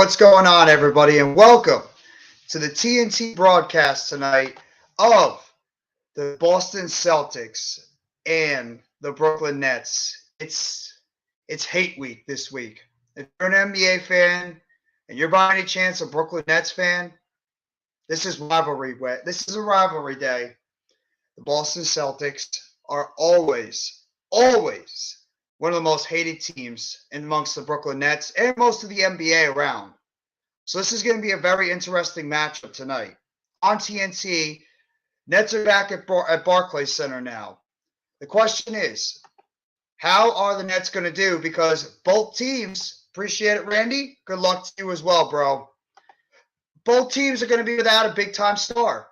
What's going on, everybody, and welcome to the TNT broadcast tonight of the Boston Celtics and the Brooklyn Nets. It's hate week this week. If you're an NBA fan and you're by any chance a Brooklyn Nets fan, this is rivalry. This is a rivalry day. The Boston Celtics are always one of the most hated teams amongst the Brooklyn Nets and most of the NBA around. So this is going to be a very interesting matchup tonight. On TNT, Nets are back at BarclaysCenter now. The question is, how are the Nets going to do? Because both teams, appreciate it, Randy. Good luck to you as well, bro. Both teams are going to be without a big-time star.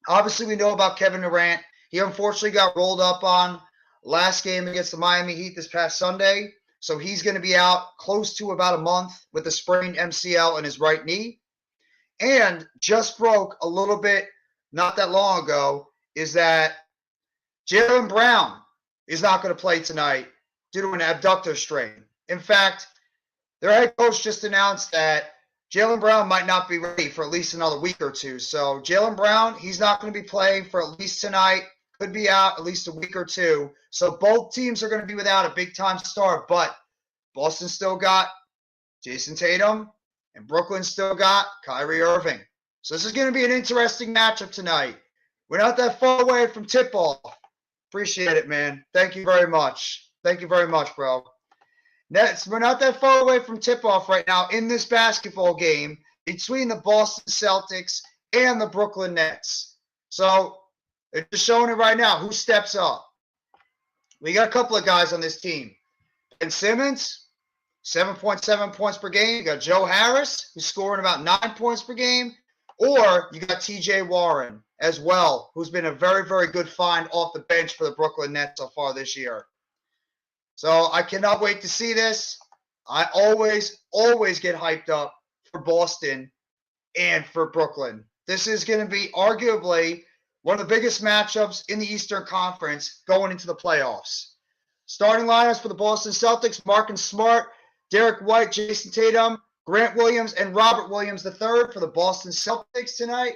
Obviously, we know about Kevin Durant. He unfortunately got rolled up on last game against the Miami Heat this past Sunday. So he's going to be out close to about a month with a sprained MCL in his right knee. And just broke a little bit not that long ago is that Jaylen Brown is not going to play tonight due to an abductor strain. In fact, their head coach just announced that Jaylen Brown might not be ready for at least another week or two. So Jaylen Brown, he's not going to be playing for at least tonight. Could be out at least a week or two. So both teams are going to be without a big-time star, but Boston still got Jayson Tatum, and Brooklyn still got Kyrie Irving. So this is going to be an interesting matchup tonight. We're not that far away from tip-off. Appreciate it, man. Thank you very much. Thank you very much, bro. Nets, we're not that far away from tip-off right now in this basketball game between the Boston Celtics and the Brooklyn Nets. So they're just showing it right now. Who steps up? We got a couple of guys on this team. Ben Simmons, 7.7 points per game. You got Joe Harris, who's scoring about 9 points per game. Or you got TJ Warren as well, who's been a very, very good find off the bench for the Brooklyn Nets so far this year. So I cannot wait to see this. I always get hyped up for Boston and for Brooklyn. This is going to be arguably one of the biggest matchups in the Eastern Conference going into the playoffs. Starting lineups for the Boston Celtics, Marcus Smart, Derek White, Jayson Tatum, Grant Williams, and Robert Williams III for the Boston Celtics tonight.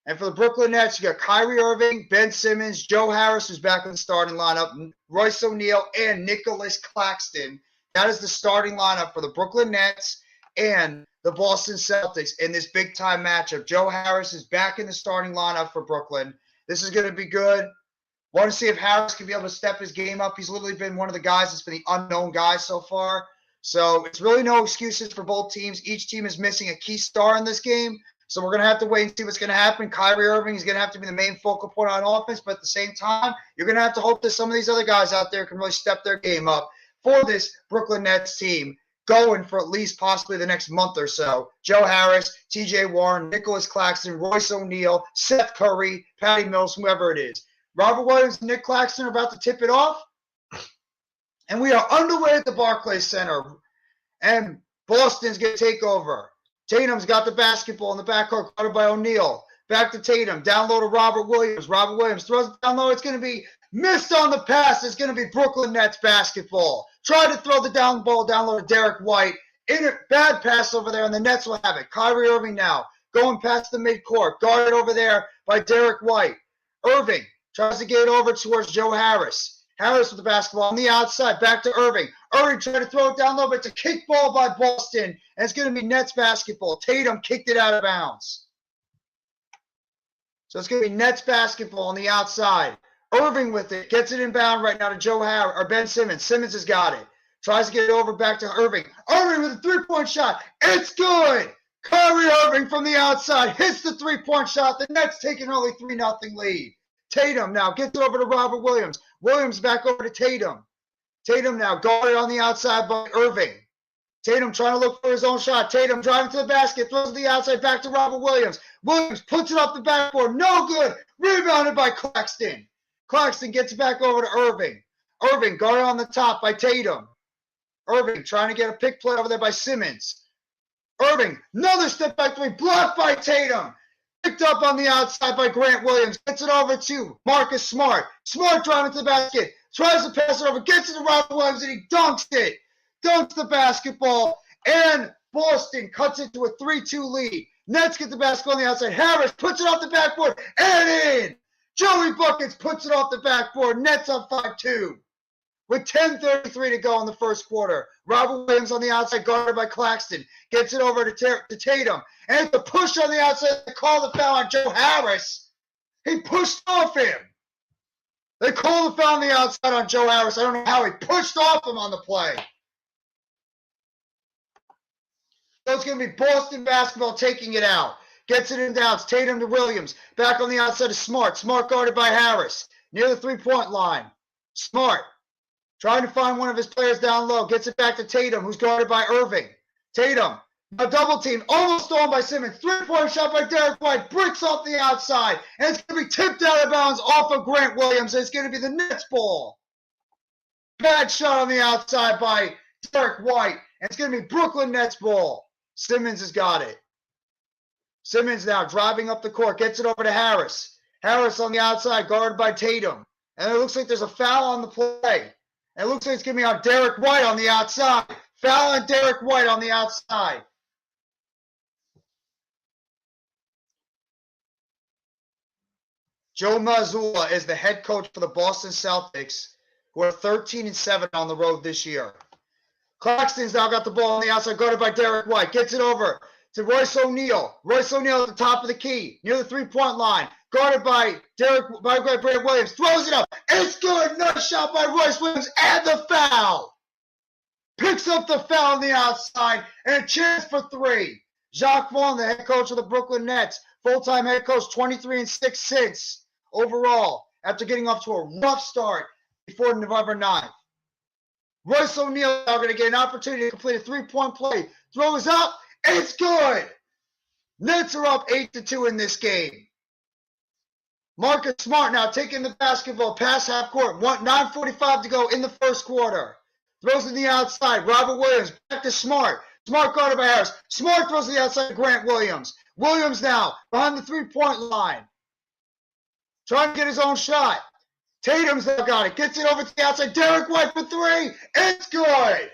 And for the Brooklyn Nets, you got Kyrie Irving, Ben Simmons, Joe Harris, who's back in the starting lineup, Royce O'Neal, and Nicolas Claxton. That is the starting lineup for the Brooklyn Nets and the Boston Celtics in this big-time matchup. Joe Harris is back in the starting lineup for Brooklyn. This is going to be good. Want to see if Harris can be able to step his game up. He's literally been one of the guys that's been the unknown guy so far. So it's really no excuses for both teams. Each team is missing a key star in this game. So we're going to have to wait and see what's going to happen. Kyrie Irving is going to have to be the main focal point on offense. But at the same time, you're going to have to hope that some of these other guys out there can really step their game up for this Brooklyn Nets team going for at least possibly the next month or so. Joe Harris, TJ Warren, Nicolas Claxton, Royce O'Neal, Seth Curry, Patty Mills, whoever it is. Robert Williams and Nick Claxton are about to tip it off. And we are underway at the BarclaysCenter. And Boston's going to take over. Tatum's got the basketball in the backcourt, guarded by O'Neal. Back to Tatum. Down low to Robert Williams. Robert Williams throws it down low. It's going to be missed on the pass. It's going to be Brooklyn Nets basketball. Try to throw the ball down low to Derek White. Bad pass over there, and the Nets will have it. Kyrie Irving now going past the midcourt. Guarded over there by Derek White. Irving tries to get it over towards Joe Harris. Harris with the basketball on the outside. Back to Irving. Irving tried to throw it down low, but it's a kick ball by Boston. And it's going to be Nets basketball. Tatum kicked it out of bounds. So it's going to be Nets basketball on the outside. Irving with it. Gets it inbound right now to Joe Harris or Ben Simmons. Simmons has got it. Tries to get it over back to Irving. Irving with a three-point shot. It's good. Kyrie Irving from the outside hits the three-point shot. The Nets take an only 3-0 lead. Tatum now gets it over to Robert Williams. Williams back over to Tatum. Tatum now guarded on the outside by Irving. Tatum trying to look for his own shot. Tatum driving to the basket, throws to the outside, back to Robert Williams. Williams puts it off the backboard. No good. Rebounded by Claxton. Claxton gets it back over to Irving. Irving guarded on the top by Tatum. Irving trying to get a pick play over there by Simmons. Irving, another step back three, blocked by Tatum. Picked up on the outside by Grant Williams. Gets it over to Marcus Smart. Smart driving to the basket. Tries to pass it over. Gets it to Robert Williams, and he dunks it. Dunks the basketball. And Boston cuts into a 3-2 lead. Nets get the basketball on the outside. Harris puts it off the backboard and in. Joey Buckets puts it off the backboard. Nets up 5-2. With 10:33 to go in the first quarter. Robert Williams on the outside, guarded by Claxton. Gets it over to Tatum. And it's a push on the outside. They call the foul on Joe Harris. He pushed off him. They call the foul on the outside on Joe Harris. I don't know how he pushed off him on the play. So it's going to be Boston basketball taking it out. Gets it in downs. Tatum to Williams. Back on the outside is Smart. Smart guarded by Harris. Near the three-point line. Smart. Trying to find one of his players down low. Gets it back to Tatum, who's guarded by Irving. Tatum. A double team. Almost stolen by Simmons. Three-point shot by Derek White. Bricks off the outside. And it's going to be tipped out of bounds off of Grant Williams. And it's going to be the Nets ball. Bad shot on the outside by Derek White. And it's going to be Brooklyn Nets ball. Simmons has got it. Simmons now driving up the court. Gets it over to Harris. Harris on the outside, guarded by Tatum. And it looks like there's a foul on the play. And it looks like it's going to be on Derek White on the outside. Foul on Derek White on the outside. Joe Mazzulla is the head coach for the Boston Celtics, who are 13-7 on the road this year. Claxton's now got the ball on the outside, guarded by Derek White. Gets it over to Royce O'Neal. Royce O'Neal at the top of the key, near the three-point line. Guarded by Brant Williams. Throws it up. It's good. Nice shot by Royce Williams. And the foul. Picks up the foul on the outside. And a chance for three. Jacques Vaughn, the head coach of the Brooklyn Nets. Full-time head coach, 23-6 since overall. After getting off to a rough start before November 9th. Royce O'Neal now going to get an opportunity to complete a three-point play. Throws up. It's good. Nets are up 8-2 in this game. Marcus Smart now taking the basketball past half court. 9:45 to go in the first quarter. Throws to the outside. Robert Williams back to Smart. Smart guarded by Harris. Smart throws to the outside to Grant Williams. Williams now behind the three-point line. Trying to get his own shot. Tatum's now got it. Gets it over to the outside. Derek White for three. It's good.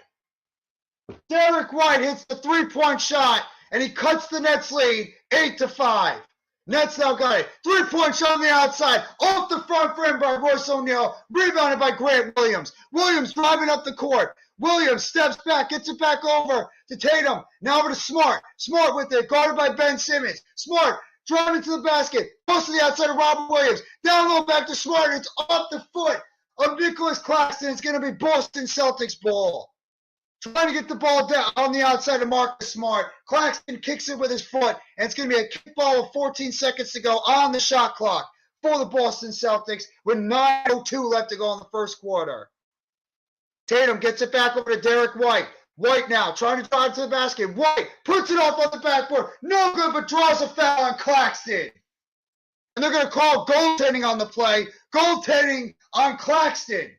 Derek White hits the three-point shot, and he cuts the Nets lead 8-5. Nets now got it. Three-point shot on the outside. Off the front rim by Royce O'Neal. Rebounded by Grant Williams. Williams driving up the court. Williams steps back. Gets it back over to Tatum. Now over to Smart. Smart with it. Guarded by Ben Simmons. Smart driving to the basket. Goes to the outside of Robert Williams. Down low back to Smart. It's off the foot of Nicolas Claxton. It's going to be Boston Celtics ball. Trying to get the ball down on the outside of Marcus Smart. Claxton kicks it with his foot, and it's going to be a kick ball with 14 seconds to go on the shot clock for the Boston Celtics with 9:02 left to go in the first quarter. Tatum gets it back over to Derek White. White now trying to drive to the basket. White puts it off on the backboard. No good, but draws a foul on Claxton. And they're going to call goaltending on the play. Goaltending on Claxton.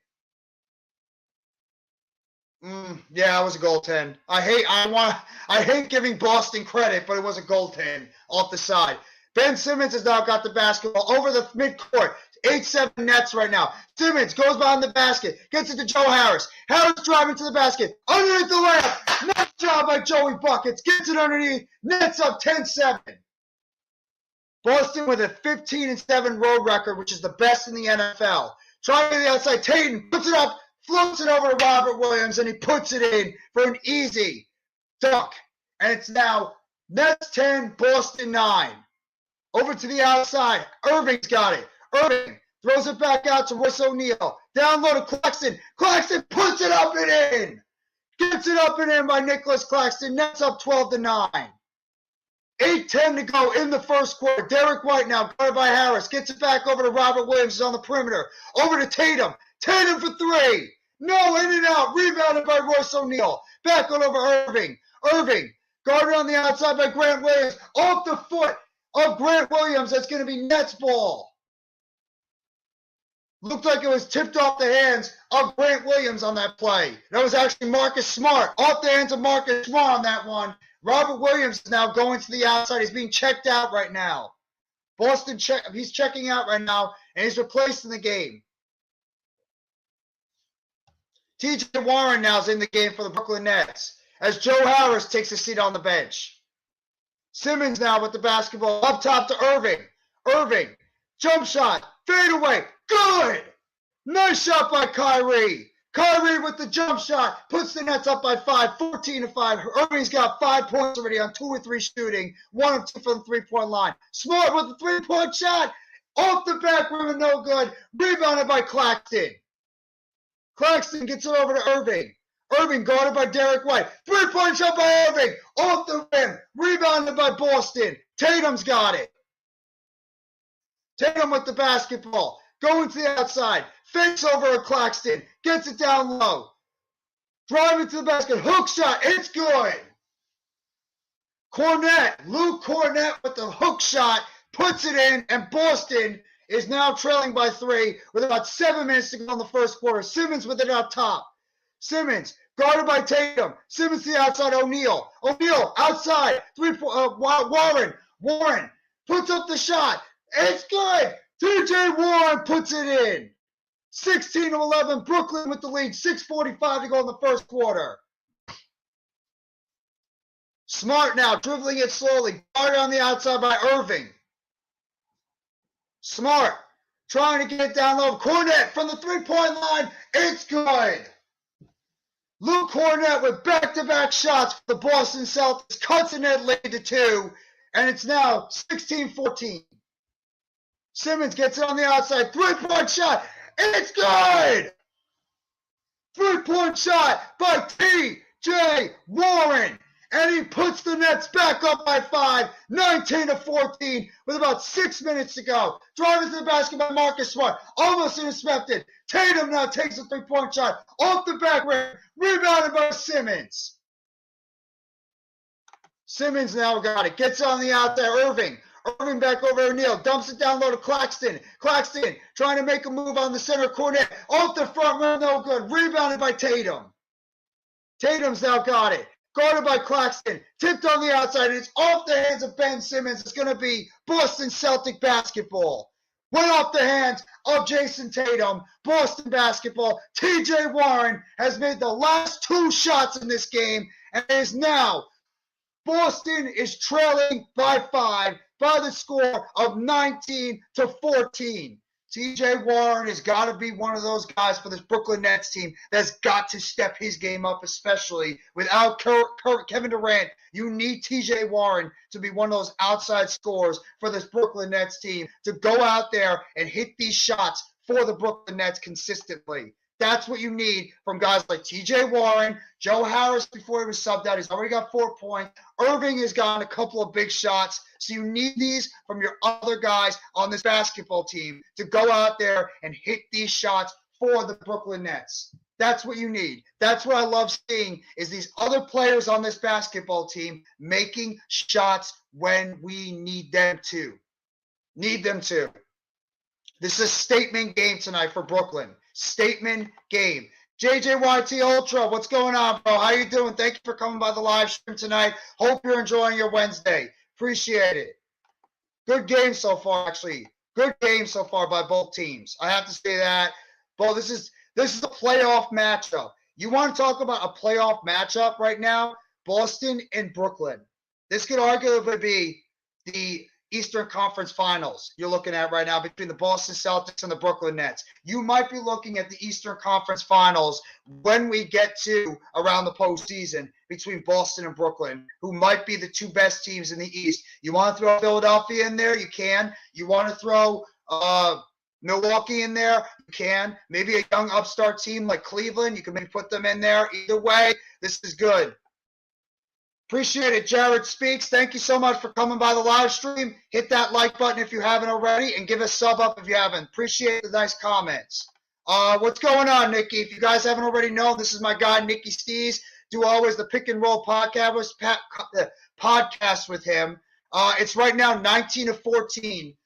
Yeah, it was a goaltend. I hate giving Boston credit, but it was a goaltend off the side. Ben Simmons has now got the basketball over the midcourt. 8-7 Nets right now. Simmons goes behind the basket, gets it to Joe Harris. Harris driving to the basket, underneath the layup. Nice job by Joey Buckets. Gets it underneath. Nets up 10-7. Boston with a 15-7 road record, which is the best in the NFL. Trying to the outside. Tatum puts it up. Floats it over to Robert Williams, and he puts it in for an easy dunk. And it's now Nets 10, Boston 9. Over to the outside. Irving's got it. Irving throws it back out to Royce O'Neal. Down low to Claxton. Claxton puts it up and in. Gets it up and in by Nicolas Claxton. Nets up 12-9. 8:10 to go in the first quarter. Derek White now guarded by Harris. Gets it back over to Robert Williams on the perimeter. Over to Tatum. Tatum for three. No, in and out. Rebounded by Royce O'Neal. Back on over Irving. Irving guarded on the outside by Grant Williams. Off the foot of Grant Williams. That's going to be Nets ball. Looked like it was tipped off the hands of Grant Williams on that play. That was actually Marcus Smart. Off the hands of Marcus Smart on that one. Robert Williams is now going to the outside. He's being checked out right now. He's checking out right now, and he's replaced in the game. T.J. Warren now is in the game for the Brooklyn Nets. as Joe Harris takes a seat on the bench. Simmons now with the basketball up top to Irving. Irving, jump shot, fade away, good! Nice shot by Kyrie. Kyrie with the jump shot puts the Nets up by 5, 14-5. Irving's got 5 points already on 2 or 3 shooting, 1 of 2 from the three-point line. Smart with the three-point shot, off the back rim, no good. Rebounded by Claxton. Claxton gets it over to Irving. Irving guarded by Derek White. Three-point shot by Irving, off the rim, rebounded by Boston. Tatum's got it. Tatum with the basketball, going to the outside, fakes over at Claxton, gets it down low. Driving to the basket, hook shot, it's good. Luke Cornett with the hook shot, puts it in, and Boston is now trailing by 3 with about 7 minutes to go in the first quarter. Simmons with it up top. Simmons, guarded by Tatum. Simmons to the outside, O'Neal. O'Neal, outside, Warren. Warren puts up the shot. It's good. TJ Warren puts it in. 16-11, Brooklyn with the lead. 6:45 to go in the first quarter. Smart now, dribbling it slowly. Guarded on the outside by Irving. Smart, trying to get it down low. Cornett from the three-point line. It's good. Luke Cornett with back-to-back shots for the Boston Celtics. Cuts the net lead to 2, and it's now 16-14. Simmons gets it on the outside. Three-point shot. It's good. Three-point shot by T.J. Warren. And he puts the Nets back up by 5, 19-14, with about 6 minutes to go. Driving to the basket by Marcus Smart. Almost intercepted. Tatum now takes a three-point shot off the back rim. Rebounded by Simmons. Simmons now got it. Gets on the outside. Irving. Irving back over O'Neal. Dumps it down low to Claxton. Claxton trying to make a move on the center corner. Off the front rim, no good. Rebounded by Tatum. Tatum's now got it. Guarded by Claxton. Tipped on the outside. And it's off the hands of Ben Simmons. It's going to be Boston Celtic basketball. Went off the hands of Jayson Tatum. Boston basketball. T.J. Warren has made the last 2 shots in this game. And is now Boston is trailing by 5 by the score of 19-14. T.J. Warren has got to be one of those guys for this Brooklyn Nets team that's got to step his game up, especially without Kevin Durant. You need T.J. Warren to be one of those outside scorers for this Brooklyn Nets team to go out there and hit these shots for the Brooklyn Nets consistently. That's what you need from guys like T.J. Warren, Joe Harris before he was subbed out. He's already got 4 points. Irving has gotten a couple of big shots. So you need these from your other guys on this basketball team to go out there and hit these shots for the Brooklyn Nets. That's what you need. That's what I love seeing is these other players on this basketball team making shots when we need them to. Need them to. This is a statement game tonight for Brooklyn. Statement game. JJYT Ultra, what's going on, bro? How you doing? Thank you for coming by the live stream tonight. Hope you're enjoying your Wednesday. Appreciate it. Good game so far, actually. Good game so far by both teams. I have to say that. Bro, this is a playoff matchup. You want to talk about a playoff matchup right now? Boston and Brooklyn. This could arguably be the Eastern Conference Finals you're looking at right now between the Boston Celtics and the Brooklyn Nets. You might be looking at the Eastern Conference Finals when we get to around the postseason between Boston and Brooklyn, who might be the 2 best teams in the East. You want to throw Philadelphia in there? You can. You want to throw Milwaukee in there? You can. Maybe a young upstart team like Cleveland. You can maybe put them in there. Either way, this is good. Appreciate it, Jared Speaks. Thank you so much for coming by the live stream. Hit that like button if you haven't already, and give a sub up if you haven't. Appreciate the nice comments. What's going on, Nikki? If you guys haven't already known, this is my guy, Nicky Stees. Do always the Pick and Roll podcast with him. It's right now 19-14.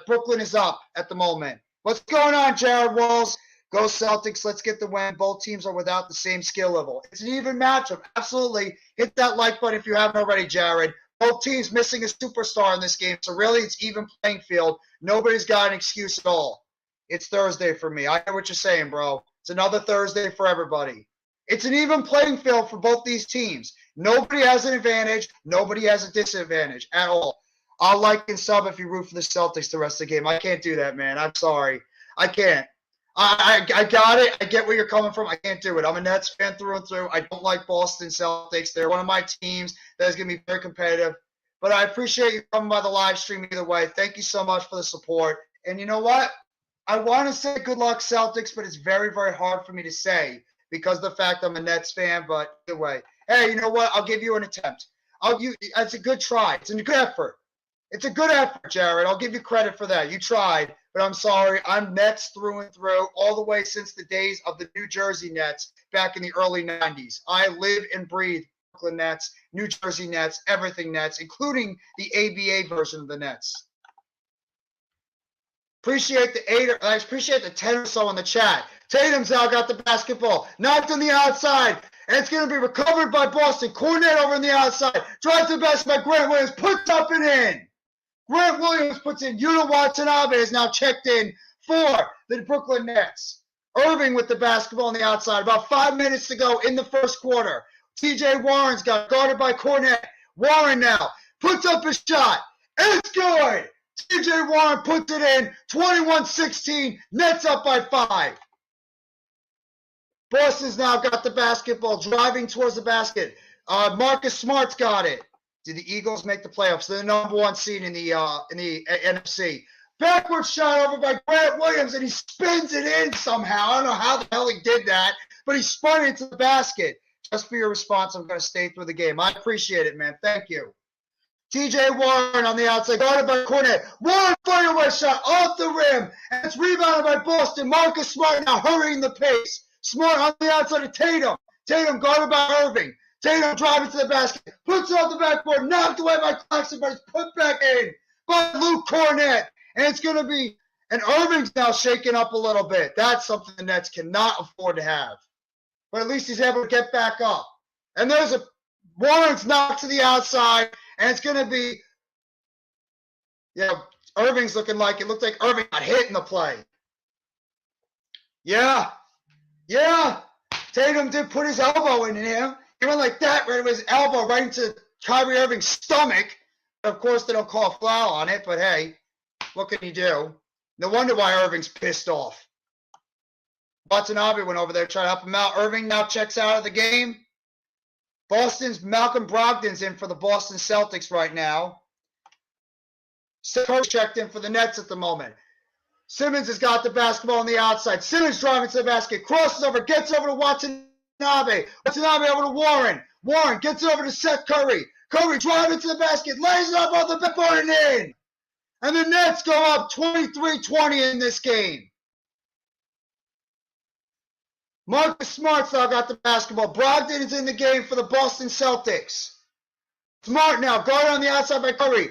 Brooklyn is up at the moment. What's going on, Jared Walls? Go Celtics. Let's get the win. Both teams are without the same skill level. It's an even matchup. Absolutely. Hit that like button if you haven't already, Jared. Both teams missing a superstar in this game. So really, it's even playing field. Nobody's got an excuse at all. It's Thursday for me. I hear what you're saying, bro. It's another Thursday for everybody. It's an even playing field for both these teams. Nobody has an advantage. Nobody has a disadvantage at all. I'll like and sub if you root for the Celtics the rest of the game. I can't do that, man. I'm sorry. I can't. I got it. I get where you're coming from. I can't do it. I'm a Nets fan through and through. I don't like Boston Celtics. They're one of my teams that is going to be very competitive. But I appreciate you coming by the live stream either way. Thank you so much for the support. And you know what? I want to say good luck, Celtics, but it's very, very hard for me to say because of the fact I'm a Nets fan. But either way, hey, you know what? I'll give you an attempt. It's a good try. It's a good effort. It's a good effort, Jared. I'll give you credit for that. You tried, but I'm sorry. I'm Nets through and through, all the way since the days of the New Jersey Nets back in the early 90s. I live and breathe Brooklyn Nets, New Jersey Nets, everything Nets, including the ABA version of the Nets. Appreciate the 10 or so in the chat. Tatum's now got the basketball. Knocked on the outside. And it's going to be recovered by Boston. Cornet over on the outside. Drives to the basket by Grant Williams. Puts up and in. Grant Williams puts in. Yuta Watanabe is now checked in for the Brooklyn Nets. Irving with the basketball on the outside. About 5 minutes to go in the first quarter. T.J. Warren's got guarded by Cornet. Warren now puts up a shot. It's good. T.J. Warren puts it in. 21-16. Nets up by 5. Boston's now got the basketball, driving towards the basket. Marcus Smart's got it. Did the Eagles make the playoffs? They're the number 1 seed in the NFC. Backward shot over by Grant Williams, and he spins it in somehow. I don't know how the hell he did that, but he spun it into the basket. Just for your response, I'm going to stay through the game. I appreciate it, man. Thank you. T.J. Warren on the outside, guarded by Cornet. Warren fadeaway shot off the rim, and it's rebounded by Boston. Marcus Smart now hurrying the pace. Smart on the outside of Tatum. Tatum guarded by Irving. Tatum driving to the basket. Puts it off the backboard. Knocked away by Claxton, but it's put back in by Luke Cornet. And it's going to be – and Irving's now shaking up a little bit. That's something the Nets cannot afford to have. But at least he's able to get back up. And there's a – Warren's knocked to the outside, and it's going to be – Irving's looking like – it looked like Irving got hit in the play. Yeah. Tatum did put his elbow in him. He went like that, right with his elbow right into Kyrie Irving's stomach. Of course, they don't call a foul on it, but hey, what can you do? No wonder why Irving's pissed off. Watanabe went over there trying to help him out. Irving now checks out of the game. Boston's Malcolm Brogdan's in for the Boston Celtics right now. Seth checked in for the Nets at the moment. Simmons has got the basketball on the outside. Simmons driving to the basket, crosses over, gets over to Watanabe. Watanabe over to Warren. Warren gets over to Seth Curry. Curry driving to the basket, lays it up on the backboard and in. And the Nets go up 23-20 in this game. Marcus Smart's now got the basketball. Brogdan is in the game for the Boston Celtics. Smart now, guard on the outside by Curry.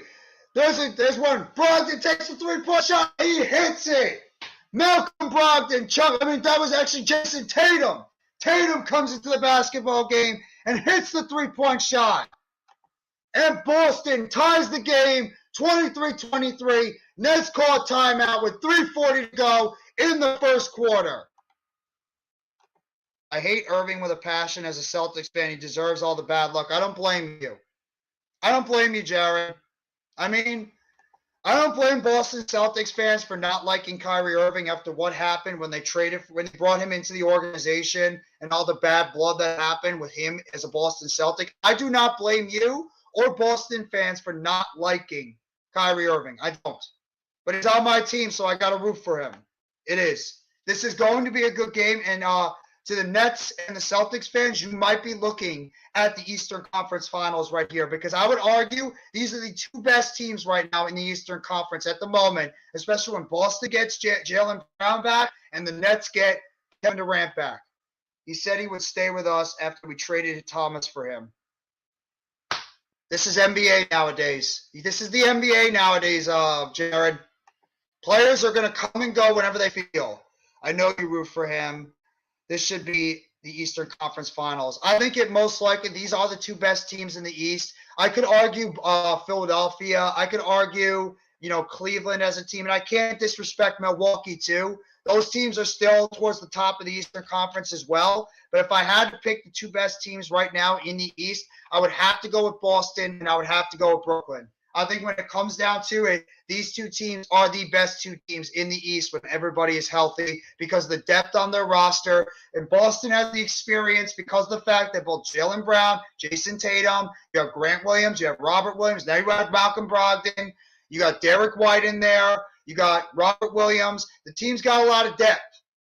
There's one. Brogdan takes a 3-point shot. He hits it. Malcolm Brogdan. That was actually Jayson Tatum. Tatum comes into the basketball game and hits the 3-point shot. And Boston ties the game 23-23. Nets call timeout with 3:40 to go in the first quarter. I hate Irving with a passion as a Celtics fan. He deserves all the bad luck. I don't blame you. I don't blame you, Jared. I don't blame Boston Celtics fans for not liking Kyrie Irving after what happened when they brought him into the organization and all the bad blood that happened with him as a Boston Celtic. I do not blame you or Boston fans for not liking Kyrie Irving. I don't. But he's on my team, so I got to root for him. It is. This is going to be a good game, and to the Nets and the Celtics fans, you might be looking at the Eastern Conference Finals right here because I would argue these are the 2 best teams right now in the Eastern Conference at the moment, especially when Boston gets Jaylen Brown back and the Nets get Kevin Durant back. He said he would stay with us after we traded Thomas for him. This is NBA nowadays. This is the NBA nowadays, Jared. Players are going to come and go whenever they feel. I know you root for him. This should be the Eastern Conference Finals. I think it most likely these are the 2 best teams in the East. I could argue Philadelphia. I could argue Cleveland as a team. And I can't disrespect Milwaukee too. Those teams are still towards the top of the Eastern Conference as well. But if I had to pick the two best teams right now in the East, I would have to go with Boston and I would have to go with Brooklyn. I think when it comes down to it, these two teams are the best two teams in the East when everybody is healthy because of the depth on their roster. And Boston has the experience because of the fact that both Jaylen Brown, Jayson Tatum, you have Grant Williams, you have Robert Williams, now you have Malcolm Brogdan, you got Derek White in there, you got Robert Williams. The team's got a lot of depth.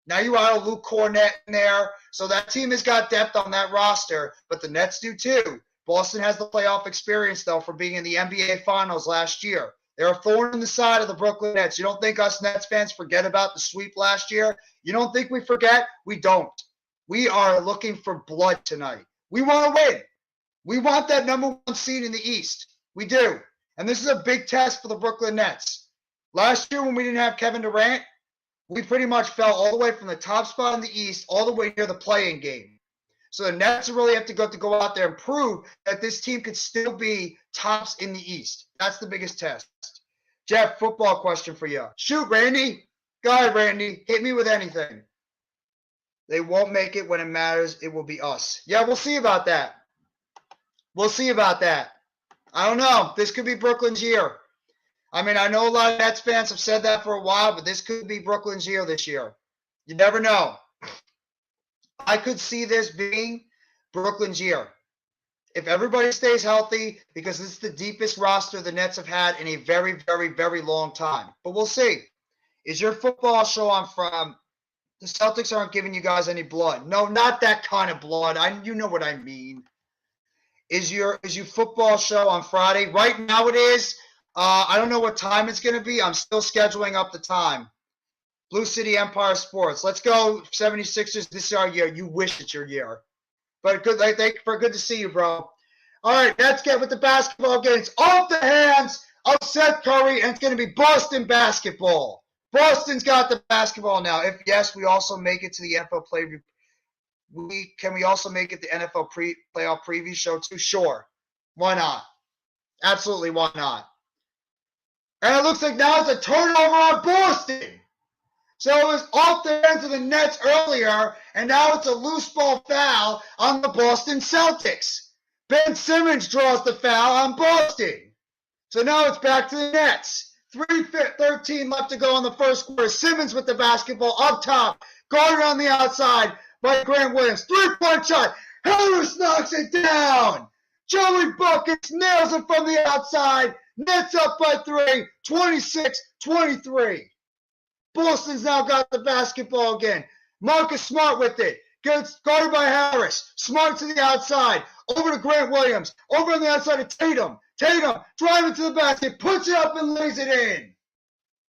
Now you have Luke Cornett in there. So that team has got depth on that roster, but the Nets do too. Boston has the playoff experience, though, from being in the NBA Finals last year. They're a thorn in the side of the Brooklyn Nets. You don't think us Nets fans forget about the sweep last year? You don't think we forget? We don't. We are looking for blood tonight. We want to win. We want that number one seed in the East. We do. And this is a big test for the Brooklyn Nets. Last year when we didn't have Kevin Durant, we pretty much fell all the way from the top spot in the East all the way near the play-in game. So the Nets really have to go out there and prove that this team could still be tops in the East. That's the biggest test. Jeff, football question for you. Shoot, Randy. Go ahead, Randy. Hit me with anything. They won't make it when it matters. It will be us. Yeah, we'll see about that. We'll see about that. I don't know. This could be Brooklyn's year. I mean, I know a lot of Nets fans have said that for a while, but this could be Brooklyn's year this year. You never know. I could see this being Brooklyn's year. If everybody stays healthy, because this is the deepest roster the Nets have had in a very, very, very long time. But we'll see. Is your football show on from the Celtics aren't giving you guys any blood? No, not that kind of blood. You know what I mean. Is your football show on Friday? Right now it is. I don't know what time it's going to be. I'm still scheduling up the time. Blue City Empire Sports. Let's go 76ers. This is our year. You wish it's your year. But good. Good to see you, bro. All right, let's get with the basketball games. Off the hands of Seth Curry, and it's going to be Boston basketball. Boston's got the basketball now. If yes, we also make it to the NFL play. Can we also make it the NFL playoff preview show too? Sure. Why not? Absolutely, why not? And it looks like now it's a turnover on Boston. So it was off the hands of the Nets earlier, and now it's a loose ball foul on the Boston Celtics. Ben Simmons draws the foul on Boston. So now it's back to the Nets. 3:13 left to go in the first quarter. Simmons with the basketball up top, guarded on the outside by Grant Williams. Three-point shot. Harris knocks it down. Joey Buckets nails it from the outside. Nets up by 3, 26-23. Boston's now got the basketball again. Marcus Smart with it. Gets guarded by Harris. Smart to the outside. Over to Grant Williams. Over on the outside of Tatum. Tatum driving to the basket. Puts it up and lays it in.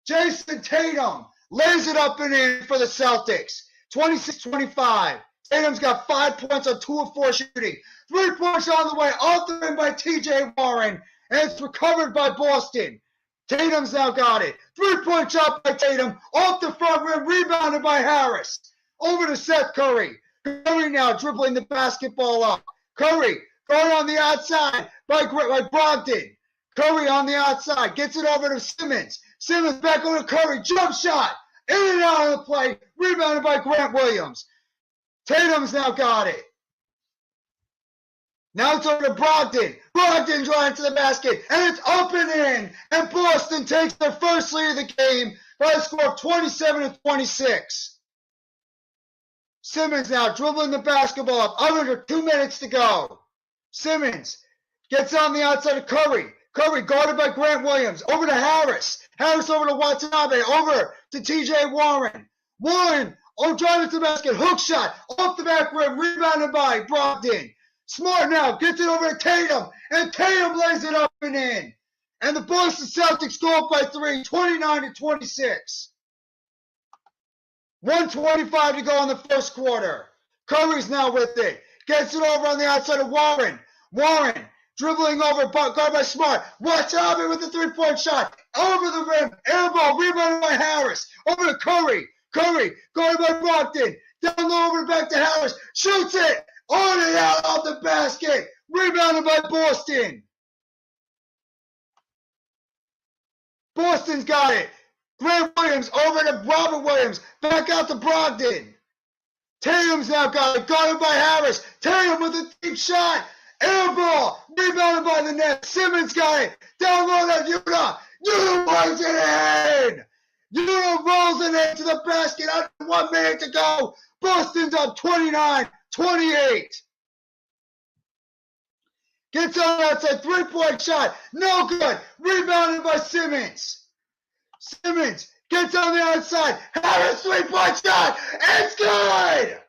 Jayson Tatum lays it up and in for the Celtics. 26-25. Tatum's got 5 points on 2 of 4 shooting. 3 points on the way. Off the rim by T.J. Warren. And it's recovered by Boston. Tatum's now got it. 3-point shot by Tatum. Off the front rim. Rebounded by Harris. Over to Seth Curry. Curry now dribbling the basketball up. Curry going on the outside by Brogdan. Curry on the outside. Gets it over to Simmons. Simmons back over to Curry. Jump shot. In and out of the play. Rebounded by Grant Williams. Tatum's now got it. Now it's over to Brogdan. Brogdan driving to the basket. And it's up and in. And Boston takes their first lead of the game by a score of 27-26. Simmons now dribbling the basketball up. Under 2 minutes to go. Simmons gets on the outside of Curry. Curry guarded by Grant Williams. Over to Harris. Harris over to Watanabe. Over to T.J. Warren. Warren driving to the basket. Hook shot. Off the back rim. Rebounded by Brogdan. Smart now gets it over to Tatum. And Tatum lays it up and in. And the Boston Celtics go up by 3. 29-26. 1:25 to go in the first quarter. Curry's now with it. Gets it over on the outside of Warren. Warren dribbling over, guarded by Smart. Watanabe with the 3-point shot. Over the rim. Air ball. Rebounded by Harris. Over to Curry. Curry guarded by Brogdan. Down low over back to Harris. Shoots it. On and out of the basket. Rebounded by Boston. Boston's got it. Grant Williams over to Robert Williams. Back out to Brogdan. Tatum's now got it. Guarded by Harris. Tatum with a deep shot. Air ball. Rebounded by the net. Simmons got it. Down low to Yuta. Yuta runs it in. Yuta rolls it into the basket. Under 1 minute to go. Boston's up 29-28. Gets on the outside. 3-point shot. No good. Rebounded by Simmons. Simmons gets on the outside. Harris 3-point shot. It's good.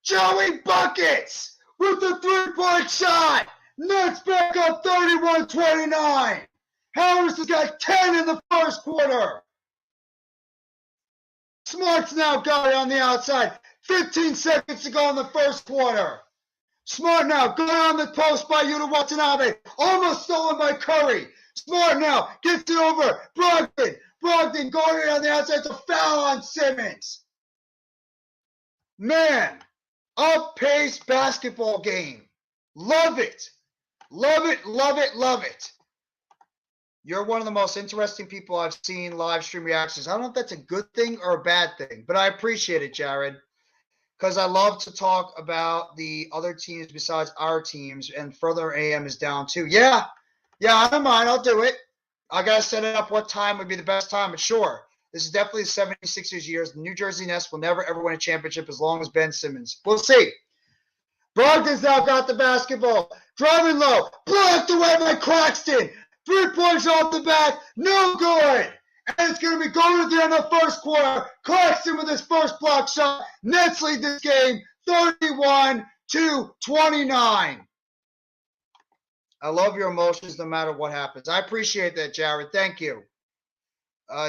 Joey Buckets with the 3-point shot. Nets back up 31-29. Harris has got 10 in the first quarter. Smart's now got it on the outside. 15 seconds to go in the first quarter. Smart now going on the post by Yuta Watanabe. Almost stolen by Curry. Smart now gets it over. Brogdan. Brogdan guarded on the outside. It's a foul on Simmons. Man, up-paced basketball game. Love it. Love it, love it, love it. You're one of the most interesting people I've seen live stream reactions. I don't know if that's a good thing or a bad thing, but I appreciate it, Jared, because I love to talk about the other teams besides our teams, and further AM is down too. Yeah, I don't mind. I'll do it. I got to set it up what time would be the best time, but sure. This is definitely the 76ers years. The New Jersey Nets will never, ever win a championship as long as Ben Simmons. We'll see. Brogdan's now got the basketball. Driving low. Blocked away by Claxton. 3 points off the bat. No good. And it's going to be going at the end of the first quarter. Claxton with his first block shot. Nets lead this game 31-29. I love your emotions no matter what happens. I appreciate that, Jared. Thank you.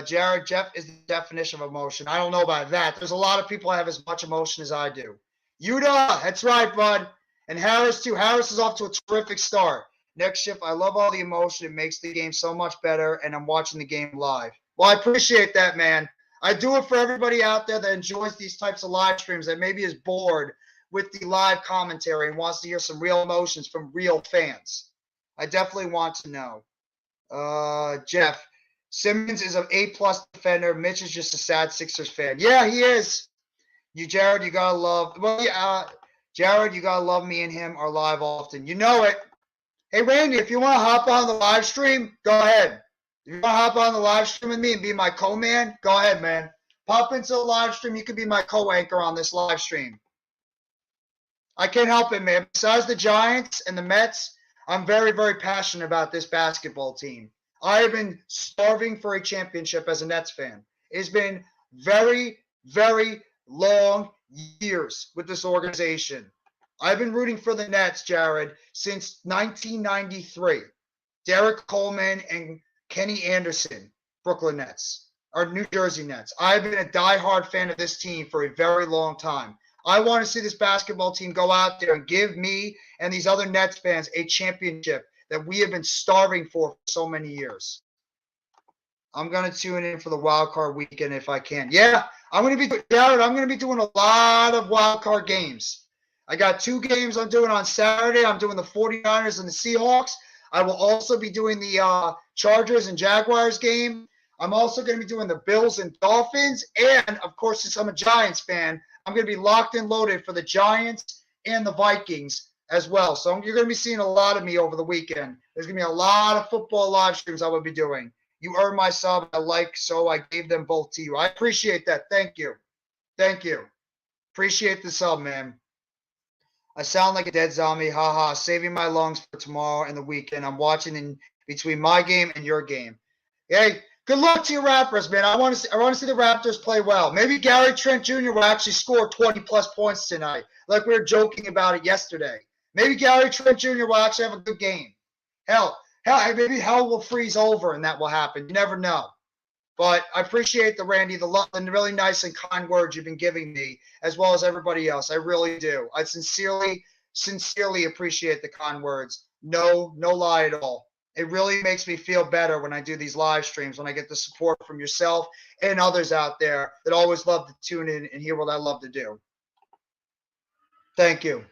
Jared, Jeff is the definition of emotion. I don't know about that. There's a lot of people that have as much emotion as I do. Yuta, that's right, bud. And Harris, too. Harris is off to a terrific start. Next shift, I love all the emotion. It makes the game so much better, and I'm watching the game live. Well, I appreciate that, man. I do it for everybody out there that enjoys these types of live streams, that maybe is bored with the live commentary and wants to hear some real emotions from real fans. I definitely want to know. Jeff, Simmons is an A-plus defender. Mitch is just a sad Sixers fan. Yeah, he is. Jared, you gotta love. Well, yeah, Jared, you gotta love me and him are live often. You know it. Hey, Randy, if you want to hop on the live stream, go ahead. If you want to hop on the live stream with me and be my co-man, go ahead, man. Pop into the live stream. You can be my co-anchor on this live stream. I can't help it, man. Besides the Giants and the Mets, I'm very, very passionate about this basketball team. I have been starving for a championship as a Nets fan. It's been very, very long years with this organization. I've been rooting for the Nets, Jared, since 1993. Derek Coleman and Kenny Anderson, Brooklyn Nets, or New Jersey Nets. I've been a diehard fan of this team for a very long time. I want to see this basketball team go out there and give me and these other Nets fans a championship that we have been starving for so many years. I'm going to tune in for the wild card weekend if I can. Yeah, I'm going to be doing a lot of wild card games. I got 2 games I'm doing on Saturday. I'm doing the 49ers and the Seahawks. I will also be doing the Chargers and Jaguars game. I'm also going to be doing the Bills and Dolphins. And, of course, since I'm a Giants fan, I'm going to be locked and loaded for the Giants and the Vikings as well. So you're going to be seeing a lot of me over the weekend. There's going to be a lot of football live streams I will be doing. You earned my sub. So I gave them both to you. I appreciate that. Thank you. Thank you. Appreciate the sub, man. I sound like a dead zombie. Haha. Saving my lungs for tomorrow and the weekend. I'm watching in between my game and your game. Hey, good luck to your Raptors, man. I want to see the Raptors play well. Maybe Gary Trent Jr. will actually score 20-plus points tonight, like we were joking about it yesterday. Maybe Gary Trent Jr. will actually have a good game. Hell, maybe hell will freeze over and that will happen. You never know. But I appreciate the Randy, the really nice and kind words you've been giving me, as well as everybody else. I really do. I sincerely appreciate the kind words. No lie at all. It really makes me feel better when I do these live streams, when I get the support from yourself and others out there that always love to tune in and hear what I love to do. Thank you.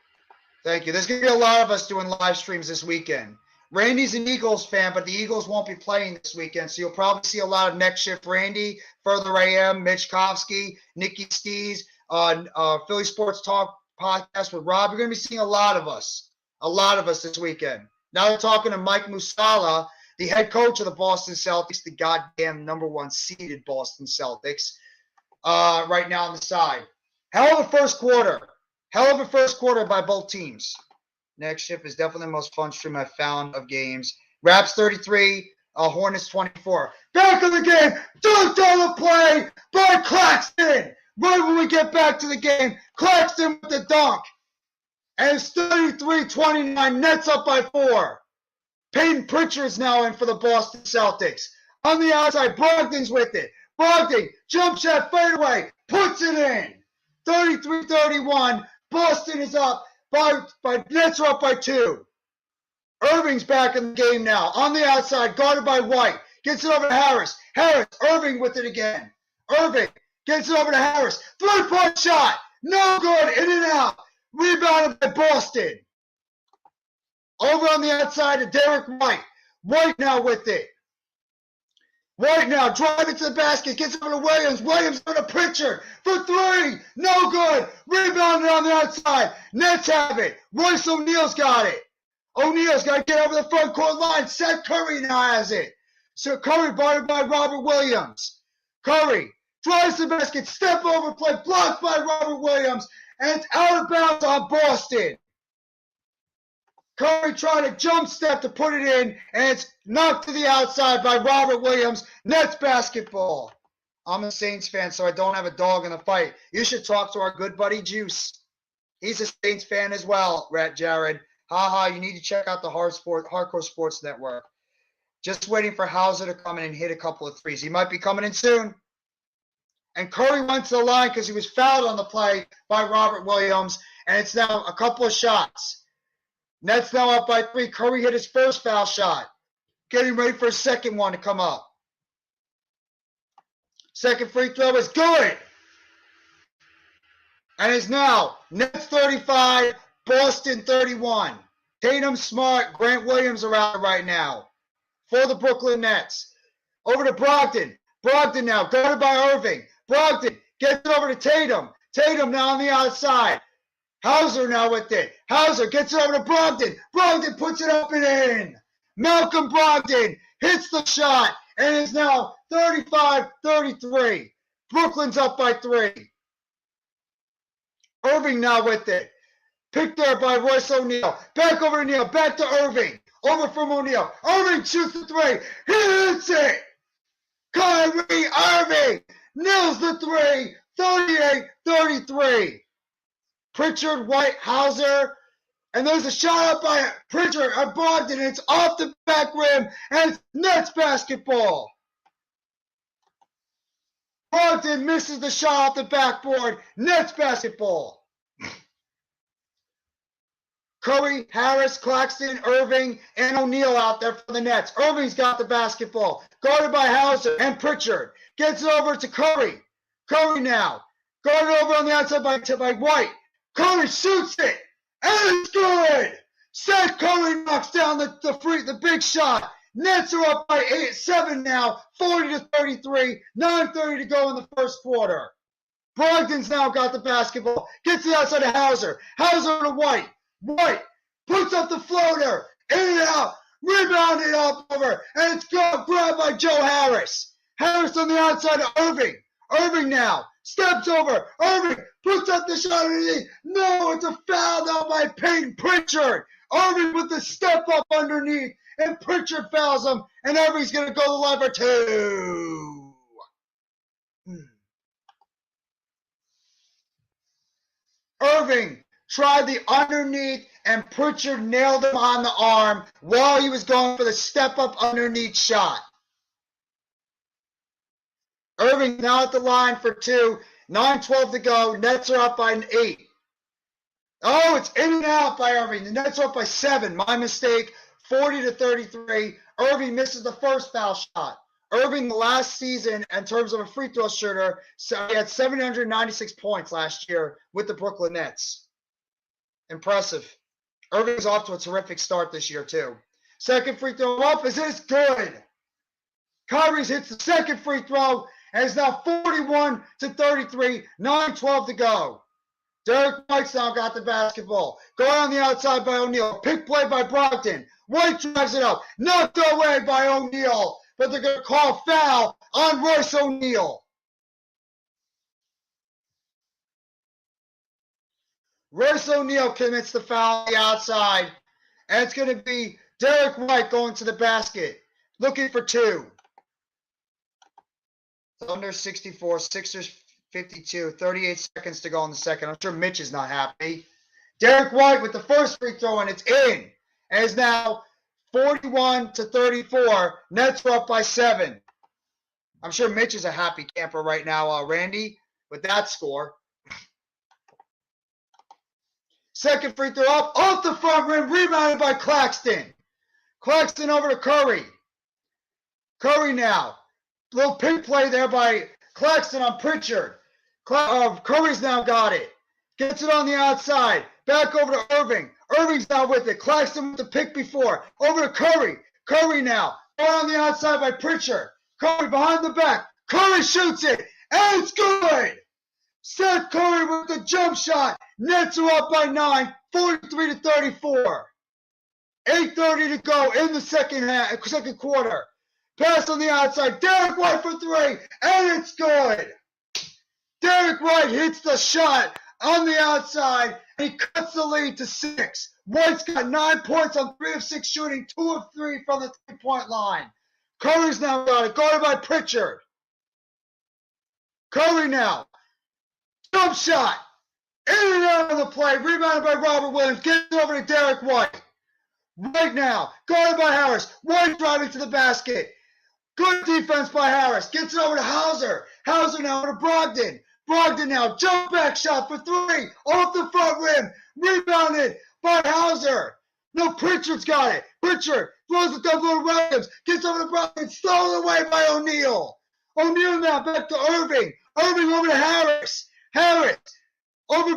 Thank you. There's going to be a lot of us doing live streams this weekend. Randy's an Eagles fan, but the Eagles won't be playing this weekend, so you'll probably see a lot of Next Shift Randy, Further AM, Mitch Kovsky, Nikki Stees, Philly Sports Talk podcast with Rob. You're going to be seeing a lot of us this weekend. Now we're talking to Mike Musala, the head coach of the Boston Celtics, the goddamn #1 seeded Boston Celtics, right now on the side. Hell of a first quarter by both teams. Next Shift is definitely the most fun stream I've found of games. Raps 33, Hornets 24. Back in the game, dunked on the play by Claxton. Right when we get back to the game, Claxton with the dunk. And it's 33-29, Nets up by 4. Peyton Pritchard's now in for the Boston Celtics. On the outside, Brogdan's with it. Brogdan, jump shot, fadeaway, puts it in. 33-31, Boston is up. Nets are up by 2. Irving's back in the game now. On the outside, guarded by White. Gets it over to Harris. Irving with it again. Irving gets it over to Harris. 3-point shot. No good. In and out. Rebounded by Boston. Over on the outside to Derek White. White now with it. White now driving to the basket. Gets over to Williams. Williams over to Pritchard for 3. No good. Rebounded on the outside. Nets have it. Royce O'Neal's got it. O'Neal's got to get over the front court line. Seth Curry now has it. So Curry guarded by Robert Williams. Curry drives the basket. Step over play. Blocked by Robert Williams. And it's out of bounds on Boston. Curry trying to jump step to put it in, and it's knocked to the outside by Robert Williams. Nets basketball. I'm a Saints fan, so I don't have a dog in the fight. You should talk to our good buddy Juice. He's a Saints fan as well, Rat Jared. You need to check out the Hardcore Sports Network. Just waiting for Hauser to come in and hit a couple of threes. He might be coming in soon. And Curry went to the line because he was fouled on the play by Robert Williams, and it's now a couple of shots. Nets now up by 3. Curry hit his first foul shot. Getting ready for a second one to come up. Second free throw is good. And it's now Nets 35, Boston 31. Tatum, Smart, Grant Williams around right now for the Brooklyn Nets. Over to Brogdan. Brogdan now guarded by Irving. Brogdan gets it over to Tatum. Tatum now on the outside. Hauser now with it. Hauser gets it over to Brogdan. Brogdan puts it up and in. Malcolm Brogdan hits the shot and is now 35-33. Brooklyn's up by 3. Irving now with it. Picked there by Royce O'Neal. Back over to Neal. Back to Irving. Over from O'Neal. Irving shoots the 3. He hits it. Kyrie Irving nails the 3. 38-33. Pritchard, White, Hauser, and there's a shot up by Pritchard and Brogdan, and it's off the back rim, and it's Nets basketball. Brogdan misses the shot off the backboard. Nets basketball. Curry, Harris, Claxton, Irving, and O'Neal out there for the Nets. Irving's got the basketball. Guarded by Hauser and Pritchard. Gets it over to Curry. Curry now. Guarded over on the outside by White. Curry shoots it, and it's good. Seth Curry knocks down the big shot. Nets are up by 7 now, 40-33, 9:30 to go in the first quarter. Brogdan's now got the basketball, gets it outside of Hauser. Hauser to White. White puts up the floater, in and out, rebounded up over, and it's grabbed by Joe Harris. Harris on the outside of Irving. Irving now steps over. Irving puts up the shot underneath. No, it's a foul down by Peyton Pritchard. Irving with the step up underneath, and Pritchard fouls him, and Irving's going to go to the line for 2. Irving tried the underneath, and Pritchard nailed him on the arm while he was going for the step up underneath shot. Irving now at the line for 2. 9:12 to go. Nets are up by 8. Oh, it's in and out by Irving. The Nets are up by 7. My mistake. 40-33. Irving misses the first foul shot. Irving, the last season, in terms of a free throw shooter, so he had 796 points last year with the Brooklyn Nets. Impressive. Irving's off to a terrific start this year, too. Second free throw up is this good. Kyrie hits the second free throw and is now 41-33, 9:12 to go. Derek White's now got the basketball. Going on the outside by O'Neal. Pick play by Brogdan. White drives it up. Knocked away by O'Neal. But they're going to call foul on Royce O'Neal. Royce O'Neal commits the foul on the outside. And it's going to be Derek White going to the basket. Looking for two. Thunder 64, Sixers 52, 38 seconds to go in the second. I'm sure Mitch is not happy. Derek White with the first free throw, and it's in. And it's now 41-34. Nets are up by 7. I'm sure Mitch is a happy camper right now, Randy, with that score. Second free throw up, off the front rim, rebounded by Claxton. Claxton over to Curry. Curry now. Little pick play there by Claxton on Pritchard. Curry's now got it. Gets it on the outside. Back over to Irving. Irving's now with it. Claxton with the pick before. Over to Curry. Curry now. Going on the outside by Pritchard. Curry behind the back. Curry shoots it. And it's good. Seth Curry with the jump shot. Nets are up by 9. 43-34. 8:30 to go in the second quarter. Pass on the outside. Derek White for 3. And it's good. Derek White hits the shot on the outside. And he cuts the lead to 6. White's got 9 points on 3 of 6 shooting. 2 of 3 from the 3-point line. Curry's now got it. Guarded by Pritchard. Curry now. Jump shot. In and out of the play. Rebounded by Robert Williams. Gets it over to Derek White. Right now. Guarded by Harris. White driving to the basket. Good defense by Harris. Gets it over to Hauser. Hauser now over to Brogdan. Brogdan now. Jump back shot for 3. Off the front rim. Rebounded by Hauser. No, Pritchard's got it. Pritchard throws it down to Williams. Gets over to Brogdan. Stolen away by O'Neal. O'Neal now back to Irving. Irving over to Harris. Harris.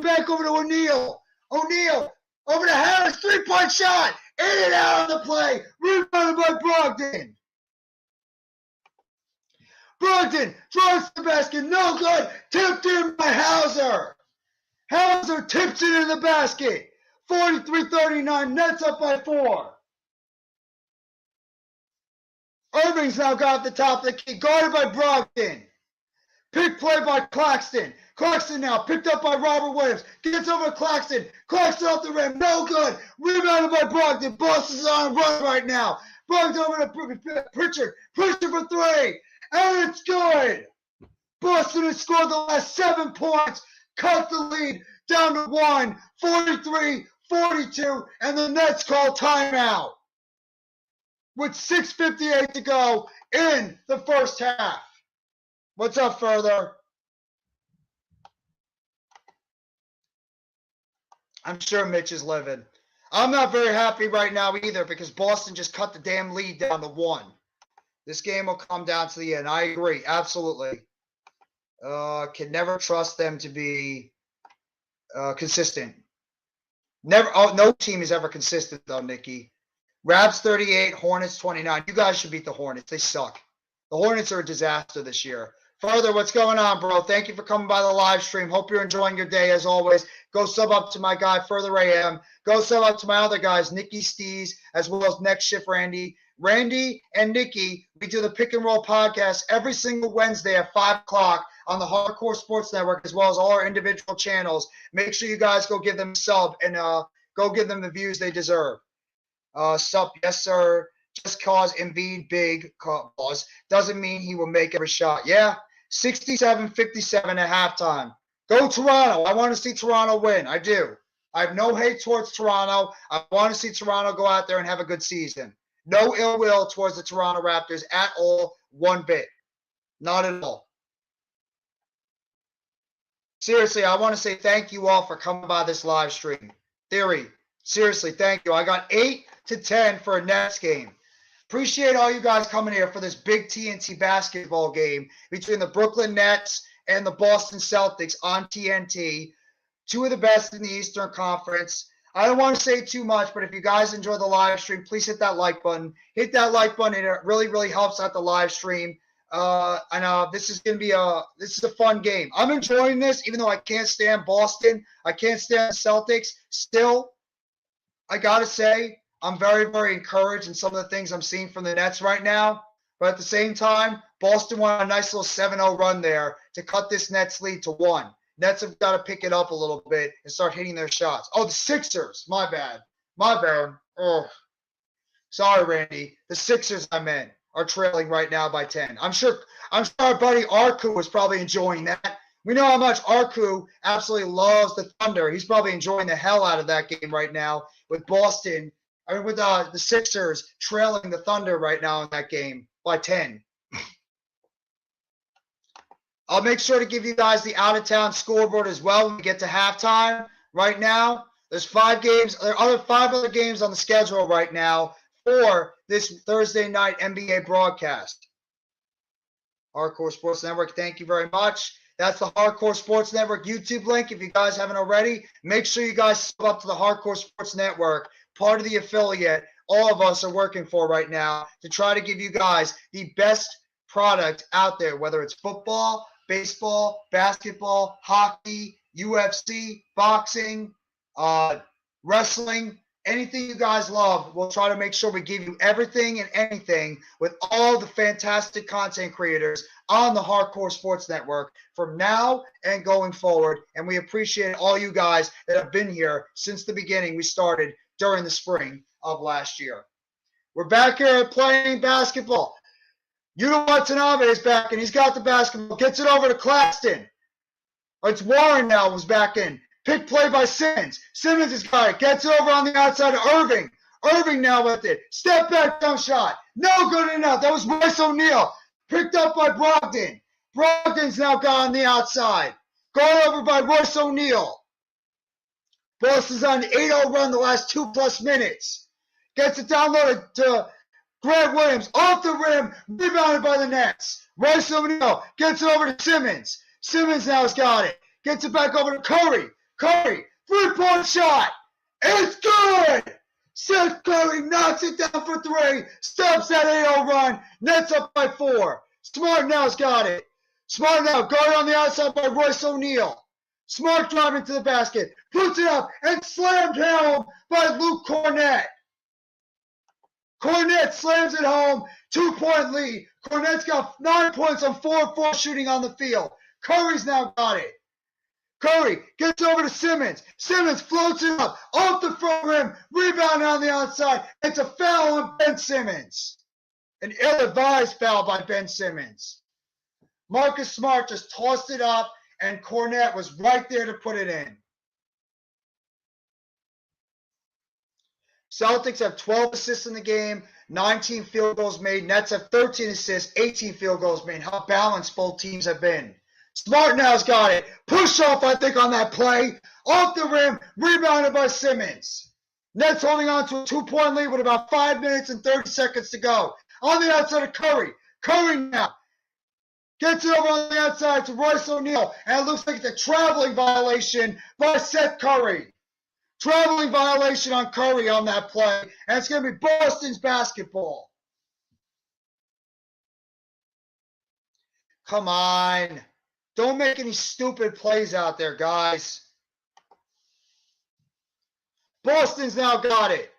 Back over to O'Neal. O'Neal over to Harris. 3-point shot. In and out of the play. Rebounded by Brogdan. Brogdan drives the basket. No good. Tipped in by Hauser. Hauser tips it in the basket. 43-39. Nets up by 4. Irving's now got the top of the key. Guarded by Brogdan. Pick play by Claxton. Claxton now picked up by Robert Williams. Gets over to Claxton. Claxton off the rim. No good. Rebounded by Brogdan. Boston's on a run right now. Brogdan over to Pritchard. Pritchard for 3. And it's good. Boston has scored the last 7 points. Cut the lead down to 1. 43-42. And the Nets call timeout. With 6:58 to go in the first half. What's up, Further? I'm sure Mitch is livid. I'm not very happy right now either because Boston just cut the damn lead down to 1. This game will come down to the end. I agree. Absolutely. Can never trust them to be consistent. Never. Oh, no team is ever consistent, though, Nikki. Rabs 38, Hornets 29. You guys should beat the Hornets. They suck. The Hornets are a disaster this year. Further, what's going on, bro? Thank you for coming by the live stream. Hope you're enjoying your day as always. Go sub up to my guy, Further AM. Go sub up to my other guys, Nikki Stees, as well as Next Shift Randy. Randy and Nikki, we do the Pick and Roll podcast every single Wednesday at 5 o'clock on the Hardcore Sports Network, as well as all our individual channels. Make sure you guys go give them a sub and go give them the views they deserve. Sup, yes, sir. Just cause Embiid big cause doesn't mean he will make every shot. Yeah, 67-57 at halftime. Go Toronto. I want to see Toronto win. I do. I have no hate towards Toronto. I want to see Toronto go out there and have a good season. No ill will towards the Toronto Raptors at all, one bit. Not at all. Seriously, I want to say thank you all for coming by this live stream. Theory, seriously, thank you. I got 8-10 for a Nets game. Appreciate all you guys coming here for this big TNT basketball game between the Brooklyn Nets and the Boston Celtics on TNT. Two of the best in the Eastern Conference. I don't want to say too much, but if you guys enjoy the live stream, please hit that like button. Hit that like button. It really, really helps out the live stream. This is going to be a fun game. I'm enjoying this, even though I can't stand Boston. I can't stand the Celtics. Still, I got to say, I'm very, very encouraged in some of the things I'm seeing from the Nets right now. But at the same time, Boston won a nice little 7-0 run there to cut this Nets lead to 1. Nets have got to pick it up a little bit and start hitting their shots. Oh, the Sixers. My bad. Oh, sorry, Randy. The Sixers, I meant, are trailing right now by 10. I'm sure our buddy Arku was probably enjoying that. We know how much Arku absolutely loves the Thunder. He's probably enjoying the hell out of that game right now with Boston. With the Sixers trailing the Thunder right now in that game by 10. I'll make sure to give you guys the out-of-town scoreboard as well when we get to halftime. Right now, there's 5 games. There are 5 other games on the schedule right now for this Thursday night NBA broadcast. Hardcore Sports Network, thank you very much. That's the Hardcore Sports Network YouTube link. If you guys haven't already, make sure you guys sub up to the Hardcore Sports Network, part of the affiliate all of us are working for right now to try to give you guys the best product out there, whether it's football, baseball, basketball, hockey, UFC, boxing, wrestling, anything you guys love. We'll try to make sure we give you everything and anything with all the fantastic content creators on the Hardcore Sports Network from now and going forward. And we appreciate all you guys that have been here since the beginning. We started during the spring of last year. We're back here playing basketball. Yuta Watanabe is back, and he's got the basketball. Gets it over to Claxton. It's Warren now who's back in. Pick play by Simmons. Simmons has got it. Gets it over on the outside of Irving. Irving now with it. Step back jump shot. No good enough. That was Royce O'Neal. Picked up by Brogdan. Brogdan's now got on the outside. Gone over by Royce O'Neal. Boston's on an 8-0 run the last 2+ minutes. Gets it down low to Grant Williams. Off the rim. Rebounded by the Nets. Royce O'Neal gets it over to Simmons. Simmons now has got it. Gets it back over to Curry. Curry, 3-point shot. It's good. Seth Curry knocks it down for 3. Stops that 8-0 run. Nets up by 4. Smart now's got it. Smart now guarded on the outside by Royce O'Neal. Smart driving to the basket. Puts it up and slammed home by Luke Cornett. Cornett slams it home. 2-point lead. Cornett's got 9 points on 4-4 shooting on the field. Curry's now got it. Curry gets over to Simmons. Simmons floats it up off the front rim. Rebound on the outside. It's a foul on Ben Simmons. An ill-advised foul by Ben Simmons. Marcus Smart just tossed it up, and Cornett was right there to put it in. Celtics have 12 assists in the game, 19 field goals made. Nets have 13 assists, 18 field goals made. How balanced both teams have been. Smart now's got it. Push off, I think, on that play. Off the rim, rebounded by Simmons. Nets holding on to a 2-point lead with about 5 minutes and 30 seconds to go. On the outside of Curry. Curry now gets it over on the outside to Royce O'Neal. And it looks like it's a traveling violation by Seth Curry. Traveling violation on Curry on that play. And it's going to be Boston's basketball. Come on. Don't make any stupid plays out there, guys. Boston's now got it.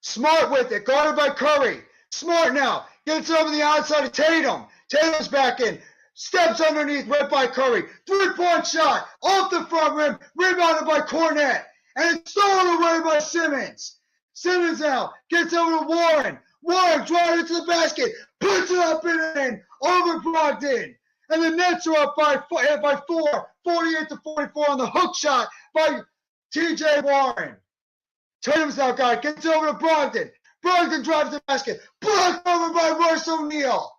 Smart with it. Guarded by Curry. Smart now. Gets over the outside of Tatum. Tatum's back in. Steps underneath right by Curry. 3-point shot. Off the front rim. Rebounded by Cornett. And it's stolen away by Simmons. Simmons now gets over to Warren. Warren drives it to the basket. Puts it up and in. Over Brogdan. And the Nets are up by 4, 48-44 on the hook shot by T.J. Warren. Tatum's now got it. Gets over to Brogdan. Brogdan drives the basket. Blocked over by Royce O'Neal.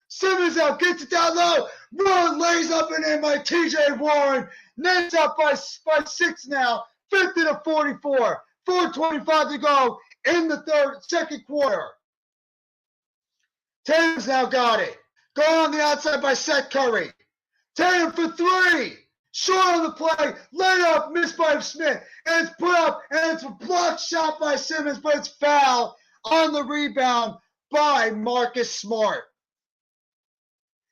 Simmons now gets it down low. Warren lays up and in by T.J. Warren. Nets up by 6 now. 50-44. 4:25 to go in the second quarter. Tatum's now got it. Go on the outside by Seth Curry. Tatum for 3. Short on the play, laid up, missed by Smith, and it's put up, and it's a blocked shot by Simmons, but it's foul on the rebound by Marcus Smart.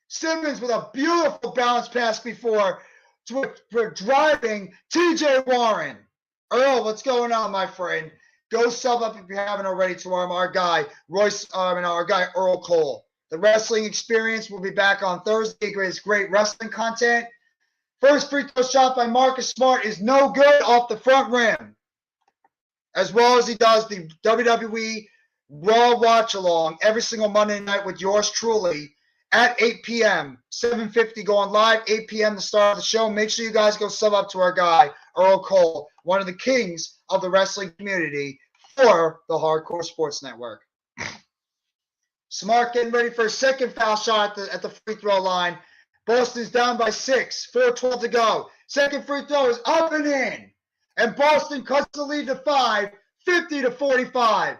Simmons with a beautiful bounce pass before for driving TJ Warren. Earl, what's going on, my friend? Go sub up if you haven't already to our guy, Royce, our guy, Earl Cole. The Wrestling Experience will be back on Thursday. It's great wrestling content. First free throw shot by Marcus Smart is no good off the front rim. As well as he does the WWE Raw Watch Along every single Monday night with yours truly at 8 p.m. 7:50 going live, 8 p.m. the start of the show. Make sure you guys go sub up to our guy, Earl Cole, one of the kings of the wrestling community for the Hardcore Sports Network. Smart getting ready for a second foul shot at the free throw line. Boston's down by 6, 4:12 to go. Second free throw is up and in. And Boston cuts the lead to 5, 50-45.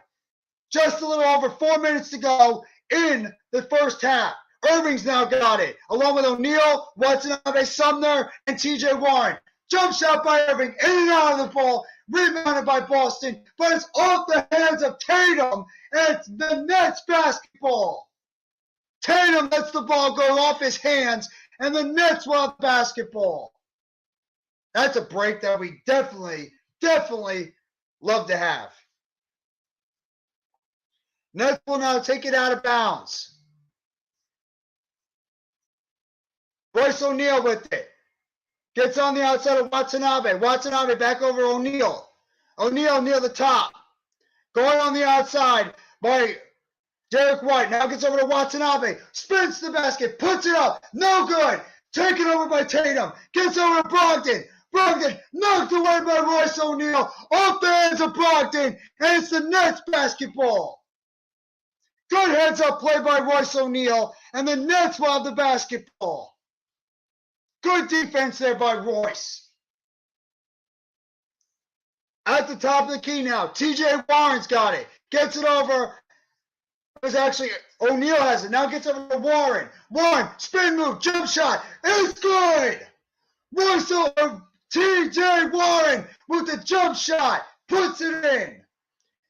Just a little over 4 minutes to go in the first half. Irving's now got it, along with O'Neal, Watanabe, Sumner, and TJ Warren. Jump shot by Irving, in and out of the ball, rebounded by Boston, but it's off the hands of Tatum, and it's the Nets basketball. Tatum lets the ball go off his hands, and the Nets will have basketball. That's a break that we definitely love to have. Nets will now take it out of bounds. Royce O'Neal with it. Gets on the outside of Watanabe. Watanabe back over O'Neal. O'Neal near the top. Going on the outside by Derek White. Now gets over to Watanabe. Spins the basket. Puts it up. No good. Taken over by Tatum. Gets over to Brogdan. Brogdan knocked away by Royce O'Neal. Off the hands of Brogdan. And it's the Nets basketball. Good heads-up play by Royce O'Neal. And the Nets will have the basketball. Good defense there by Royce. At the top of the key now, TJ Warren's got it. Gets it over. It was actually O'Neal has it. Now gets over to Warren. Warren, spin move, jump shot. It's good. Royce over TJ Warren with the jump shot. Puts it in.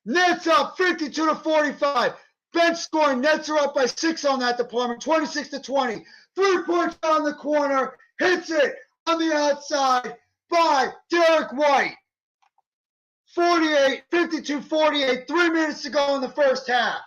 Nets up 52-45. Bench scoring. Nets are up by 6 on that department. 26-20. 3-point shot on the corner. Hits it on the outside by Derek White. 52-48, 3 minutes to go in the first half.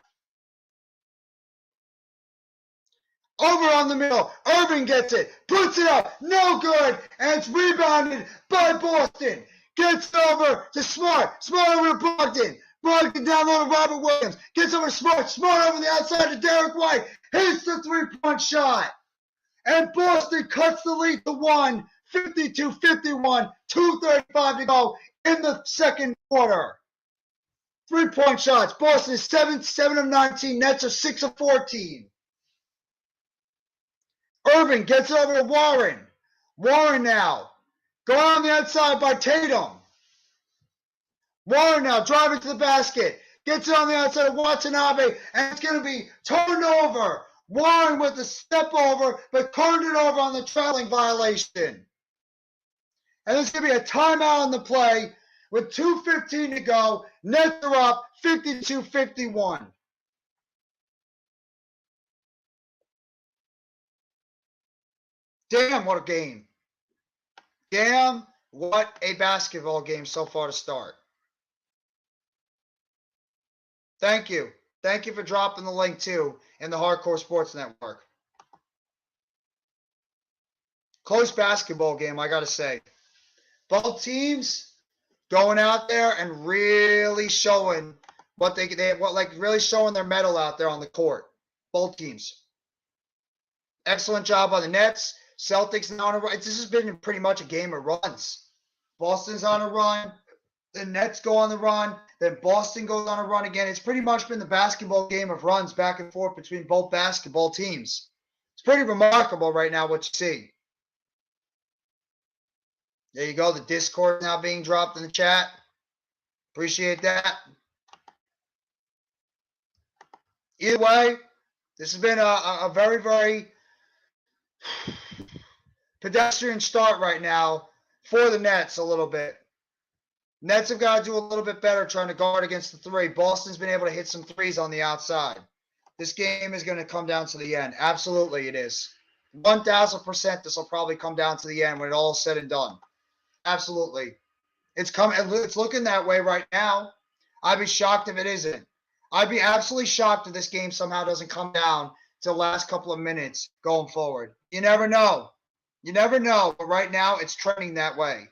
Over on the middle, Irving gets it, puts it up, no good, and it's rebounded by Boston. Gets over to Smart, Smart over to Brogdan. Brogdan down low to Robert Williams. Gets over to Smart, Smart over the outside to Derek White. Hits the 3-point shot. And Boston cuts the lead to 1, 52-51, 2:35 to go in the second quarter. 3-point shots. Boston is 7 of 19. Nets are 6 of 14. Irving gets over to Warren. Warren now. Going on the outside by Tatum. Warren now driving to the basket. Gets it on the outside of Watanabe. And it's going to be turned over. Warren with the step over, but turned it over on the traveling violation. And there's going to be a timeout on the play with 2:15 to go. Nets are up 52-51. Damn, what a game. Damn, what a basketball game so far to start. Thank you. Thank you for dropping the link, too, in the Hardcore Sports Network. Close basketball game, I got to say. Both teams going out there and really showing what really showing their mettle out there on the court. Both teams. Excellent job on the Nets. Celtics now on a run. This has been pretty much a game of runs. Boston's on a run. The Nets go on the run. Then Boston goes on a run again. It's pretty much been the basketball game of runs back and forth between both basketball teams. It's pretty remarkable right now what you see. There you go. The Discord now being dropped in the chat. Appreciate that. Either way, this has been a very, very pedestrian start right now for the Nets a little bit. Nets have got to do a little bit better trying to guard against the three. Boston's been able to hit some threes on the outside. This game is going to come down to the end. Absolutely it is. 1,000% this will probably come down to the end when it all is said and done. Absolutely. It's looking that way right now. I'd be shocked if it isn't. I'd be absolutely shocked if this game somehow doesn't come down to the last couple of minutes going forward. You never know. You never know. But right now it's trending that way.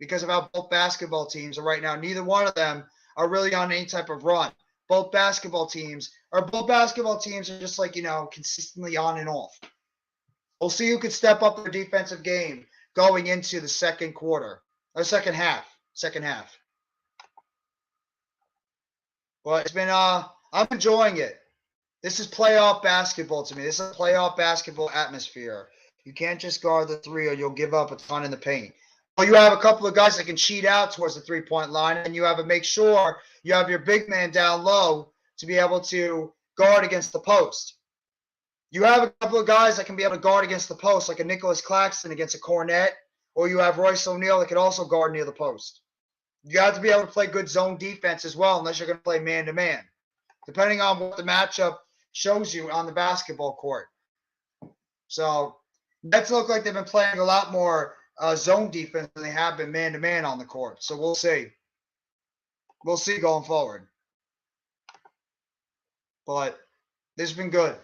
Because of how both basketball teams are right now. Neither one of them are really on any type of run. Both basketball teams are just like, consistently on and off. We'll see who can step up their defensive game going into the second quarter. Or second half. But it's been I'm enjoying it. This is playoff basketball to me. This is a playoff basketball atmosphere. You can't just guard the three or you'll give up a ton in the paint. Well, you have a couple of guys that can cheat out towards the three-point line, and you have to make sure you have your big man down low to be able to guard against the post. You have a couple of guys that can be able to guard against the post, like a Nicolas Claxton against a Cornet, or you have Royce O'Neal that can also guard near the post. You have to be able to play good zone defense as well, unless you're going to play man-to-man, depending on what the matchup shows you on the basketball court. So Nets look like they've been playing a lot more zone defense than they have been man-to-man on the court. So we'll see. We'll see going forward. But this has been good.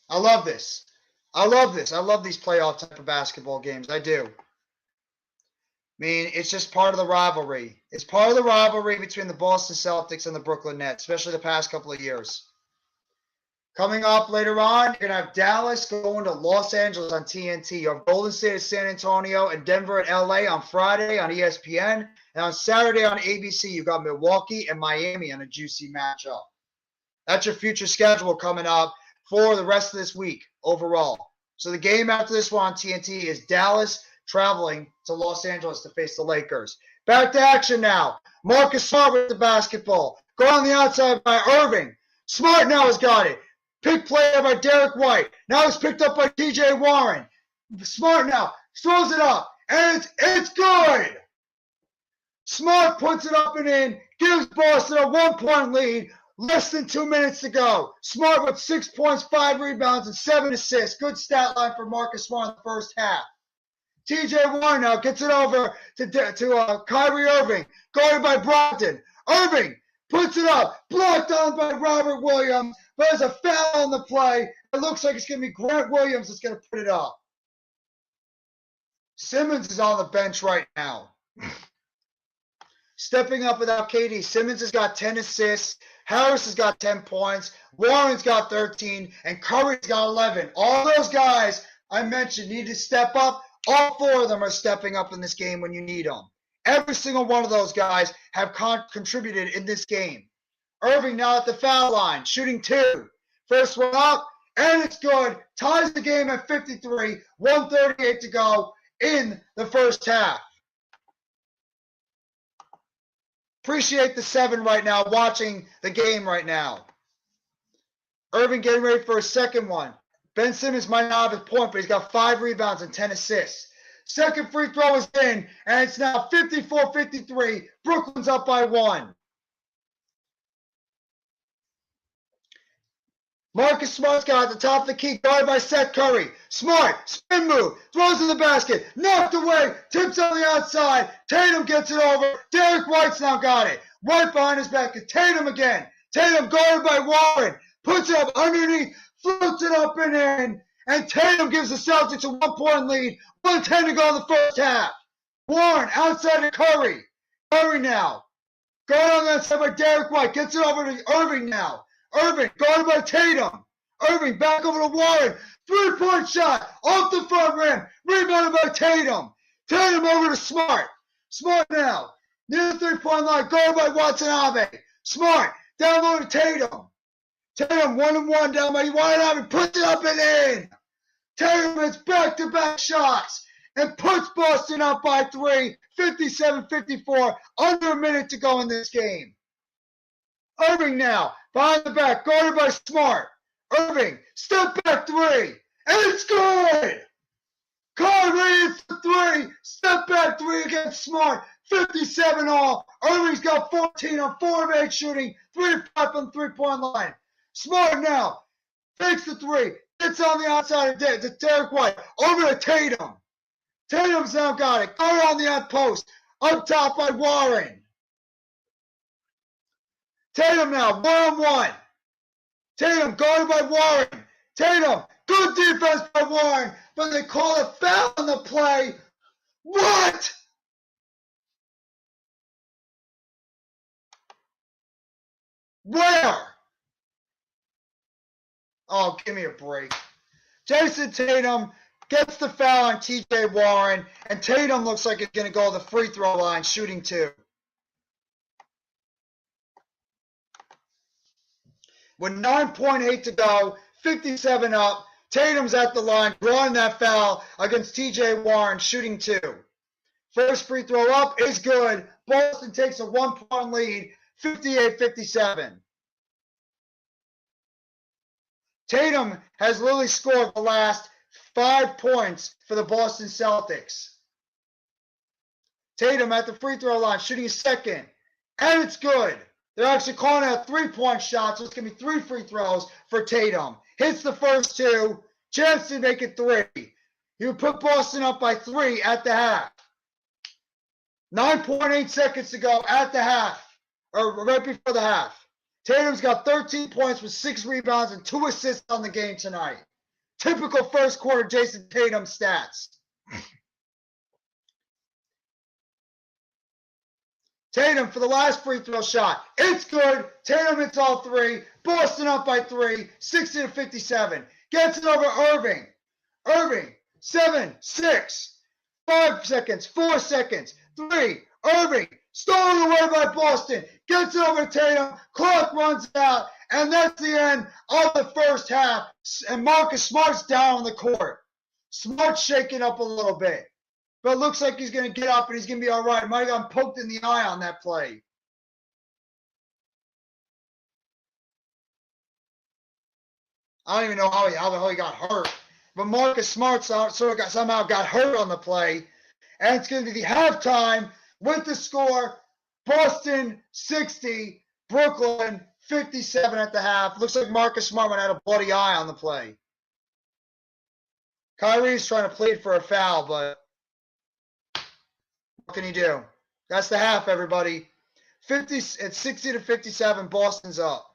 I love this. I love these playoff type of basketball games. I do. I mean, it's just part of the rivalry. It's part of the rivalry between the Boston Celtics and the Brooklyn Nets, especially the past couple of years. Coming up later on, you're going to have Dallas going to Los Angeles on TNT. You have Golden State at San Antonio and Denver at LA on Friday on ESPN. And on Saturday on ABC, you've got Milwaukee and Miami on a juicy matchup. That's your future schedule coming up for the rest of this week overall. So the game after this one on TNT is Dallas traveling to Los Angeles to face the Lakers. Back to action now. Marcus Smart with the basketball. Go on the outside by Irving. Smart now has got it. Pick play by Derek White. Now it's picked up by TJ Warren. Smart now throws it up, and it's good. Smart puts it up and in, gives Boston a 1-point lead. Less than 2 minutes to go. Smart with 6 points, 5 rebounds, and 7 assists. Good stat line for Marcus Smart in the first half. TJ Warren now gets it over to Kyrie Irving, guarded by Brogdan. Irving puts it up, blocked on by Robert Williams, but there's a foul on the play. It looks like it's going to be Grant Williams that's going to put it up. Simmons is on the bench right now. Stepping up without KD. Simmons has got 10 assists. Harris has got 10 points. Warren's got 13. And Curry's got 11. All those guys I mentioned need to step up. All 4 of them are stepping up in this game when you need them. Every single one of those guys have contributed in this game. Irving now at the foul line, shooting 2. First one up, and it's good. Ties the game at 53, 1:38 to go in the first half. Appreciate the 7 right now, watching the game right now. Irving getting ready for a second one. Ben Simmons might not have his point, but he's got 5 rebounds and 10 assists. Second free throw is in, and it's now 54-53. Brooklyn's up by 1. Marcus Smart's got at the top of the key, guarded by Seth Curry. Smart, spin move, throws in the basket, knocked away, tips on the outside. Tatum gets it over. Derek White's now got it. Right behind his back. Tatum again. Tatum guarded by Warren. Puts it up underneath, floats it up and in. And Tatum gives the Celtics a 1-point lead. 1:10 to go in the first half. Warren outside of Curry. Curry now. Going on that side by Derek White. Gets it over to Irving now. Irving guarded by Tatum. Irving back over to Warren. 3-point shot off the front rim. Rebounded by Tatum. Tatum over to Smart. Smart now. Near the 3-point line. Guarded by Watanabe. Smart down low to Tatum. Tatum 1-on-1 down by Watanabe. Puts it up and in. Tatum hits back-to-back shots and puts Boston up by 3. 57-54. Under a minute to go in this game. Irving now, behind the back, guarded by Smart. Irving, step back 3, and it's good! Kyrie hits the three. Step back three against Smart. 57 all. Irving's got 14 on 4 of 8 shooting. 3 of 5 from the three-point line. Smart now takes the three. Gets on the outside of Derek White. Over to Tatum. Tatum's now got it. Go on the end post. Up top by Warren. Tatum now, 1-on-1. Tatum guarded by Warren. Tatum, good defense by Warren, but they call a foul on the play. What? Where? Oh, give me a break. Jayson Tatum gets the foul on T.J. Warren, and Tatum looks like he's going to go to the free throw line, shooting 2. With 9.8 to go, 57 up, Tatum's at the line, drawing that foul against T.J. Warren, shooting 2. First free throw up is good. Boston takes a 1-point lead, 58-57. Tatum has literally scored the last 5 points for the Boston Celtics. Tatum at the free throw line, shooting his second, and it's good. They're actually calling out 3-point shots, so it's going to be 3 free throws for Tatum. Hits the first 2, chance to make it 3. He would put Boston up by 3 at the half. 9.8 seconds to go at the half, or right before the half. Tatum's got 13 points with 6 rebounds and 2 assists on the game tonight. Typical first quarter Jayson Tatum stats. Tatum for the last free throw shot. It's good. Tatum hits all 3. Boston up by 3, 60-57. Gets it over Irving. Irving, 7, 6, 5 seconds, 4 seconds, 3. Irving, stolen away by Boston. Gets it over Tatum. Clock runs out. And that's the end of the first half. And Marcus Smart's down on the court. Smart's shaking up a little bit. But it looks like he's going to get up and he's going to be all right. Might have gotten poked in the eye on that play. I don't even know how the hell he got hurt. But Marcus Smart somehow got hurt on the play. And it's going to be the halftime with the score. Boston 60, Brooklyn 57 at the half. Looks like Marcus Smart had a bloody eye on the play. Kyrie's trying to plead for a foul, but what can he do? That's the half, everybody. It's 60-57. Boston's up.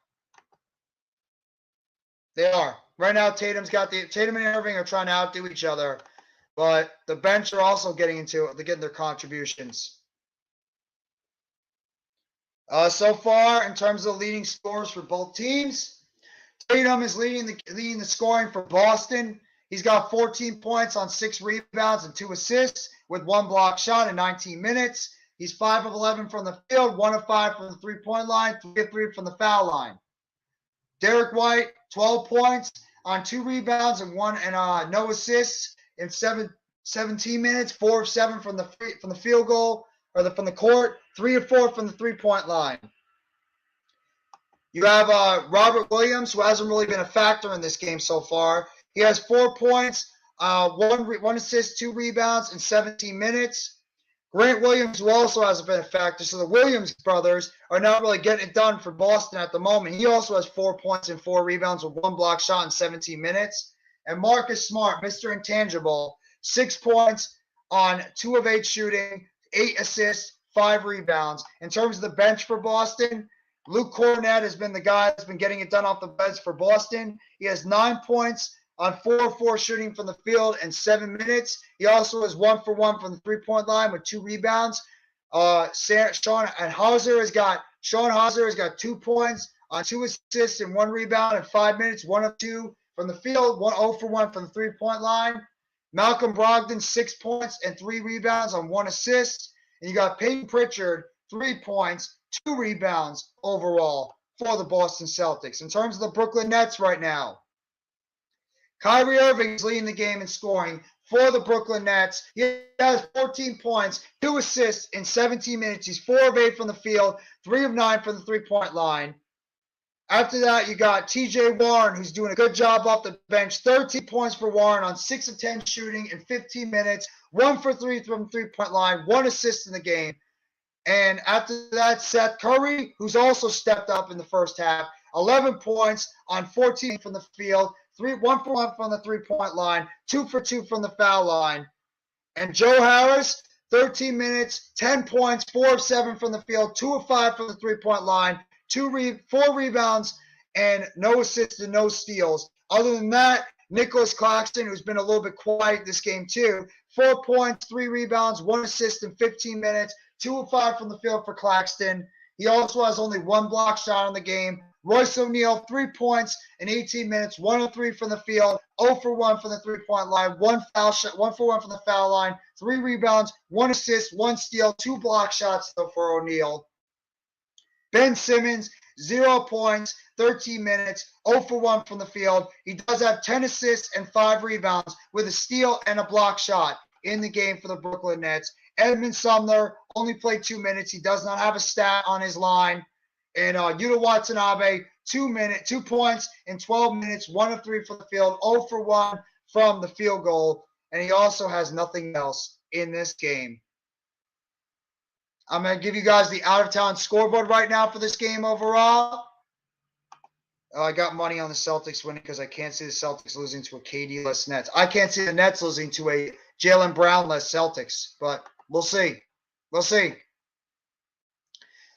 They are. Right now, Tatum and Irving are trying to outdo each other, but the bench are also getting their contributions. So far, in terms of leading scores for both teams, Tatum is leading the scoring for Boston. He's got 14 points on 6 rebounds and 2 assists with 1 block shot in 19 minutes. He's 5 of 11 from the field, 1 of 5 from the three-point line, 3 of 3 from the foul line. Derek White, 12 points on 2 rebounds and no assists in 17 minutes, 4 of 7 from the field goal or from the court, 3 of 4 from the three-point line. You have Robert Williams, who hasn't really been a factor in this game so far. He has 4 points, 1 assist, 2 rebounds in 17 minutes. Grant Williams, who also hasn't been a factor. So the Williams brothers are not really getting it done for Boston at the moment. He also has 4 points and 4 rebounds with 1 block shot in 17 minutes. And Marcus Smart, Mr. Intangible, 6 points on 2 of 8 shooting, 8 assists, 5 rebounds. In terms of the bench for Boston, Luke Cornett has been the guy that's been getting it done off the bench for Boston. He has 9 points on 4 of 4 shooting from the field in 7 minutes. He also is 1 for 1 from the three-point line with 2 rebounds. Sean Hauser has got 2 points on 2 assists and 1 rebound in 5 minutes, 1 of 2 from the field, 0 for 1 from the three-point line. Malcolm Brogdan, 6 points and 3 rebounds on 1 assist. And you got Peyton Pritchard, 3 points, 2 rebounds overall for the Boston Celtics. In terms of the Brooklyn Nets right now, Kyrie Irving is leading the game in scoring for the Brooklyn Nets. He has 14 points, 2 assists in 17 minutes. He's 4 of 8 from the field, 3 of 9 from the three-point line. After that, you got T.J. Warren, who's doing a good job off the bench. 13 points for Warren on 6 of 10 shooting in 15 minutes. 1 for 3 from three-point line. 1 assist in the game. And after that, Seth Curry, who's also stepped up in the first half. 11 points on 14 from the field. 1 for 1 from the three-point line. 2 for 2 from the foul line. And Joe Harris, 13 minutes, 10 points, 4 of 7 from the field, 2 of 5 from the three-point line, 4 rebounds, and no assists and no steals. Other than that, Nicolas Claxton, who's been a little bit quiet this game too, 4 points, 3 rebounds, 1 assist in 15 minutes, 2 of 5 from the field for Claxton. He also has only 1 block shot in the game. Royce O'Neal, 3 points in 18 minutes, 1 of 3 from the field, 0 for 1 from the three-point line, 1 foul shot, 1 for 1 from the foul line, 3 rebounds, 1 assist, 1 steal, 2 block shots though for O'Neal. Ben Simmons, 0 points, 13 minutes, 0 for 1 from the field. He does have 10 assists and 5 rebounds with a steal and a block shot in the game for the Brooklyn Nets. Edmund Sumner only played 2 minutes. He does not have a stat on his line. And Yuta Watanabe, 2 points in 12 minutes, 1 of 3 from the field, 0 for 1 from the field goal. And he also has nothing else in this game. I'm going to give you guys the out-of-town scoreboard right now for this game overall. I got money on the Celtics winning because I can't see the Celtics losing to a KD-less Nets. I can't see the Nets losing to a Jaylen Brown-less Celtics, but we'll see. We'll see.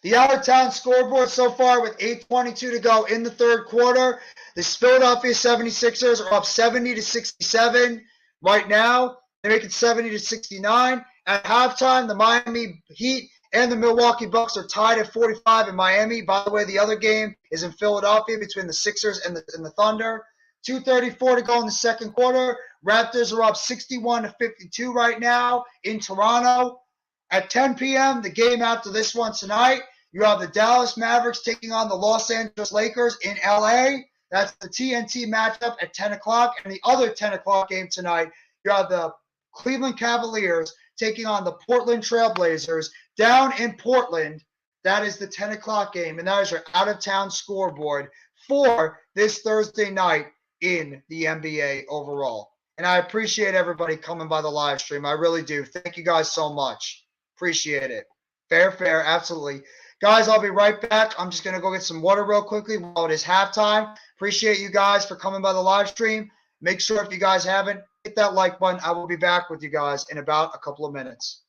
The out-of-town scoreboard so far with 8:22 to go in the third quarter. The Philadelphia 76ers are up 70-67 right now. They make it 70-69. At halftime, the Miami Heat and the Milwaukee Bucks are tied at 45 in Miami. By the way, the other game is in Philadelphia between the Sixers and the Thunder. 2:34 to go in the second quarter. Raptors are up 61-52 right now in Toronto. At 10 p.m., the game after this one tonight, you have the Dallas Mavericks taking on the Los Angeles Lakers in L.A. That's the TNT matchup at 10 o'clock. And the other 10 o'clock game tonight, you have the Cleveland Cavaliers taking on the Portland Trailblazers down in Portland. That is the 10 o'clock game, and that is your out-of-town scoreboard for this Thursday night in the NBA overall. And I appreciate everybody coming by the live stream. I really do. Thank you guys so much. Appreciate it. Fair, absolutely. Guys, I'll be right back. I'm just going to go get some water real quickly while it is halftime. Appreciate you guys for coming by the live stream. Make sure if you guys haven't, hit that like button. I will be back with you guys in about a couple of minutes.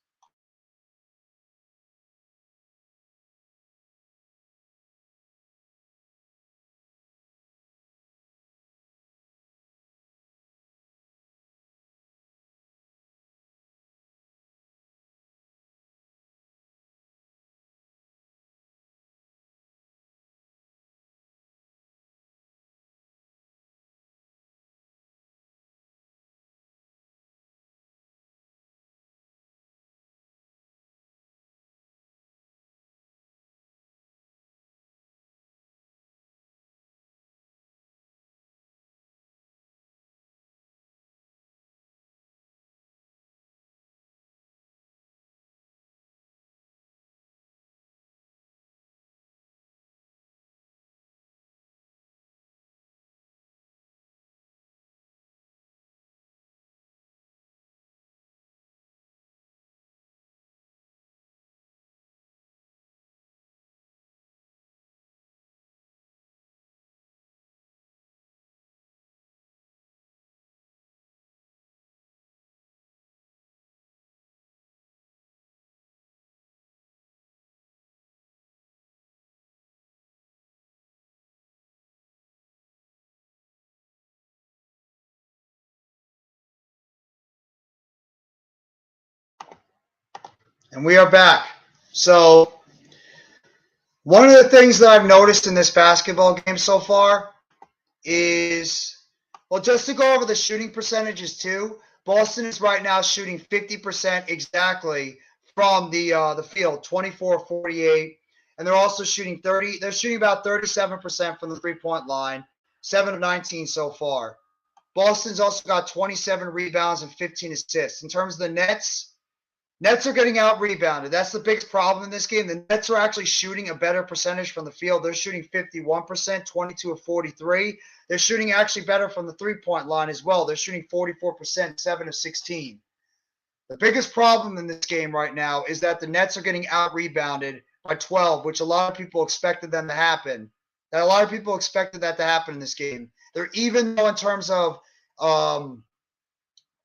And we are back. So one of the things that I've noticed in this basketball game so far is, well, just to go over the shooting percentages too, Boston is right now shooting 50% exactly from the field, 24-48. And they're also shooting they're shooting about 37% from the three-point line, 7 of 19 so far. Boston's also got 27 rebounds and 15 assists. In terms of the Nets, Nets are getting out-rebounded. That's the biggest problem in this game. The Nets are actually shooting a better percentage from the field. They're shooting 51%, 22 of 43. They're shooting actually better from the three-point line as well. They're shooting 44%, 7 of 16. The biggest problem in this game right now is that the Nets are getting out-rebounded by 12, which a lot of people expected them to happen. A lot of people expected that to happen in this game. They're even though in terms of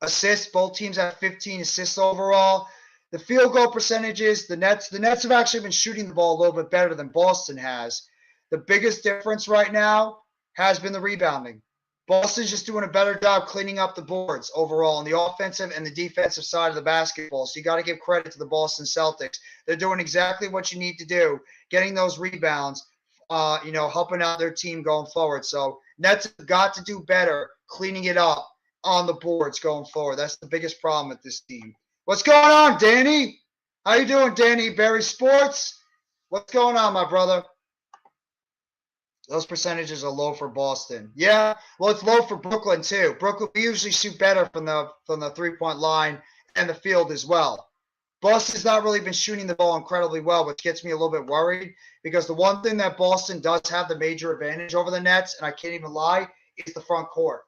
assists, both teams have 15 assists overall. The field goal percentages, the Nets have actually been shooting the ball a little bit better than Boston has. The biggest difference right now has been the rebounding. Boston's just doing a better job cleaning up the boards overall on the offensive and the defensive side of the basketball. So you got to give credit to the Boston Celtics. They're doing exactly what you need to do, getting those rebounds, helping out their team going forward. So Nets have got to do better cleaning it up on the boards going forward. That's the biggest problem with this team. What's going on, Danny? How you doing, Danny? Barry Sports? What's going on, my brother? Those percentages are low for Boston. Yeah, well, it's low for Brooklyn too. Brooklyn, we usually shoot better from the three-point line and the field as well. Boston's not really been shooting the ball incredibly well, which gets me a little bit worried because the one thing that Boston does have the major advantage over the Nets, and I can't even lie, is the front court.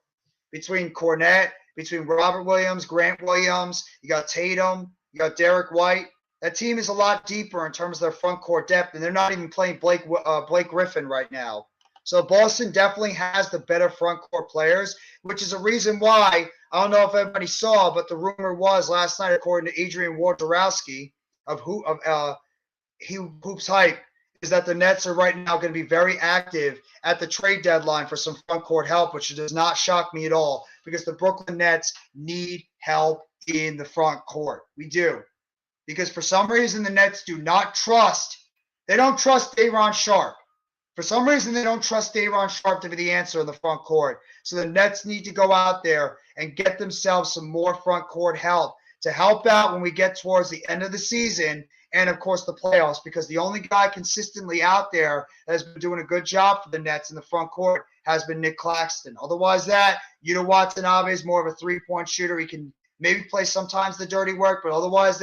Between Cornette, between Robert Williams, Grant Williams, you got Tatum, you got Derek White. That team is a lot deeper in terms of their front court depth, and they're not even playing Blake Griffin right now. So Boston definitely has the better front court players, which is a reason why, I don't know if everybody saw, but the rumor was last night, according to Adrian Wojnarowski of Hoops Hype, is that the Nets are right now going to be very active at the trade deadline for some front court help, which does not shock me at all because the Brooklyn Nets need help in the front court. We do. Because for some reason, the Nets they don't trust Day'Ron Sharpe. For some reason, they don't trust Day'Ron Sharpe to be the answer in the front court. So the Nets need to go out there and get themselves some more front court help to help out when we get towards the end of the season and, of course, the playoffs, because the only guy consistently out there that has been doing a good job for the Nets in the front court has been Nick Claxton. Otherwise Yuta Watanabe is more of a three-point shooter. He can maybe play sometimes the dirty work, but otherwise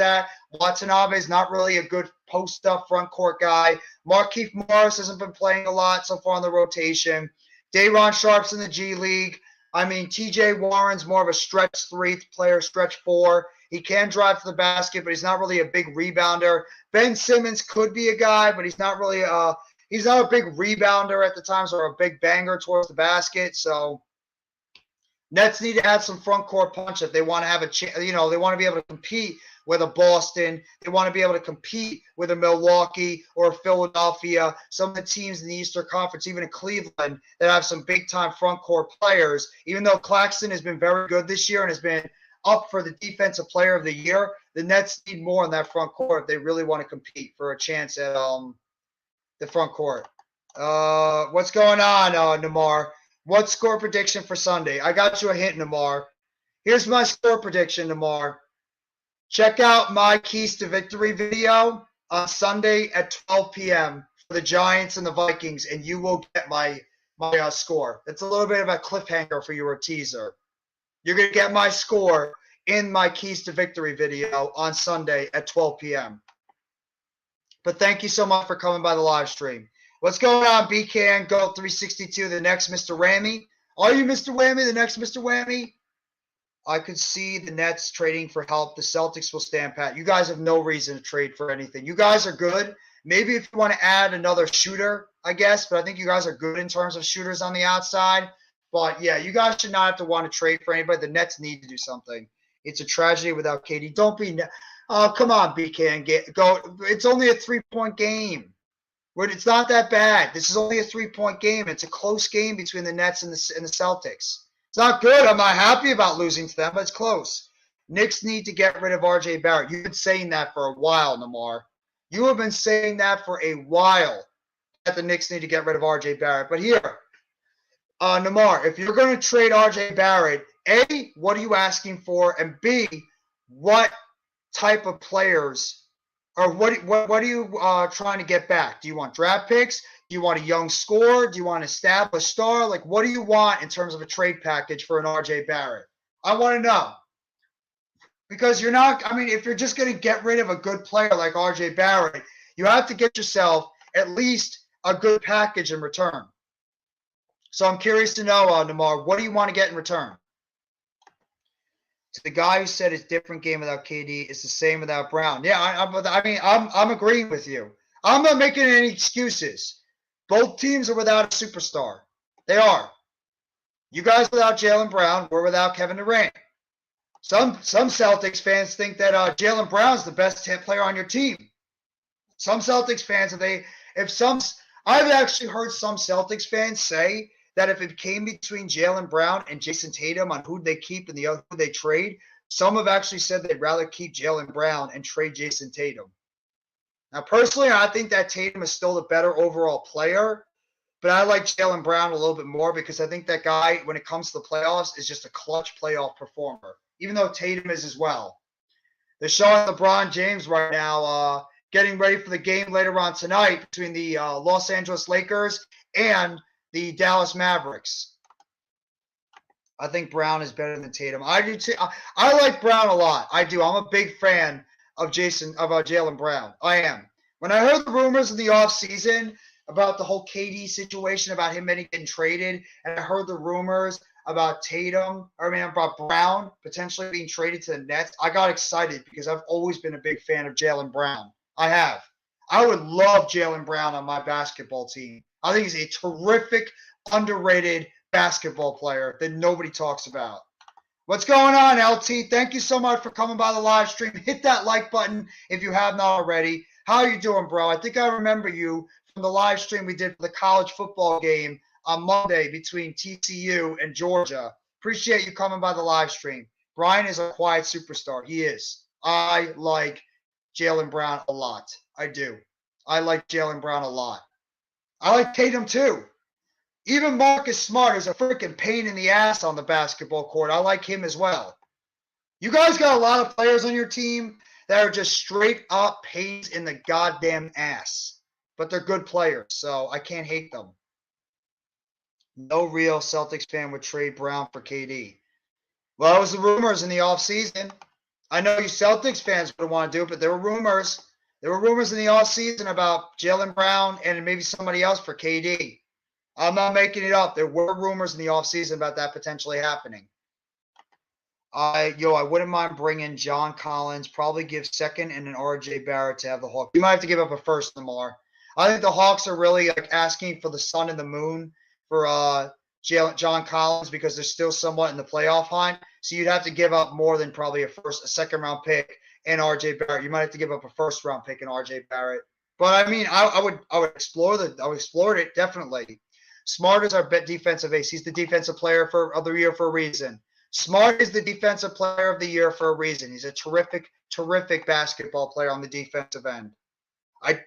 Watanabe is not really a good post-up front court guy. Markieff Morris hasn't been playing a lot so far in the rotation. Day'Ron Sharpe's in the G League. I mean, TJ Warren's more of a stretch three player, stretch four. He can drive to the basket, but he's not really a big rebounder. Ben Simmons could be a guy, but he's not really he's not a big rebounder at the times or a big banger towards the basket. So Nets need to add some front court punch if they want to have they want to be able to compete with a Boston. They want to be able to compete with a Milwaukee or a Philadelphia, some of the teams in the Eastern Conference, even in Cleveland, that have some big-time front court players. Even though Claxton has been very good this year and has been up for the Defensive Player of the Year, the Nets need more in that front court if they really want to compete for a chance at the front court. What's going on, Namar? What score prediction for Sunday? I got you a hint, Namar. Here's my score prediction, Namar. Check out my Keys to Victory video on Sunday at 12 p.m. for the Giants and the Vikings, and you will get my score. It's a little bit of a cliffhanger for you, a teaser. You're going to get my score in my Keys to Victory video on Sunday at 12 p.m. But thank you so much for coming by the live stream. What's going on, BCAN Go 362, the next Mr. Whammy? Are you Mr. Whammy, the next Mr. Whammy? I could see the Nets trading for help. The Celtics will stand pat. You guys have no reason to trade for anything. You guys are good. Maybe if you want to add another shooter, I guess, but I think you guys are good in terms of shooters on the outside. But, yeah, you guys should not have to want to trade for anybody. The Nets need to do something. It's a tragedy without KD. Don't be – come on, BCAN. Go. It's only a three-point game. It's not that bad. This is only a three-point game. It's a close game between the Nets and the Celtics. It's not good. I'm not happy about losing to them, but it's close. Knicks need to get rid of R.J. Barrett. You've been saying that for a while, Namar. You have been saying that for a while, that the Knicks need to get rid of R.J. Barrett. But here, Namar, if you're going to trade R.J. Barrett, A, what are you asking for? And B, what type of players – or what are you trying to get back? Do you want draft picks? Do you want a young scorer? Do you want an established star? Like, what do you want in terms of a trade package for an R.J. Barrett? I want to know. Because you're not, I mean, if you're just going to get rid of a good player like R.J. Barrett, you have to get yourself at least a good package in return. So I'm curious to know, Namar, what do you want to get in return? To the guy who said it's different game without KD, it's the same without Brown. Yeah, I'm agreeing with you. I'm not making any excuses. Both teams are without a superstar. They are. You guys without Jaylen Brown, we're without Kevin Durant. Some Celtics fans think that Jaylen Brown's the best player on your team. Some Celtics fans, I've actually heard some Celtics fans say that if it came between Jaylen Brown and Jayson Tatum on who they keep and the other who they trade, some have actually said they'd rather keep Jaylen Brown and trade Jayson Tatum. Now, personally, I think that Tatum is still the better overall player, but I like Jaylen Brown a little bit more because I think that guy, when it comes to the playoffs, is just a clutch playoff performer, even though Tatum is as well. They're showing LeBron James right now getting ready for the game later on tonight between the Los Angeles Lakers and the Dallas Mavericks. I think Brown is better than Tatum. I do too. I like Brown a lot. I do. I'm a big fan of Jaylen Brown. I am. When I heard the rumors in the offseason about the whole KD situation, about him getting traded, and I heard the rumors about about Brown potentially being traded to the Nets, I got excited because I've always been a big fan of Jaylen Brown. I have. I would love Jaylen Brown on my basketball team. I think he's a terrific, underrated basketball player that nobody talks about. What's going on, LT? Thank you so much for coming by the live stream. Hit that like button if you have not already. How are you doing, bro? I think I remember you from the live stream we did for the college football game on Monday between TCU and Georgia. Appreciate you coming by the live stream. Brian is a quiet superstar. He is. I like Jaylen Brown a lot. I do. I like Jaylen Brown a lot. I like Tatum too. Even Marcus Smart is a freaking pain in the ass on the basketball court. I like him as well. You guys got a lot of players on your team that are just straight up pains in the goddamn ass. But they're good players, so I can't hate them. No real Celtics fan would trade Brown for KD. Well, it was the rumors in the offseason. I know you Celtics fans would want to do it, but there were rumors. There were rumors in the offseason about Jaylen Brown and maybe somebody else for KD. I'm not making it up. There were rumors in the offseason about that potentially happening. I wouldn't mind bringing John Collins, probably give second and an RJ Barrett to have the Hawks. You might have to give up a first, Lamar. I think the Hawks are really asking for the sun and the moon for John Collins because they're still somewhat in the playoff hunt. So you'd have to give up more than probably a second round pick and RJ Barrett. You might have to give up a first round pick and RJ Barrett. But I mean, I would explore it definitely. Smart is our defensive ace. He's the defensive player of the year for a reason. Smart is the defensive player of the year for a reason. He's a terrific, terrific basketball player on the defensive end.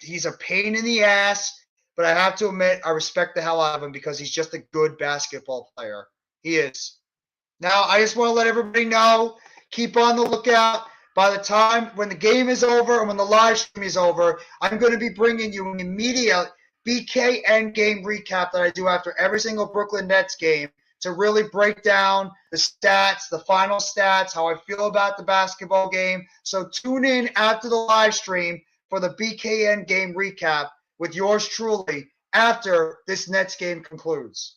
He's a pain in the ass, but I have to admit I respect the hell out of him because he's just a good basketball player. He is. Now, I just want to let everybody know, keep on the lookout. By the time when the game is over and when the live stream is over, I'm going to be bringing you an immediate BKN game recap that I do after every single Brooklyn Nets game to really break down the stats, the final stats, how I feel about the basketball game. So tune in after the live stream for the BKN game recap with yours truly after this Nets game concludes.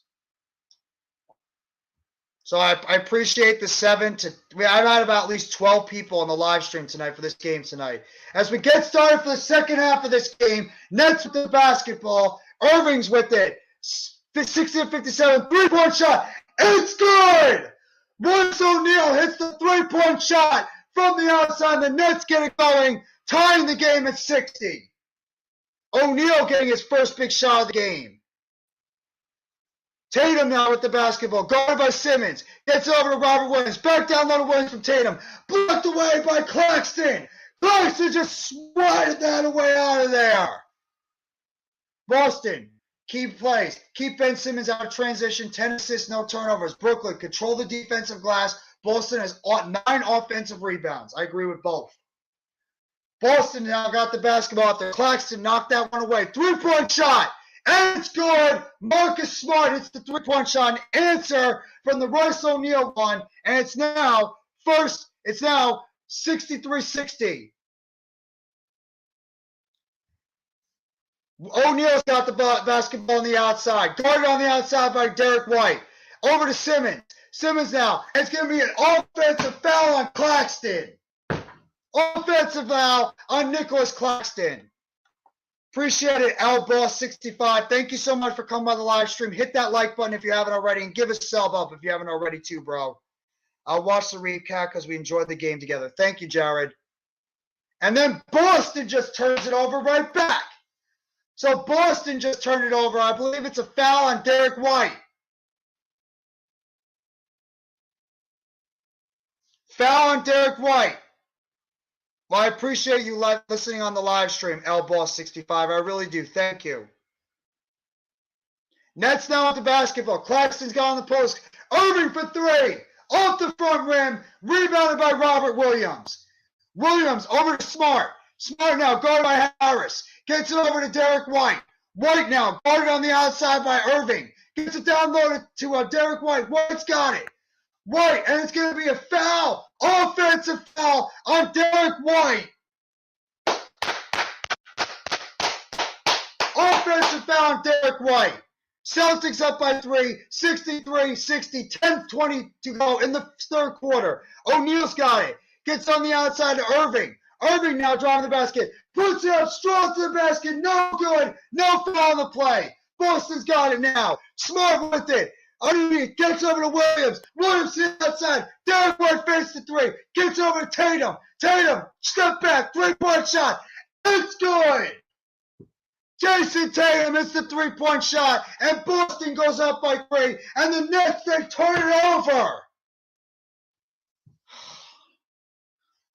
So I appreciate the I've had about at least 12 people on the live stream tonight for this game tonight. As we get started for the second half of this game, Nets with the basketball, Irving's with it. 60-57, three-point shot. It's good! Royce O'Neal hits the three-point shot from the outside. The Nets get it going, tying the game at 60. O'Neal getting his first big shot of the game. Tatum now with the basketball, guarded by Simmons. Gets over to Robert Williams. Back down low to Williams from Tatum. Blocked away by Claxton. Claxton just swatted that away out of there. Boston, keep plays. Keep Ben Simmons out of transition. 10 assists, no turnovers. Brooklyn, control the defensive glass. Boston has 9 offensive rebounds. I agree with both. Boston now got the basketball after Claxton knocked that one away. Three-point shot. And it's good. Marcus Smart hits the three-point shot. An answer from the Royce O'Neal one. And it's now 63-60. O'Neal's got the basketball on the outside. Guarded on the outside by Derek White. Over to Simmons. Simmons now. It's going to be an offensive foul on Claxton. Offensive foul on Nicolas Claxton. Appreciate it, LBoss65. Thank you so much for coming by the live stream. Hit that like button if you haven't already, and give us a sub up if you haven't already too, bro. I'll watch the recap because we enjoyed the game together. Thank you, Jared. And then Boston just turns it over right back. So Boston just turned it over. I believe it's a foul on Derek White. Foul on Derek White. Well, I appreciate you listening on the live stream, LBoss65. I really do. Thank you. Nets now with the basketball. Claxton's got on the post. Irving for three. Off the front rim. Rebounded by Robert Williams. Williams over to Smart. Smart now guarded by Harris. Gets it over to Derek White. White now guarded on the outside by Irving. Gets it down low to Derek White. White's got it. White, and it's going to be a foul. Offensive foul on Derek White. Offensive foul on Derek White. Celtics up by 3, 63-60, 10-20 to go in the third quarter. O'Neal's got it. Gets on the outside to Irving. Irving now driving the basket. Puts it up strong to the basket. No good. No foul on the play. Boston's got it now. Smart with it. Underneath, gets over to Williams. Williams to the outside. Derek White fakes the three. Gets over to Tatum. Tatum, step back, three-point shot. It's good. Jayson Tatum hits the three-point shot, and Boston goes up by 3, and the Nets, they turn it over.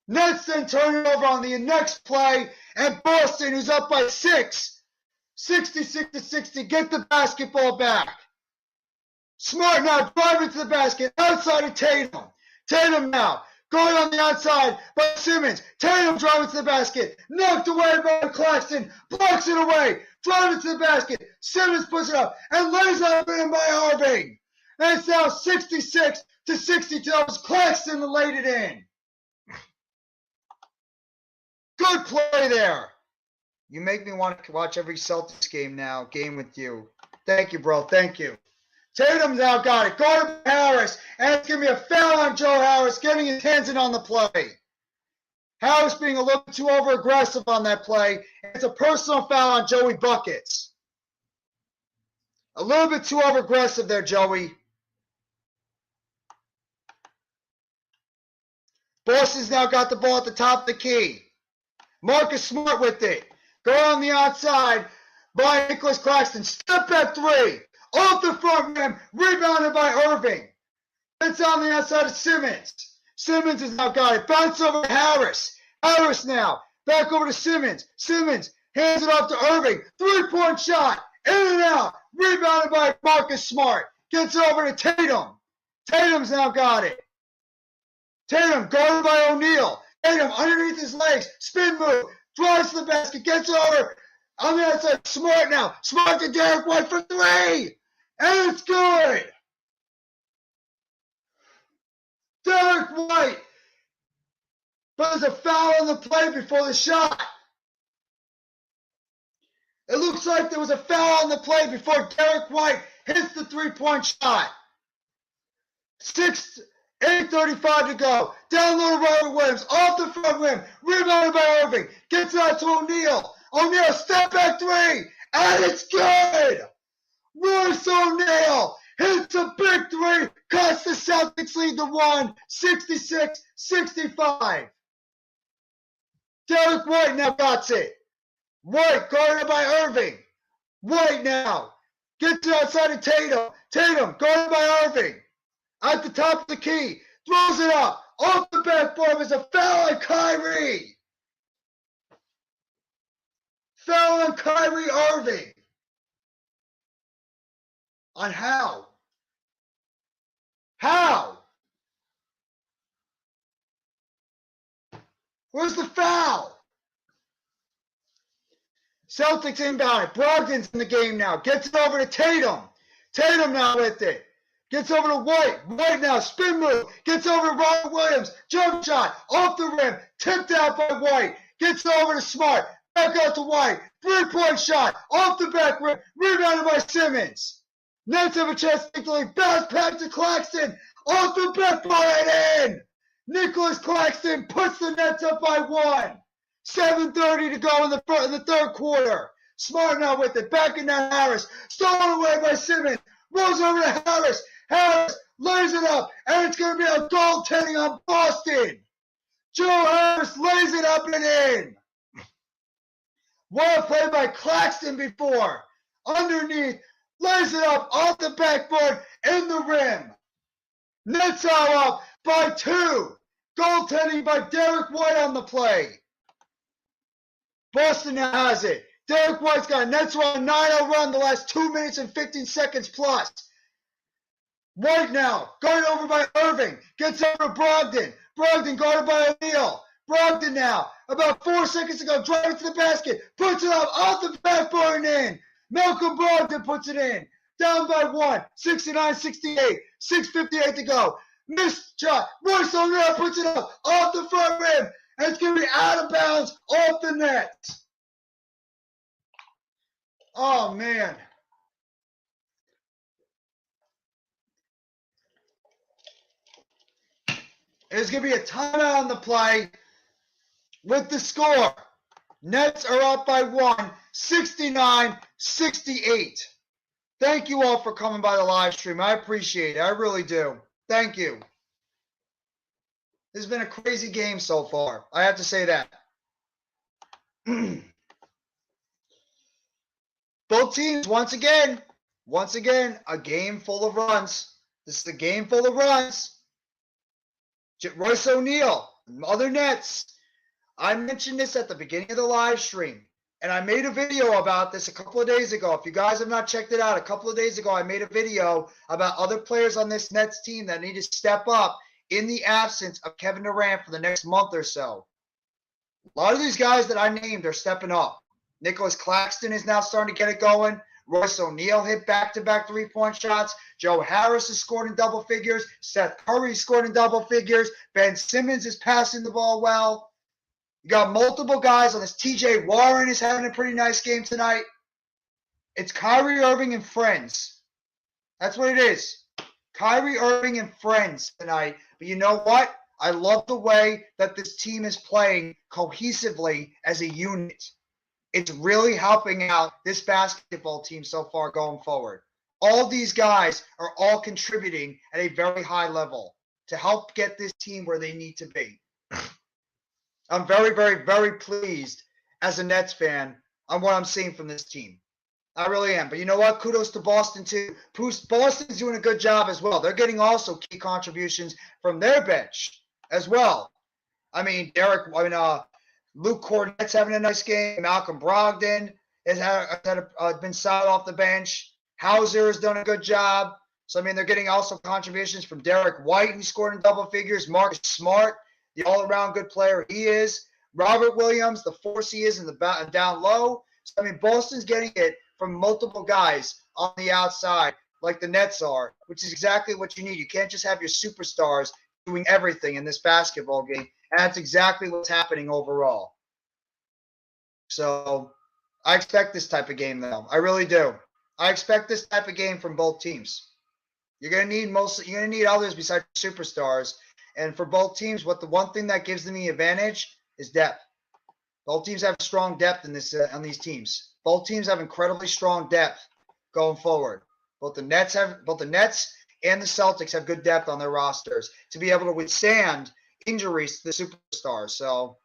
Nets then turn it over on the next play, and Boston, who's up by 6, 66-60, get the basketball back. Smart now driving to the basket outside of Tatum. Tatum now going on the outside by Simmons. Tatum driving to the basket. Knocked away by Claxton. Blocks it away. Driving to the basket. Simmons puts it up and lays up in by Irving. And it's now 66-62. It was Claxton that laid it in. Good play there. You make me want to watch every Celtics game with you. Thank you, bro. Thank you. Tatum's now got it. Guarded by Harris. And it's going to be a foul on Joe Harris, getting his hands in on the play. Harris being a little too over-aggressive on that play. It's a personal foul on Joey Buckets. A little bit too over-aggressive there, Joey. Boston's now got the ball at the top of the key. Marcus Smart with it. Go on the outside by Nicolas Claxton. Step back 3. Off the front rim, rebounded by Irving. It's on the outside of Simmons. Simmons has now got it. Bounce over to Harris. Harris now. Back over to Simmons. Simmons hands it off to Irving. Three-point shot. In and out. Rebounded by Marcus Smart. Gets over to Tatum. Tatum's now got it. Tatum guarded by O'Neal. Tatum underneath his legs. Spin move. Drives to the basket. Gets over. On the outside. Smart now. Smart to Derek White for 3. And it's good. Derek White. But there's a foul on the play before the shot. It looks like there was a foul on the play before Derek White hits the three-point shot. 8:35 to go. Down low to Robert Williams. Off the front rim. Rebounded by Irving. Gets out to O'Neal. O'Neal, step back 3. And it's good. Royce O'Neal hits a big 3. Cuts the Celtics lead to 1. 66-65. Derek White now got it. White guarded by Irving. White now gets it outside of Tatum. Tatum guarded by Irving. At the top of the key. Throws it up. Off the backboard is a foul on Kyrie. Foul on Kyrie Irving. On how? How? Where's the foul? Celtics inbound. Brogdan's in the game now. Gets it over to Tatum. Tatum now with it. Gets over to White. White now, spin move. Gets over to Robert Williams. Jump shot. Off the rim. Tipped out by White. Gets over to Smart. Back out to White. 3-point shot. Off the back rim. Rebounded by Simmons. Nets have a chance to take the lead. Bounce back to Claxton. Off the backboard and in. Nicolas Claxton puts the Nets up by 1. 7:30 to go in the third quarter. Smart now with it. Backing down Harris. Stolen away by Simmons. Rolls over to Harris. Harris lays it up. And it's going to be a goaltending on Boston. Joe Harris lays it up and in. Well played by Claxton before. Underneath. Lays it up off the backboard in the rim. Nets are up by 2. Goaltending by Derek White on the play. Boston now has it. Derek White's got a Nets run, 9-0 run the last 2 minutes and 15 seconds plus. White now, guarded over by Irving. Gets over to Brogdan. Brogdan guarded by O'Neal. Brogdan now, about 4 seconds to go, driving to the basket. Puts it up off the backboard and in. Malcolm Brogdan puts it in. Down by 1, 69-68. 6:58 to go. Missed shot. Royce O'Neal puts it up off the front rim. And it's going to be out of bounds off the net. Oh, man. There's going to be a timeout on the play with the score. Nets are up by 1, 69-68. Thank you all for coming by the live stream. I appreciate it. I really do. Thank you. This has been a crazy game so far. I have to say that. Both teams, once again, a game full of runs. This is a game full of runs. Royce O'Neal, other Nets. I mentioned this at the beginning of the live stream, and I made a video about this a couple of days ago. If you guys have not checked it out, a couple of days ago, I made a video about other players on this Nets team that need to step up in the absence of Kevin Durant for the next month or so. A lot of these guys that I named are stepping up. Nicolas Claxton is now starting to get it going. Royce O'Neal hit back-to-back 3-point shots. Joe Harris has scored in double figures. Seth Curry scored in double figures. Ben Simmons is passing the ball well. You got multiple guys on this. TJ Warren is having a pretty nice game tonight. It's Kyrie, Irving, and friends. That's what it is. Kyrie, Irving, and friends tonight. But you know what? I love the way that this team is playing cohesively as a unit. It's really helping out this basketball team so far going forward. All these guys are all contributing at a very high level to help get this team where they need to be. I'm very, very, very pleased as a Nets fan on what I'm seeing from this team. I really am. But you know what? Kudos to Boston, too. Boston's doing a good job as well. They're getting also key contributions from their bench as well. I mean, Luke Cornette's having a nice game. Malcolm Brogdan has been solid off the bench. Hauser has done a good job. So, I mean, they're getting also contributions from Derek White, who scored in double figures. Marcus Smart, the all-around good player he is. Robert Williams, the force he is in the down low. So, I mean, Boston's getting it from multiple guys on the outside like the Nets are, which is exactly what you need. You can't just have your superstars doing everything in this basketball game, and that's exactly what's happening overall. So I expect this type of game, though. I really do. I expect this type of game from both teams. You're going to need others besides superstars, and for both teams, the one thing that gives them the advantage is depth. Both teams have strong depth in on these teams. Both teams have incredibly strong depth going forward. Both the Nets and the Celtics have good depth on their rosters to be able to withstand injuries to the superstars. So,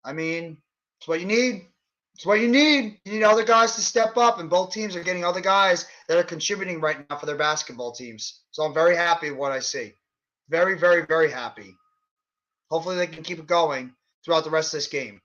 I mean, it's what you need. It's what you need. You need other guys to step up, and both teams are getting other guys that are contributing right now for their basketball teams. So I'm very happy with what I see. Very, very, very happy. Hopefully they can keep it going throughout the rest of this game.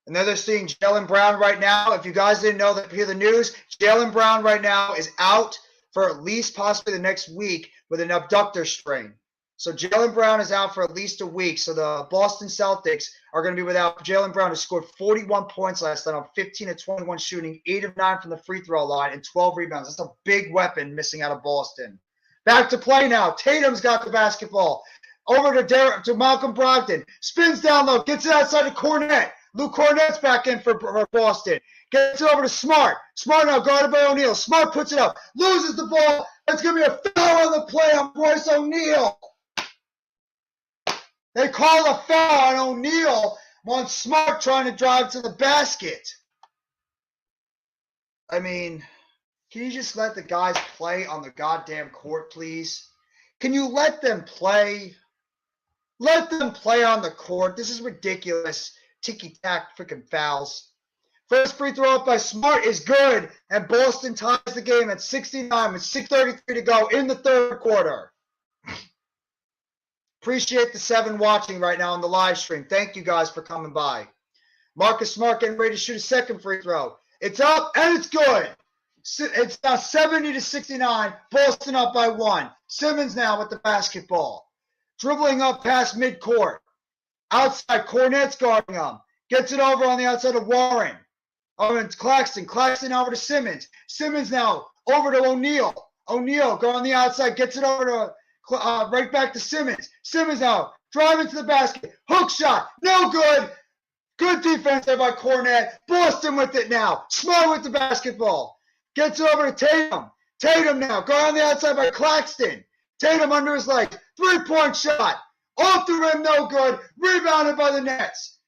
And then they're seeing Jaylen Brown right now. If you guys didn't know that, hear the news, Jaylen Brown right now is out for at least possibly the next week with an abductor strain. So Jaylen Brown is out for at least a week. So the Boston Celtics are going to be without Jaylen Brown, who scored 41 points last night on 15 of 21 shooting, 8 of 9 from the free throw line, and 12 rebounds. That's a big weapon missing out of Boston. Back to play now. Tatum's got the basketball. Over to Malcolm Brogdan. Spins down low. Gets it outside of Cornet. Luke Cornet's back in for Boston. Gets it over to Smart. Smart now guarded by O'Neal. Smart puts it up. Loses the ball. That's going to be a foul on the play on Royce O'Neal. They call a foul on O'Neal on Smart trying to drive to the basket. I mean, can you just let the guys play on the goddamn court, please? Can you let them play? Let them play on the court. This is ridiculous. Ticky-tack freaking fouls. First free throw up by Smart is good, and Boston ties the game at 69 with 6:33 to go in the third quarter. Appreciate the 7 watching right now on the live stream. Thank you guys for coming by. Marcus Smart getting ready to shoot a second free throw. It's up, and it's good. It's now 70-69. Boston up by 1. Simmons now with the basketball. Dribbling up past midcourt. Outside, Cornet's guarding him. Gets it over on the outside of Warren. Oh, and Claxton. Claxton over to Simmons. Simmons now over to O'Neal. O'Neal going on the outside. Gets it over to right back to Simmons. Simmons now driving to the basket. Hook shot. No good. Good defense there by Cornet. Boston with it now. Smart with the basketball. Gets it over to Tatum. Tatum now going on the outside by Claxton. Tatum under his leg. 3-point shot. Off the rim, no good. Rebounded by the Nets.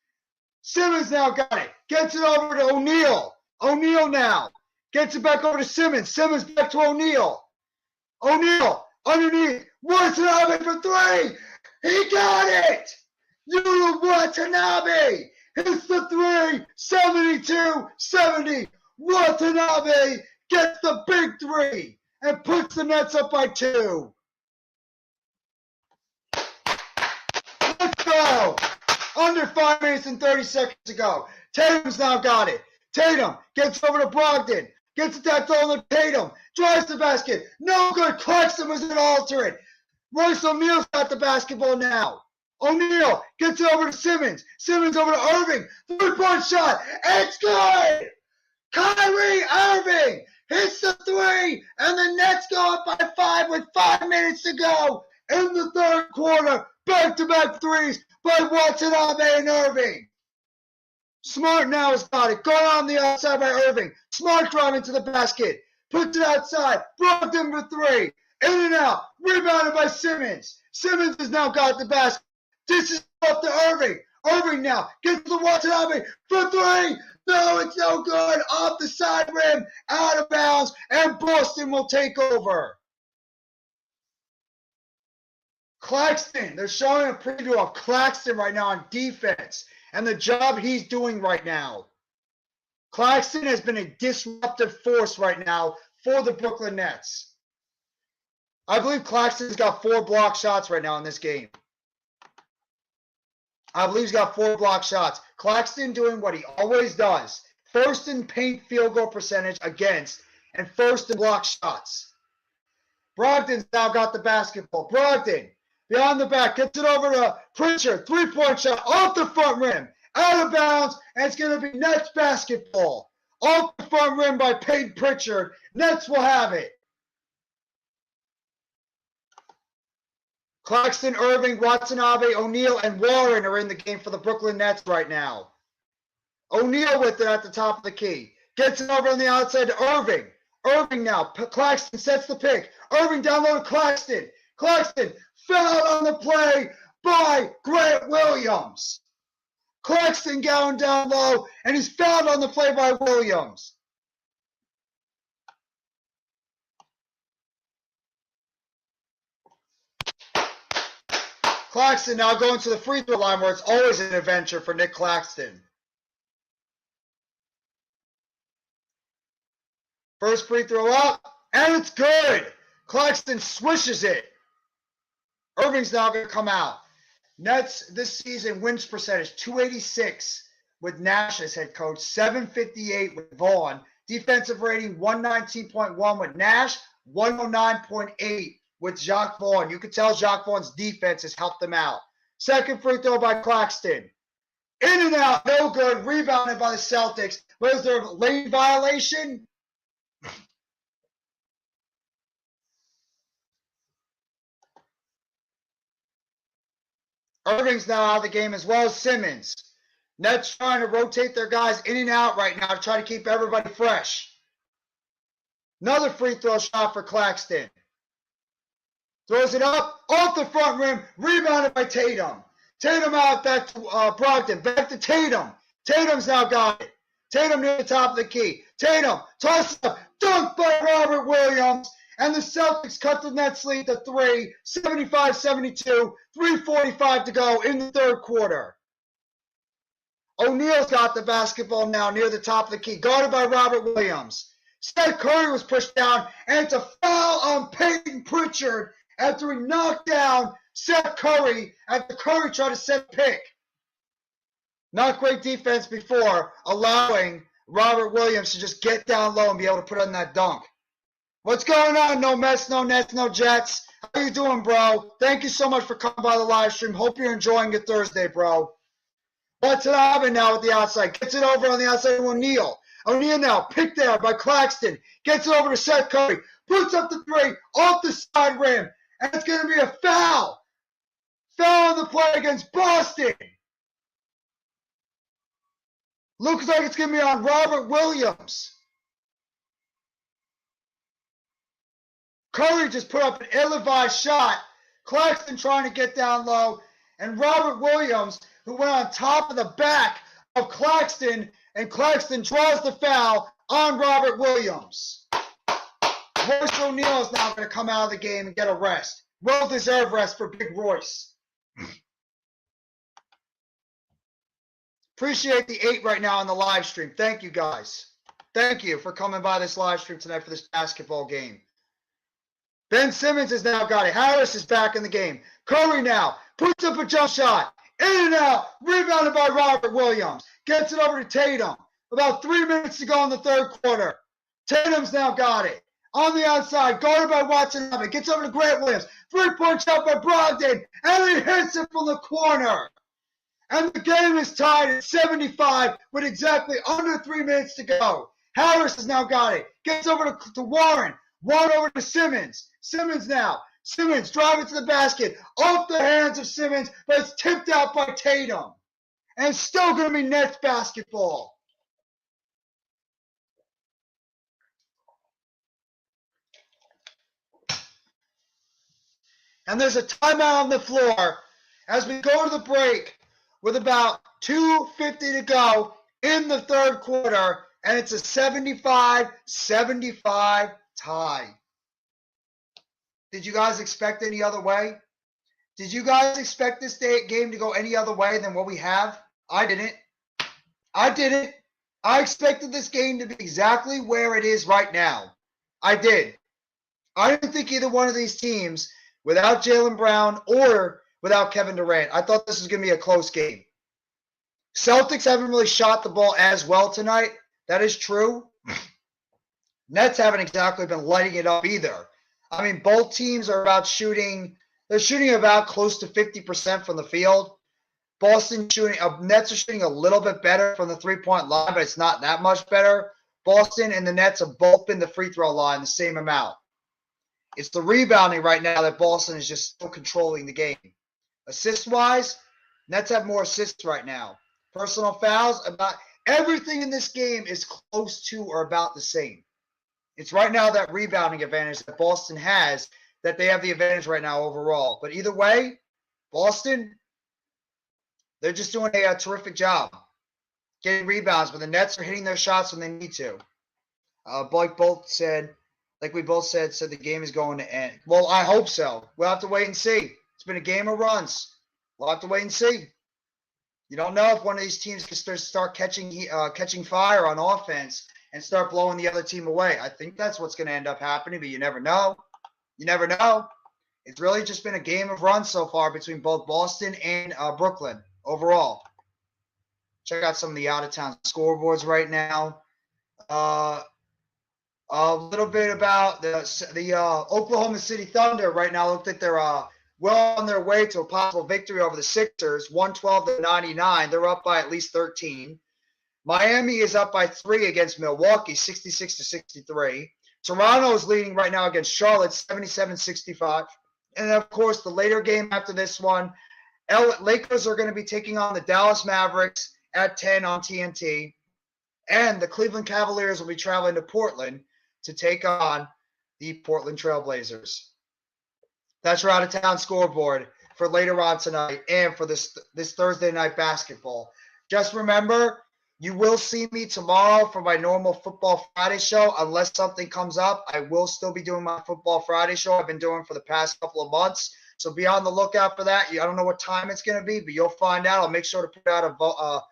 Simmons now got it. Gets it over to O'Neal. O'Neal now. Gets it back over to Simmons. Simmons back to O'Neal. O'Neal underneath. Watanabe for 3. He got it. Yu Watanabe hits the 3. 72-70. Watanabe gets the big 3 and puts the Nets up by 2. Let's go. Under 5 minutes and 30 seconds to go. Tatum's now got it. Tatum gets over to Brogdan. Gets it that throw to Tatum. Drives the basket. No good. Claxton was an alternate. Royce O'Neal's got the basketball now. O'Neal gets it over to Simmons. Simmons over to Irving. 3-point shot. It's good. Kyrie Irving hits the 3, and the Nets go up by 5 with 5 minutes to go in the third quarter. Back-to-back 3s by Watanabe and Irving. Smart now has got it. Going on the outside by Irving. Smart driving to the basket. Puts it outside. Brogdan for 3. In and out. Rebounded by Simmons. Simmons has now got the basket. This is up to Irving. Irving now gets the Watanabe for 3. No, it's no good. Off the side rim. Out of bounds. And Boston will take over. Claxton. They're showing a preview of Claxton right now on defense and the job he's doing right now. Claxton has been a disruptive force right now for the Brooklyn Nets. I believe Claxton's got 4 block shots right now in this game. I believe he's got 4 block shots. Claxton doing what he always does. First in paint field goal percentage against and first in block shots. Brogdan's now got the basketball. Brogdan behind the back, gets it over to Pritchard. 3-point shot off the front rim. Out of bounds, and it's going to be Nets basketball. Off the front rim by Peyton Pritchard. Nets will have it. Claxton, Irving, Watanabe, O'Neal, and Warren are in the game for the Brooklyn Nets right now. O'Neal with it at the top of the key. Gets it over on the outside to Irving. Irving now. Claxton sets the pick. Irving down low to Claxton. Claxton fouled on the play by Grant Williams. Claxton going down low, and he's fouled on the play by Williams. Claxton now going to the free throw line where it's always an adventure for Nick Claxton. First free throw up, and it's good. Claxton swishes it. Irving's now going to come out. Nets this season wins percentage 286 with Nash as head coach, 758 with Vaughn. Defensive rating 119.1 with Nash, 109.8 with Jacques Vaughn. You can tell Jacques Vaughn's defense has helped them out. Second free throw by Claxton. In and out, no good. Rebounded by the Celtics. Was there a lane violation? Irving's now out of the game as well as Simmons. Nets trying to rotate their guys in and out right now to try to keep everybody fresh. Another free throw shot for Claxton. Throws it up, off the front rim, rebounded by Tatum. Tatum out back to Brogdan, back to Tatum. Tatum's now got it. Tatum near the top of the key. Tatum, toss up, dunk by Robert Williams. And the Celtics cut the Nets lead to 3, 75-72, 3:45 to go in the third quarter. O'Neal's got the basketball now near the top of the key, guarded by Robert Williams. Seth Curry was pushed down, and it's a foul on Peyton Pritchard after he knocked down Seth Curry after Curry tried to set a pick. Not great defense before, allowing Robert Williams to just get down low and be able to put on that dunk. What's going on? No Mets, no Nets, no Jets. How you doing, bro? Thank you so much for coming by the live stream. Hope you're enjoying your Thursday, bro. What's happening now with the outside? Gets it over on the outside to O'Neal. O'Neal now picked there by Claxton. Gets it over to Seth Curry. Puts up the three off the side rim. And it's going to be a foul. Foul on the play against Boston. Looks like it's going to be on Robert Williams. Curry just put up an ill-advised shot. Claxton trying to get down low. And Robert Williams, who went on top of the back of Claxton, and Claxton draws the foul on Robert Williams. Royce O'Neal is now going to come out of the game and get a rest. Well-deserved rest for Big Royce. Appreciate the 8 right now on the live stream. Thank you, guys. Thank you for coming by this live stream tonight for this basketball game. Ben Simmons has now got it. Harris is back in the game. Curry now puts up a jump shot. In and out. Rebounded by Robert Williams. Gets it over to Tatum. About 3 minutes to go in the third quarter. Tatum's now got it. On the outside, guarded by Watson. Gets over to Grant Williams. 3-point shot by Brogdan. And he hits it from the corner. And the game is tied at 75 with exactly under 3 minutes to go. Harris has now got it. Gets over to Warren. Warren over to Simmons. Simmons now. Simmons driving to the basket. Off the hands of Simmons, but it's tipped out by Tatum. And it's still going to be Nets basketball. And there's a timeout on the floor as we go to the break with about 2:50 to go in the third quarter. And it's a 75-75 tie. Did you guys expect any other way? Did you guys expect this game to go any other way than what we have? I didn't. I didn't. I expected this game to be exactly where it is right now. I did. I didn't think either one of these teams, without Jaylen Brown or without Kevin Durant, I thought this was going to be a close game. Celtics haven't really shot the ball as well tonight. That is true. Nets haven't exactly been lighting it up either. I mean, both teams are about shooting. They're shooting about close to 50% from the field. Nets are shooting a little bit better from the three-point line, but it's not that much better. Boston and the Nets have both been the free throw line the same amount. It's the rebounding right now that Boston is just still controlling the game. Assist-wise, Nets have more assists right now. Personal fouls, about everything in this game is close to or about the same. It's right now that rebounding advantage that Boston has that they have the advantage right now overall. But either way, Boston, they're just doing a terrific job getting rebounds, but the Nets are hitting their shots when they need to. Like we both said the game is going to end. Well, I hope so. We'll have to wait and see. It's been a game of runs. We'll have to wait and see. You don't know if one of these teams can start catching fire on offense and start blowing the other team away. I think that's what's going to end up happening, but you never know. You never know. It's really just been a game of runs so far between both Boston and Brooklyn overall. Check out some of the out-of-town scoreboards right now. A little bit about the Oklahoma City Thunder right now. Look like they're well on their way to a possible victory over the Sixers, 112-99. They're up by at least 13. Miami is up by 3 against Milwaukee, 66-63. Toronto is leading right now against Charlotte, 77-65. And, of course, the later game after this one, Lakers are going to be taking on the Dallas Mavericks at 10 on TNT. And the Cleveland Cavaliers will be traveling to Portland to take on the Portland Trailblazers. That's your out-of-town scoreboard for later on tonight and for this Thursday night basketball. Just remember, you will see me tomorrow for my normal Football Friday show. Unless something comes up, I will still be doing my Football Friday show I've been doing for the past couple of months. So be on the lookout for that. I don't know what time it's going to be, but you'll find out. I'll make sure to put out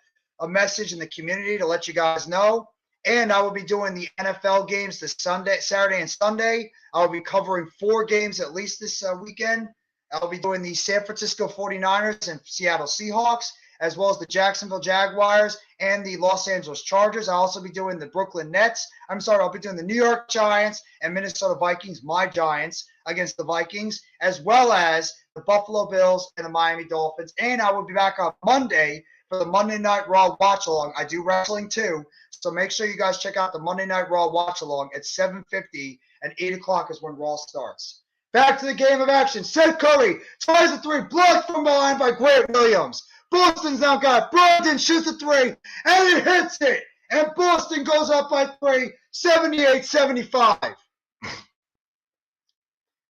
a message in the community to let you guys know. And I will be doing the NFL games this Saturday and Sunday. I will be covering 4 games at least this weekend. I'll be doing the San Francisco 49ers and Seattle Seahawks, as well as the Jacksonville Jaguars and the Los Angeles Chargers. I'll also be doing the Brooklyn Nets. I'll be doing the New York Giants and Minnesota Vikings, my Giants, against the Vikings, as well as the Buffalo Bills and the Miami Dolphins. And I will be back on Monday for the Monday Night Raw watch-along. I do wrestling too, so make sure you guys check out the Monday Night Raw watch-along at 7:50 and 8 o'clock is when Raw starts. Back to the game of action. Seth Curry tries a 3, blocked from behind by Grant Williams. Boston's now got Brogdan shoots a 3, and it hits it. And Boston goes up by 3, 78-75.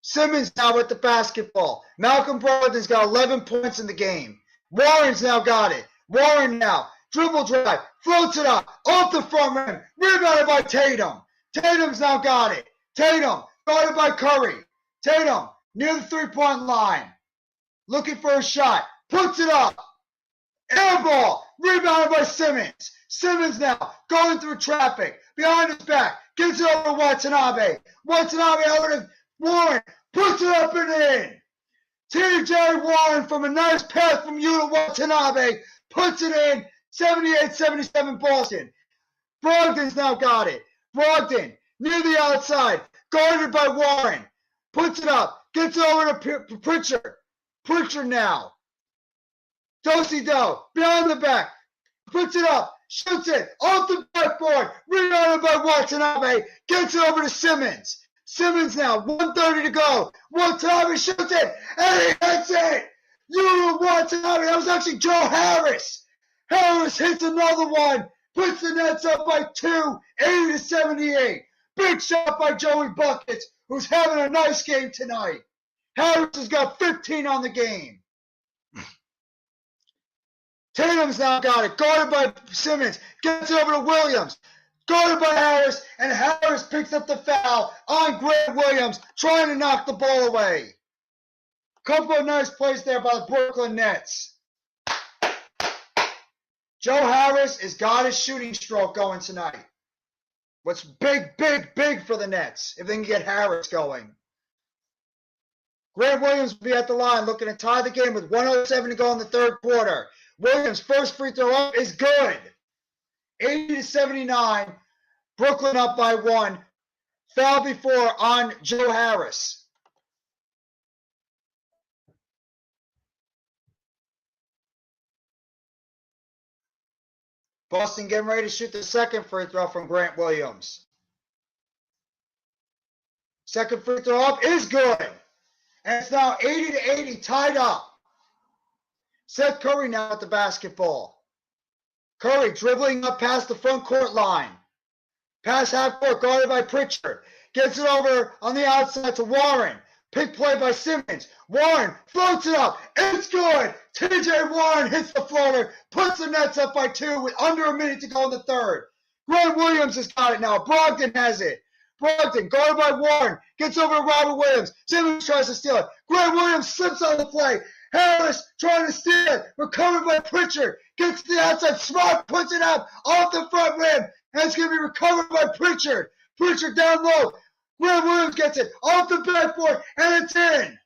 Simmons now with the basketball. Malcolm Brogdan's got 11 points in the game. Warren's now got it. Warren now, dribble drive, floats it up, off the front rim, rebounded by Tatum. Tatum's now got it. Tatum, guarded by Curry. Tatum, near the three-point line, looking for a shot, puts it up. Air ball, rebounded by Simmons. Simmons now, going through traffic, behind his back, gets it over to Watanabe. Watanabe over to Warren, puts it up and in. T.J. Warren from a nice pass from Yuta Watanabe, puts it in, 78-77 Boston. Brogdan's now got it. Brogdan, near the outside, guarded by Warren, puts it up, gets it over to Pritchard. Pritchard now. Do-si-do, behind the back, puts it up, shoots it, off the backboard, rebounded by Watanabe, gets it over to Simmons. Simmons now, 1:30 to go. Watanabe shoots it, and he hits it! Yuta Watanabe, that was actually Joe Harris. Harris hits another one, puts the Nets up by 2, 80-78. Big shot by Joey Buckets, who's having a nice game tonight. Harris has got 15 on the game. Tatum's now got it, guarded by Simmons, gets it over to Williams, guarded by Harris, and Harris picks up the foul on Grant Williams, trying to knock the ball away. Couple of nice plays there by the Brooklyn Nets. Joe Harris has got his shooting stroke going tonight. What's big for the Nets if they can get Harris going. Grant Williams will be at the line looking to tie the game with 1:07 to go in the third quarter. Williams' first free throw up is good. 80-79. Brooklyn up by 1. Foul before on Joe Harris. Boston getting ready to shoot the second free throw from Grant Williams. Second free throw up is good. And it's now 80-80, tied up. Seth Curry now at the basketball. Curry dribbling up past the front court line. Pass half court, guarded by Pritchard. Gets it over on the outside to Warren. Pick play by Simmons. Warren floats it up. It's good. T.J. Warren hits the floater. Puts the Nets up by 2 with under a minute to go in the third. Grant Williams has got it now. Brogdan has it. Brogdan, guarded by Warren. Gets over to Robert Williams. Simmons tries to steal it. Grant Williams slips on the play. Harris trying to steal it. Recovered by Pritchard. Gets to the outside. Smart puts it up off the front rim. And it's going to be recovered by Pritchard. Pritchard down low. Grant Williams gets it off the backboard, and it's in.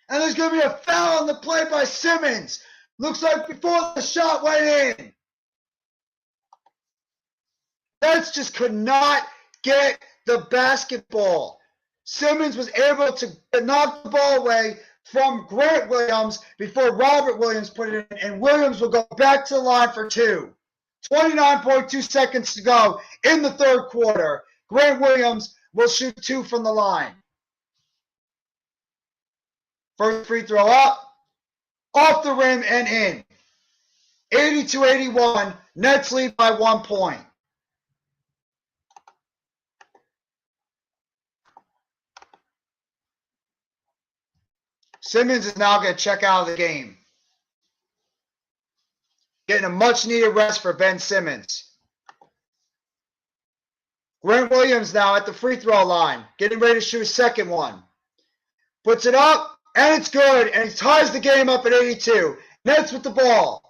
And there's going to be a foul on the play by Simmons. Looks like before the shot went in. Nets just could not get the basketball. Simmons was able to knock the ball away from Grant Williams before Robert Williams put it in, and Williams will go back to the line for two. 29.2 seconds to go in the third quarter. Grant Williams will shoot two from the line. First free throw up, off the rim and in. 82-81, Nets lead by 1 point. Simmons is now going to check out of the game. Getting a much-needed rest for Ben Simmons. Grant Williams now at the free throw line, getting ready to shoot his second one. Puts it up, and it's good, and he ties the game up at 82. Nets with the ball.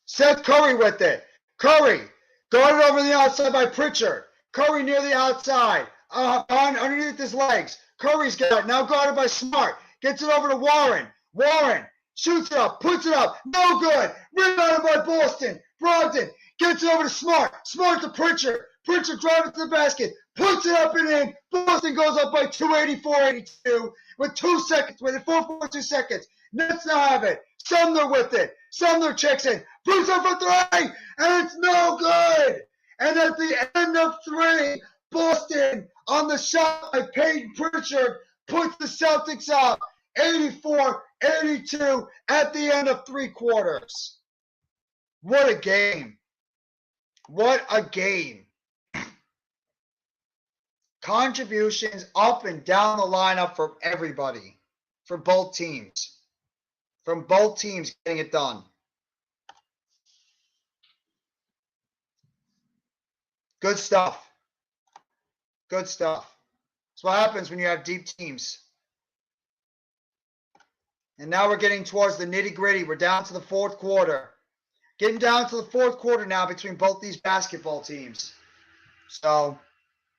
Seth Curry with it. Curry, guarded over the outside by Pritchard. Curry near the outside, underneath his legs. Curry's got it, now guarded by Smart. Gets it over to Warren. Warren shoots it up, puts it up, no good. Rebounded by Boston. Brogdan gets it over to Smart. Smart to Pritchard. Pritchard driving to the basket, puts it up and in. Boston goes up by 284-82 with 2 seconds, with 4.2 seconds. Nets now have it. Sumner with it. Sumner checks in, puts up for three, and it's no good. And at the end of three, Boston on the shot by Peyton Pritchard puts the Celtics up 84-82 at the end of three quarters. What a game. What a game. Contributions up and down the lineup from everybody, for both teams. From both teams getting it done. Good stuff. Good stuff. That's what happens when you have deep teams. And now we're getting towards the nitty-gritty. We're down to the fourth quarter. Getting down to the fourth quarter now between both these basketball teams. So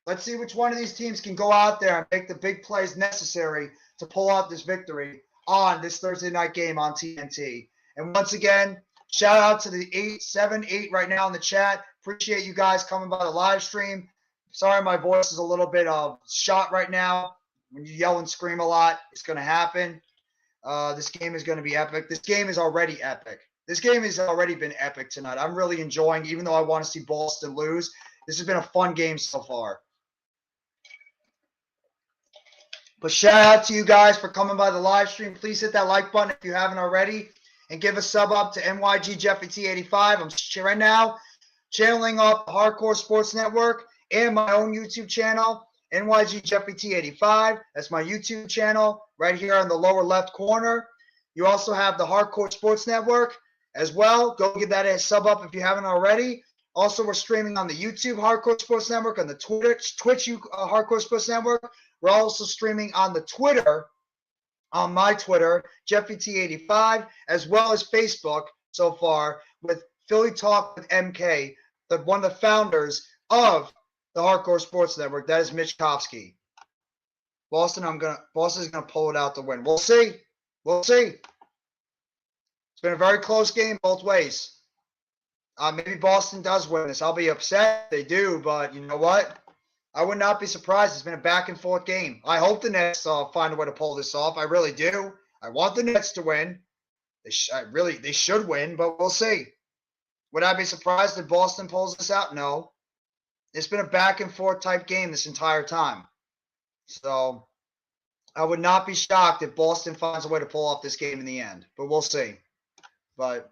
let's see which one of these teams can go out there and make the big plays necessary to pull out this victory on this Thursday night game on TNT. And once again, shout out to the 878 right now in the chat. Appreciate you guys coming by the live stream. Sorry my voice is a little bit shot right now. When you yell and scream a lot, it's going to happen. This game is going to be epic. This game is already epic. This game has already been epic tonight. I'm really enjoying, even though I want to see Boston lose. This has been a fun game so far. But shout out to you guys for coming by the live stream. Please hit that like button if you haven't already. And give a sub up to NYG Jeffy T85. I'm right now channeling off the Hardcore Sports Network and my own YouTube channel, NYG Jeffy T85. That's my YouTube channel right here in the lower left corner. You also have the Hardcore Sports Network as well. Go give that a sub up if you haven't already. Also, we're streaming on the YouTube Hardcore Sports Network, on the Twitch Hardcore Sports Network. We're also streaming on the Twitter, on my Twitter, Jeffy T85, as well as Facebook so far with Philly Talk with MK, one of the founders of the Hardcore Sports Network. That is Mitch Kofsky. Boston's gonna pull it out to win. We'll see. We'll see. It's been a very close game both ways. Maybe Boston does win this. I'll be upset if they do, but you know what? I would not be surprised. It's been a back-and-forth game. I hope the Nets find a way to pull this off. I really do. I want the Nets to win. They should win, but we'll see. Would I be surprised if Boston pulls this out? No. It's been a back-and-forth type game this entire time. So I would not be shocked if Boston finds a way to pull off this game in the end, but we'll see. But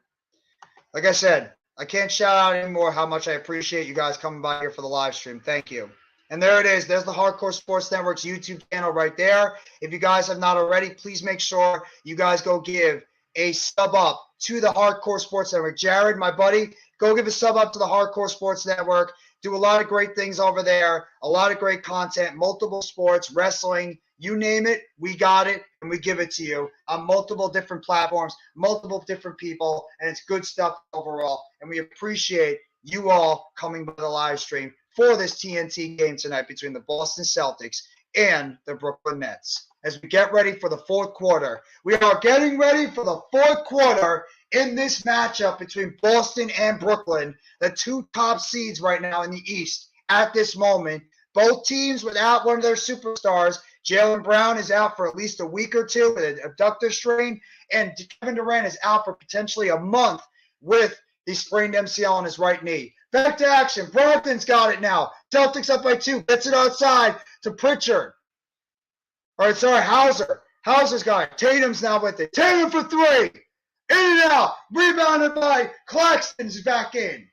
like I said, I can't shout out anymore how much I appreciate you guys coming by here for the live stream. Thank you. And there it is. There's the Hardcore Sports Network's YouTube channel right there. If you guys have not already, please make sure you guys go give a sub up to the Hardcore Sports Network. Jared, my buddy, go give a sub up to the Hardcore Sports Network. Do a lot of great things over there. A lot of great content, multiple sports, wrestling, you name it, we got it, and we give it to you on multiple different platforms, multiple different people, and it's good stuff overall. And we appreciate you all coming by the live stream for this TNT game tonight between the Boston Celtics and the Brooklyn Nets. As we get ready for the fourth quarter, we are getting ready for the fourth quarter in this matchup between Boston and Brooklyn, the two top seeds right now in the East at this moment. Both teams without one of their superstars. Jaylen Brown is out for at least a week or two with an abductor strain, and Kevin Durant is out for potentially a month with the sprained MCL on his right knee. Back to action. Brogdan's got it now. Celtics up by 2. Gets it outside to Pritchard. All right, sorry, Hauser. Hauser's got it. Tatum's now with it. Tatum for 3. In and out. Rebounded by Claxton's back in.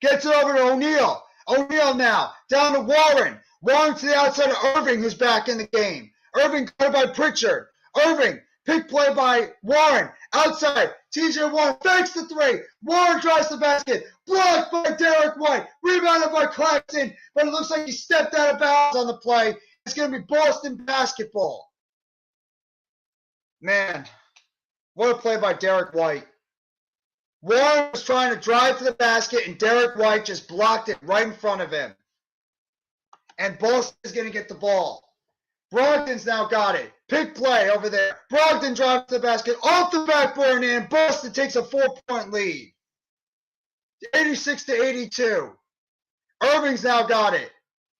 Gets it over to O'Neal. O'Neal now. Down to Warren. Warren to the outside of Irving, who's back in the game. Irving got it by Pritchard. Irving. Pick play by Warren. Outside. TJ Warren fakes the 3. Warren drives the basket. Blocked by Derek White. Rebounded by Claxton. But it looks like he stepped out of bounds on the play. It's going to be Boston basketball. Man, what a play by Derek White. Warren was trying to drive to the basket, and Derek White just blocked it right in front of him. And Boston is going to get the ball. Brogdan's now got it. Pick play over there. Brogdan drives to the basket off the backboard, and Boston takes a 4-point lead. 86-82. Irving's now got it.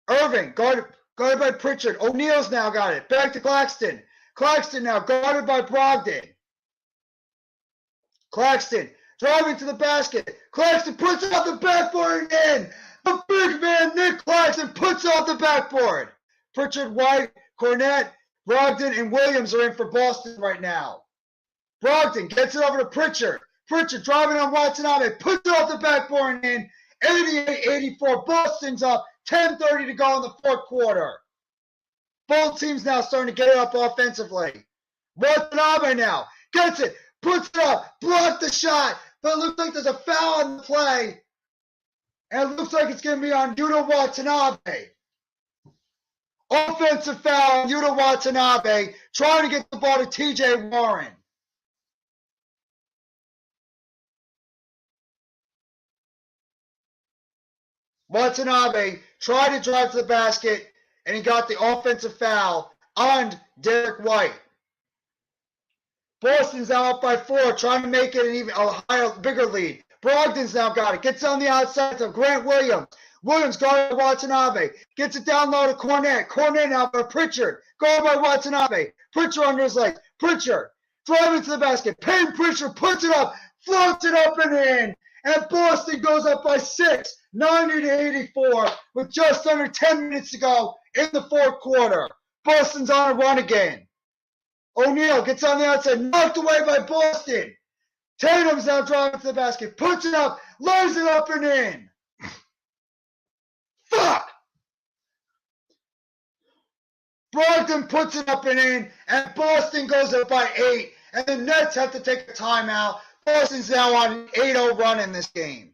Irving guarded by Pritchard. O'Neal's now got it. Back to Claxton. Claxton now guarded by Brogdan. Claxton driving to the basket. Claxton puts it off the backboard and in. The big man, Nick Claxton, puts it off the backboard. Pritchard, White, Cornette, Brogdan, and Williams are in for Boston right now. Brogdan gets it over to Pritchard. Pritchard driving on Watanabe, puts it off the backboard and in. 88-84. Boston's up. 10:30 to go in the fourth quarter. Both teams now starting to get it up offensively. Watanabe now gets it, puts it up, blocked the shot, but it looks like there's a foul on the play. And it looks like it's going to be on Yuta Watanabe. Offensive foul on Yuta Watanabe, trying to get the ball to TJ Warren. Watanabe tried to drive to the basket, and he got the offensive foul on Derek White. Boston's now up by 4, trying to make it an even higher, bigger lead. Brogdan's now got it. Gets on the outside to Grant Williams. Williams guarded by Watanabe. Gets it down low to Cornette. Cornette now for Pritchard. Guarded by Watanabe. Pritchard under his legs. Pritchard driving to the basket. Payne Pritchard puts it up. Floats it up and in. And Boston goes up by 6. 90-84 with just under 10 minutes to go in the fourth quarter. Boston's on a run again. O'Neal gets on the outside, knocked away by Boston. Tatum's now driving to the basket, puts it up, lays it up and in. Fuck! Brogdan puts it up and in, and Boston goes up by 8, and the Nets have to take a timeout. Boston's now on an 8-0 run in this game.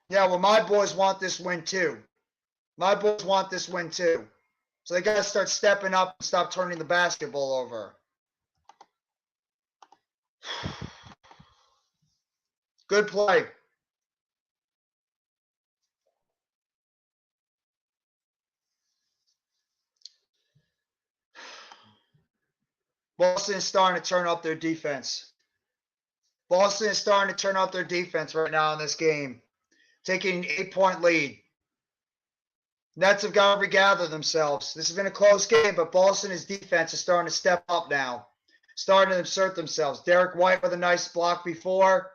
Yeah, well, my boys want this win too. My boys want this win too. So they got to start stepping up and stop turning the basketball over. Good play. Boston is starting to turn up their defense. Boston is starting to turn up their defense right now in this game. Taking an 8-point lead. Nets have got to regather themselves. This has been a close game, but Boston's defense is starting to step up now. Starting to insert themselves. Derek White with a nice block before.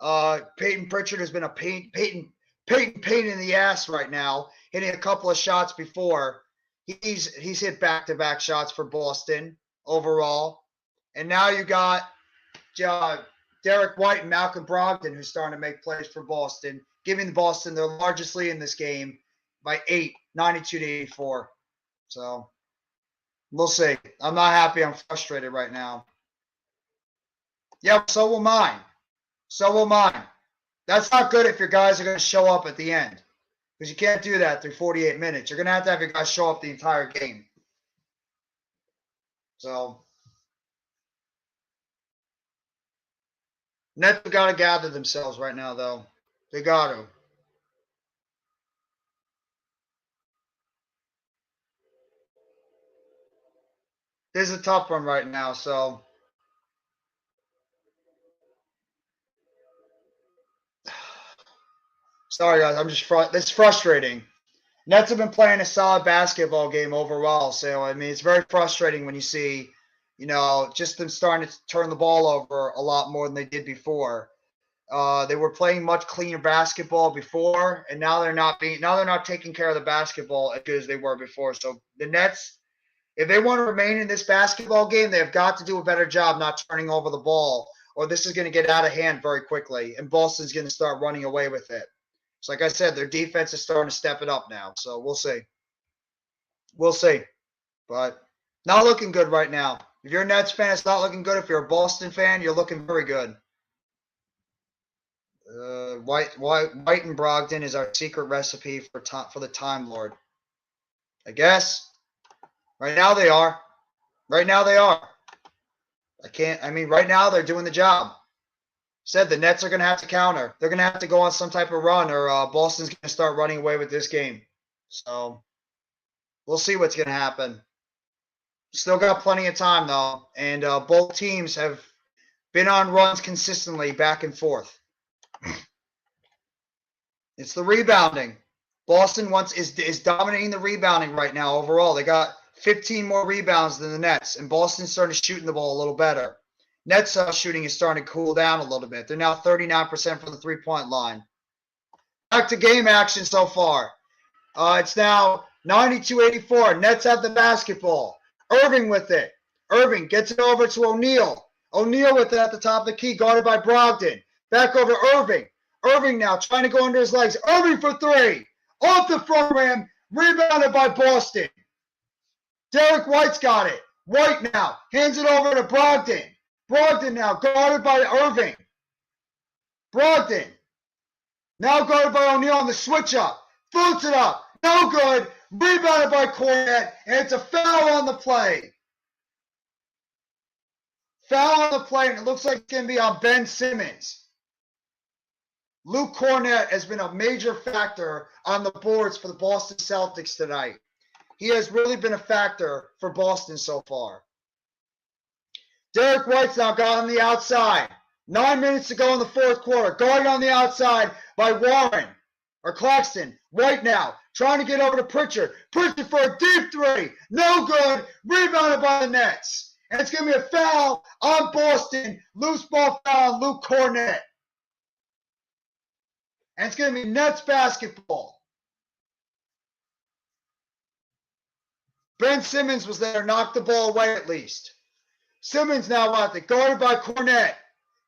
Payton Pritchard has been a pain in the ass right now. Hitting a couple of shots before. He's hit back-to-back shots for Boston overall. And now you got Derek White and Malcolm Brogdan who's starting to make plays for Boston, giving Boston their largest lead in this game by 8, 92-84. So we'll see. I'm not happy. I'm frustrated right now. Yeah, so will mine. So will mine. That's not good if your guys are going to show up at the end, because you can't do that through 48 minutes. You're going to have your guys show up the entire game. So Nets have got to gather themselves right now, though. They got to. This is a tough one right now, so. Sorry, guys. It's frustrating. Nets have been playing a solid basketball game overall. So, I mean, it's very frustrating when you see, just them starting to turn the ball over a lot more than they did before. They were playing much cleaner basketball before, and now they're not taking care of the basketball as good as they were before. So the Nets, if they want to remain in this basketball game, they have got to do a better job not turning over the ball, or this is going to get out of hand very quickly, and Boston's going to start running away with it. So like I said, their defense is starting to step it up now. So we'll see. We'll see. But not looking good right now. If you're a Nets fan, it's not looking good. If you're a Boston fan, you're looking very good. White and Brogdan is our secret recipe for the Time Lord. I guess. Right now they are. Right now they're doing the job. Said the Nets are going to have to counter. They're going to have to go on some type of run, or Boston's going to start running away with this game. So we'll see what's going to happen. Still got plenty of time, though. And both teams have been on runs consistently back and forth. It's the rebounding. Boston is dominating the rebounding right now overall. They got 15 more rebounds than the Nets, and Boston's starting to shooting the ball a little better. Nets shooting is starting to cool down a little bit. They're now 39% from the three-point line. Back to game action so far. It's now 92-84. Nets have the basketball. Irving with it. Irving gets it over to O'Neal. O'Neal with it at the top of the key, guarded by Brogdan. Back over Irving. Irving now trying to go under his legs. Irving for three. Off the front rim. Rebounded by Boston. Derek White's got it. White now hands it over to Brogdan. Brogdan now guarded by Irving. Brogdan now guarded by O'Neal on the switch up. Floats it up. No good. Rebounded by Cornet, and it's a foul on the play. Foul on the play, and it looks like it's going to be on Ben Simmons. Luke Cornet has been a major factor on the boards for the Boston Celtics tonight. He has really been a factor for Boston so far. Derek White's now got on the outside. 9 minutes to go in the fourth quarter. Guarded on the outside by Warren or Claxton. White now trying to get over to Pritchard. Pritchard for a deep three. No good. Rebounded by the Nets. And it's going to be a foul on Boston. Loose ball foul on Luke Cornet. And it's going to be Nets basketball. Ben Simmons was there, knocked the ball away at least. Simmons now out there, guarded by Cornet.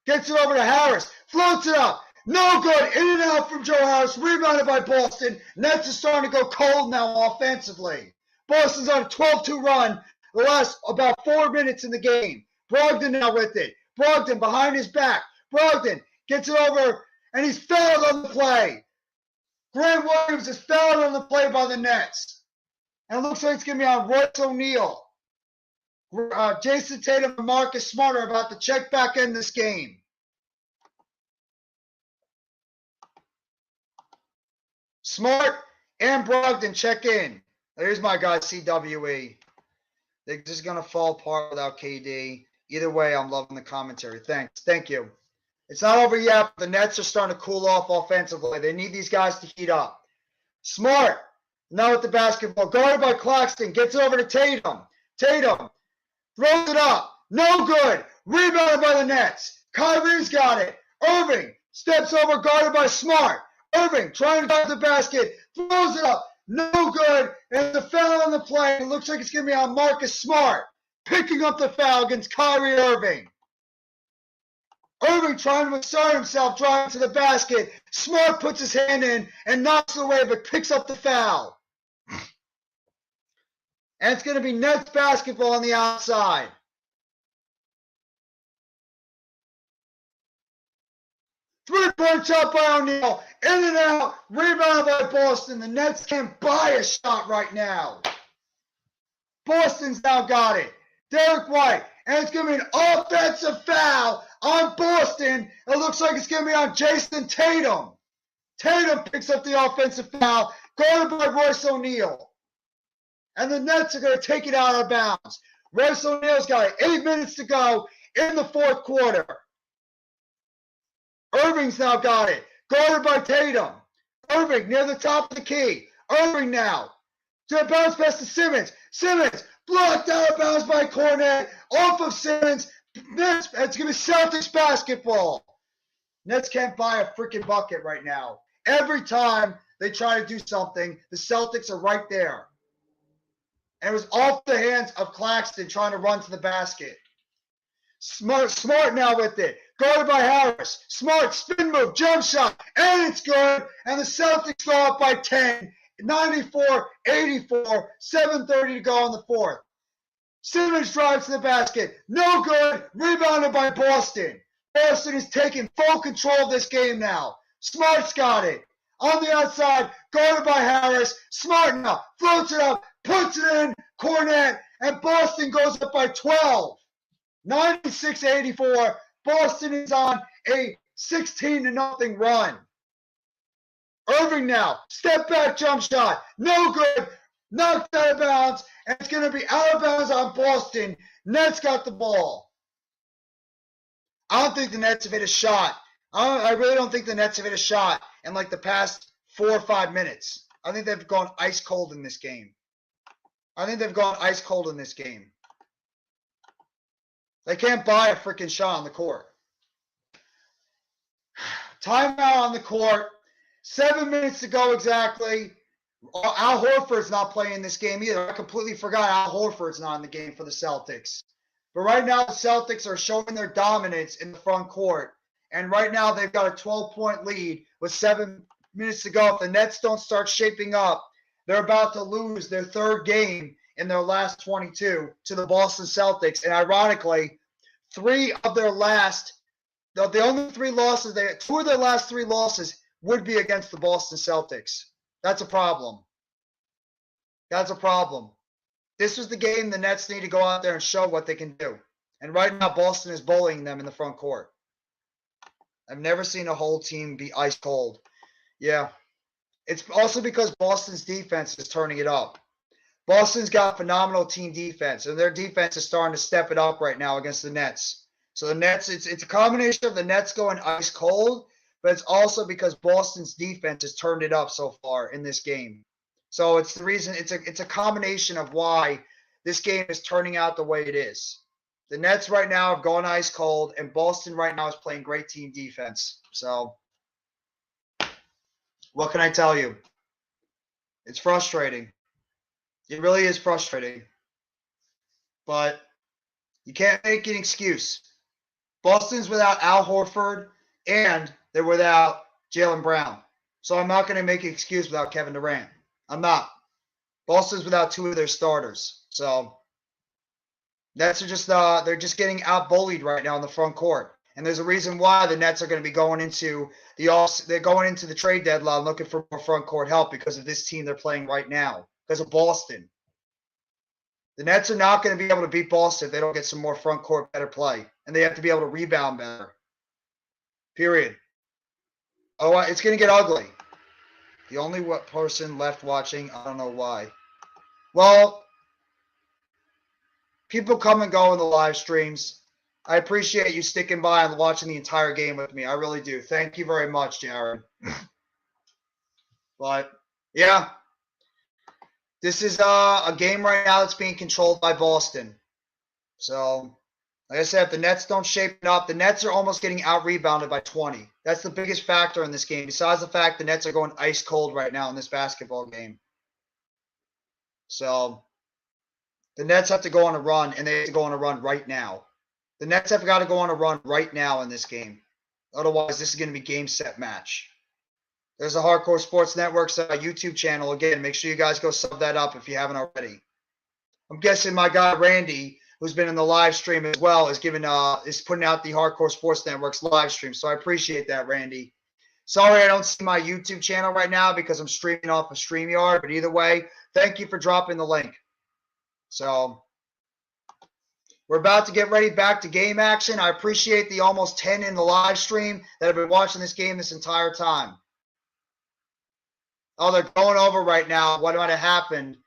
Gets it over to Harris. Floats it up. No good. In and out from Joe Harris. Rebounded by Boston. Nets is starting to go cold now offensively. Boston's on a 12-2 run the last about 4 minutes in the game. Brogdan now with it. Brogdan behind his back. Brogdan gets it over, and he's fouled on the play. Grant Williams is fouled on the play by the Nets. And it looks like it's going to be on Royce O'Neal. Jayson Tatum and Marcus Smart are about to check back in this game. Smart and Brogdan check in. There's my guy, CWE. They're just going to fall apart without KD. Either way, I'm loving the commentary. Thanks. Thank you. It's not over yet, but the Nets are starting to cool off offensively. They need these guys to heat up. Smart, now with the basketball. Guarded by Claxton. Gets it over to Tatum. Tatum throws it up. No good. Rebounded by the Nets. Kyrie's got it. Irving steps over, guarded by Smart. Irving trying to guard the basket. Throws it up. No good. And it's a foul on the play. It looks like it's going to be on Marcus Smart. Picking up the foul against Kyrie Irving. Irving trying to assert himself, driving to the basket. Smart puts his hand in and knocks it away, but picks up the foul. And it's going to be Nets basketball on the outside. Three-point shot by O'Neal. In and out. Rebound by Boston. The Nets can't buy a shot right now. Boston's now got it. Derek White. And it's going to be an offensive foul on Boston. It looks like it's going to be on Jayson Tatum. Tatum picks up the offensive foul, guarded by Royce O'Neal. And the Nets are going to take it out of bounds. Royce O'Neal's got it. 8 minutes to go in the fourth quarter. Irving's now got it. Guarded by Tatum. Irving near the top of the key. Irving now. To a bounce pass to Simmons. Simmons blocked out of bounds by Cornet. Off of Simmons. Nets, it's going to be Celtics basketball. Nets can't buy a freaking bucket right now. Every time they try to do something, the Celtics are right there. And it was off the hands of Claxton trying to run to the basket. Smart now with it. Guarded by Harris. Smart spin move, jump shot, and it's good. And the Celtics go up by 10. 94-84, 7:30 to go in the fourth. Simmons drives to the basket. No good. Rebounded by Boston. Boston is taking full control of this game now. Smart's got it. On the outside, guarded by Harris. Smart now floats it up, puts it in. Cornet, and Boston goes up by 12. 96-84. Boston is on a 16-0 run. Irving now, step back jump shot, no good, knocked out of bounds, and it's going to be out of bounds on Boston. Nets got the ball. I don't think the Nets have hit a shot. I really don't think the Nets have hit a shot in like the past 4 or 5 minutes. I think they've gone ice cold in this game. They can't buy a freaking shot on the court. Timeout on the court. 7 minutes to go exactly. Al Horford's not playing this game either. I completely forgot Al Horford's not in the game for the Celtics. But right now the Celtics are showing their dominance in the front court. And right now they've got a 12-point lead with 7 minutes to go. If the Nets don't start shaping up, they're about to lose their third game in their last 22 to the Boston Celtics. And ironically, the only 3 losses, 2 of their last 3 losses would be against the Boston Celtics. That's a problem. This was the game the Nets need to go out there and show what they can do. And right now, Boston is bullying them in the front court. I've never seen a whole team be ice cold. Yeah. It's also because Boston's defense is turning it up. Boston's got phenomenal team defense, and their defense is starting to step it up right now against the Nets. So the Nets, it's a combination of the Nets going ice cold, but it's also because Boston's defense has turned it up so far in this game. So it's the reason, it's a combination of why this game is turning out the way it is. The Nets right now have gone ice cold, and Boston right now is playing great team defense. So what can I tell you? It's frustrating. It really is frustrating. But you can't make an excuse. Boston's without Al Horford, and they're without Jaylen Brown. So I'm not going to make an excuse without Kevin Durant. I'm not. Boston's without 2 of their starters. So Nets are just they're just getting out-bullied right now in the front court. And there's a reason why the Nets are going to be going into the trade deadline looking for more front court help because of this team they're playing right now, because of Boston. The Nets are not going to be able to beat Boston if they don't get some more front court better play. And they have to be able to rebound better. Period. Oh, it's going to get ugly. The only person left watching, I don't know why. Well, people come and go in the live streams. I appreciate you sticking by and watching the entire game with me. I really do. Thank you very much, Jared. But, yeah. This is a game right now that's being controlled by Boston. So, like I said, if the Nets don't shape it up, the Nets are almost getting out-rebounded by 20. That's the biggest factor in this game, besides the fact the Nets are going ice cold right now in this basketball game. So, the Nets have to go on a run, and they have to go on a run right now. The Nets have got to go on a run right now in this game. Otherwise, this is going to be game, set, match. There's a Hardcore Sports Network's YouTube channel. Again, make sure you guys go sub that up if you haven't already. I'm guessing my guy Randy, who's been in the live stream as well, is putting out the Hardcore Sports Network's live stream. So I appreciate that, Randy. Sorry I don't see my YouTube channel right now because I'm streaming off of StreamYard. But either way, thank you for dropping the link. So we're about to get ready back to game action. I appreciate the almost 10 in the live stream that have been watching this game this entire time. Oh, they're going over right now what might have happened,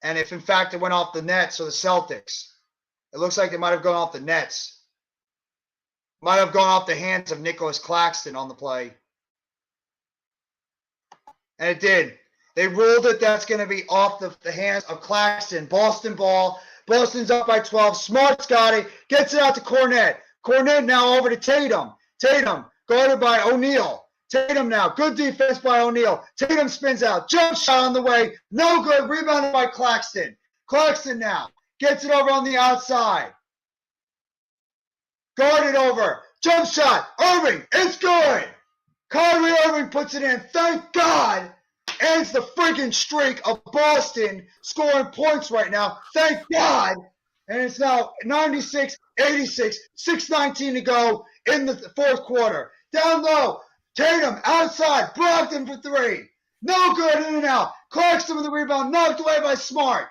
and if in fact it went off the Nets or the Celtics. It looks like they might have gone off the Nets. Might have gone off the hands of Nicolas Claxton on the play. And it did. They ruled it that's going to be off the hands of Claxton. Boston ball. Boston's up by 12. Smart's got it. Gets it out to Cornet. Cornet now over to Tatum. Tatum guarded by O'Neal. Tatum now. Good defense by O'Neal. Tatum spins out. Jump shot on the way. No good. Rebounded by Claxton. Claxton now. Gets it over on the outside. Guarded over. Jump shot. Irving. It's good. Kyrie Irving puts it in. Thank God. Ends the freaking streak of Boston scoring points right now. Thank God. And it's now 96-86. 6:19 to go in the fourth quarter. Down low. Tatum outside. Brogdan for three. No good. In and out. Claxton with the rebound. Knocked away by Smart.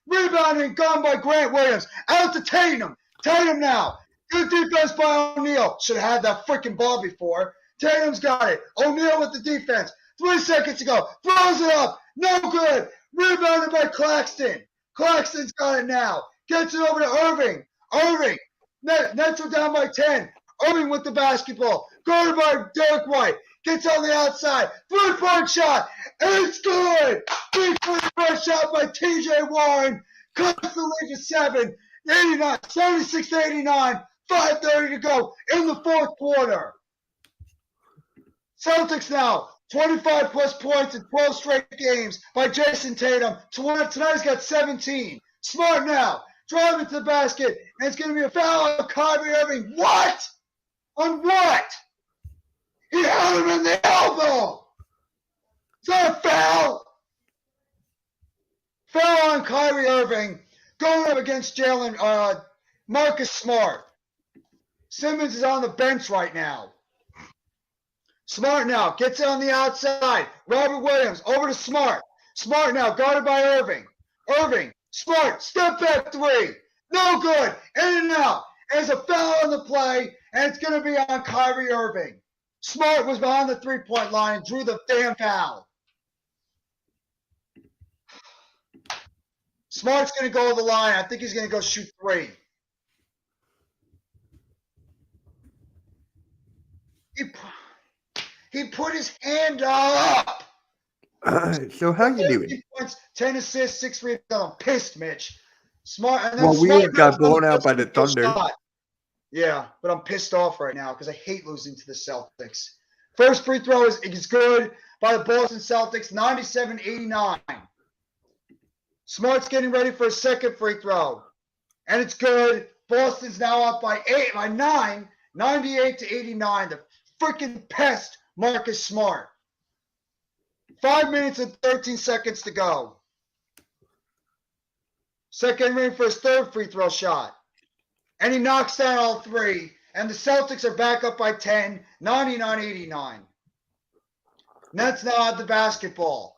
Rebounding gone by Grant Williams. Out to Tatum. Tatum now. Good defense by O'Neal. Should have had that freaking ball before. Tatum's got it. O'Neal with the defense. 3 seconds to go. Throws it up. No good. Rebounded by Claxton. Claxton's got it now. Gets it over to Irving. Irving. Nets are down by 10. Irving with the basketball. Guarded by Derek White. Gets on the outside. 3-point shot. It's good. 3-point shot by T.J. Warren. Cuts the lead to 7. 89, 76-89. 5:30 to go in the fourth quarter. Celtics now. 25-plus points in 12 straight games by Jayson Tatum. Tonight he's got 17. Smart now. Driving to the basket. And it's going to be a foul on Kyrie Irving. What? On what? He had him in the elbow. Is that a foul? Foul on Kyrie Irving. Going up against Marcus Smart. Simmons is on the bench right now. Smart now. Gets it on the outside. Robert Williams over to Smart. Smart now. Guarded by Irving. Irving. Smart. Step back three. No good. In and out. There's a foul on the play, and it's going to be on Kyrie Irving. Smart was behind the three-point line and drew the damn foul. Smart's going to go to the line. I think he's going to go shoot three. He put his hand up. So how you doing? 15 points, 10 assists, 6 rebounds. I'm pissed, Mitch. Smart. And Well, we Smart got blown out by the Thunder. Shot. Yeah, but I'm pissed off right now because I hate losing to the Celtics. First free throw is good by the Boston Celtics, 97-89. Smart's getting ready for a second free throw. And it's good. Boston's now up by 9, 98-89. The freaking pest, Marcus Smart. 5 minutes and 13 seconds to go. Second ring for his third free throw shot. And he knocks down all three. And the Celtics are back up by 10, 99-89. Nets now have the basketball.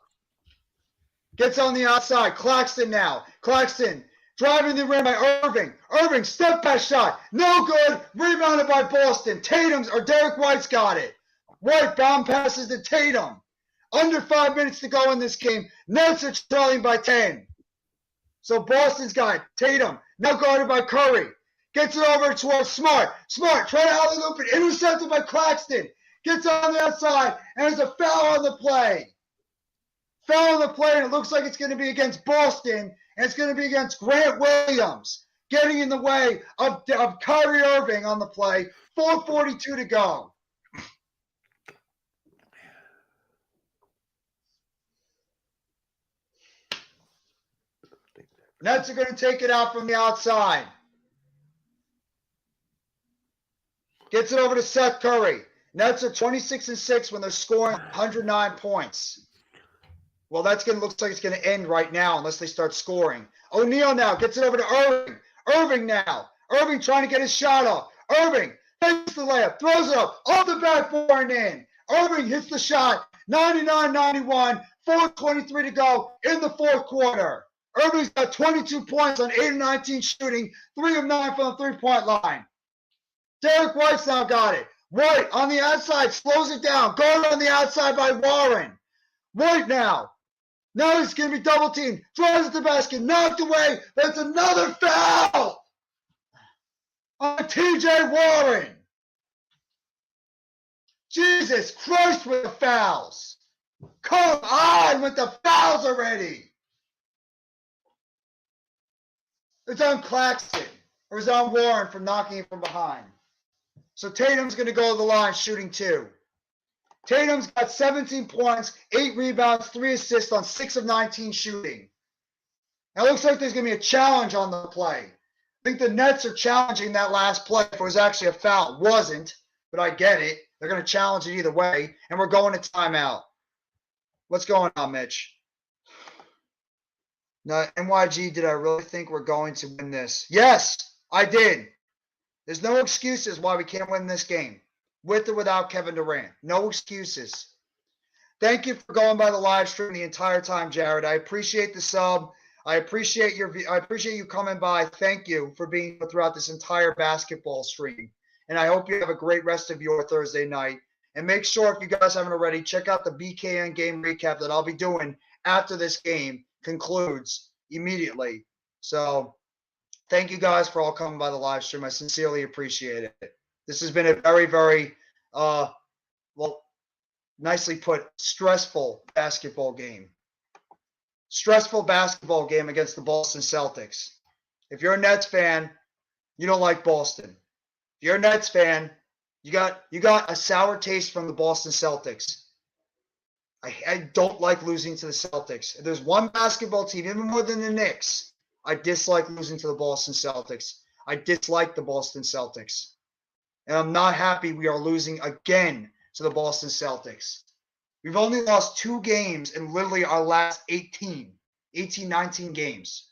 Gets on the outside. Claxton now. Claxton driving the rim by Irving. Irving, step back shot. No good. Rebounded by Boston. Derek White's got it. White bomb passes to Tatum. Under 5 minutes to go in this game. Nets are trailing by 10. So Boston's got Tatum. Now guarded by Curry. Gets it over towards Smart. Smart, try to alley-oop it. Intercepted by Claxton. Gets on the outside. And there's a foul on the play. Foul on the play, and it looks like it's going to be against Boston. And it's going to be against Grant Williams. Getting in the way of Kyrie Irving on the play. 4:42 to go. Nets are going to take it out from the outside. Gets it over to Seth Curry. Nets are 26-6 when they're scoring 109 points. Well, looks like it's going to end right now unless they start scoring. O'Neal now gets it over to Irving. Irving now. Irving trying to get his shot off. Irving takes the layup, throws it up, off the backboard and in. Irving hits the shot. 99-91, 4:23 to go in the fourth quarter. Irving's got 22 points on 8 of 19 shooting, 3 of 9 from the three-point line. Derek White's now got it. White on the outside slows it down. Guarded on the outside by Warren. White now. Now he's going to be double teamed. Drives at the basket. Knocked away. That's another foul. on T.J. Warren. Jesus Christ with the fouls. Come on with the fouls already. It's on Claxton. Or it's on Warren for knocking it from behind. So Tatum's going to go to the line shooting 2. Tatum's got 17 points, 8 rebounds, 3 assists on 6 of 19 shooting. Now it looks like there's going to be a challenge on the play. I think the Nets are challenging that last play if it was actually a foul. It wasn't, but I get it. They're going to challenge it either way, and we're going to timeout. What's going on, Mitch? Now, NYG, did I really think we're going to win this? Yes, I did. There's no excuses why we can't win this game, with or without Kevin Durant. No excuses. Thank you for going by the live stream the entire time, Jared. I appreciate the sub. I appreciate you coming by. Thank you for being throughout this entire basketball stream. And I hope you have a great rest of your Thursday night. And make sure, if you guys haven't already, check out the BKN game recap that I'll be doing after this game concludes immediately. So thank you guys for all coming by the live stream. I sincerely appreciate it. This has been a very, very, nicely put, stressful basketball game. Stressful basketball game against the Boston Celtics. If you're a Nets fan, you don't like Boston. If you're a Nets fan, you got a sour taste from the Boston Celtics. I don't like losing to the Celtics. If there's one basketball team, even more than the Knicks, I dislike losing to the Boston Celtics. I dislike the Boston Celtics. And I'm not happy we are losing again to the Boston Celtics. We've only lost 2 games in literally our last 19 games.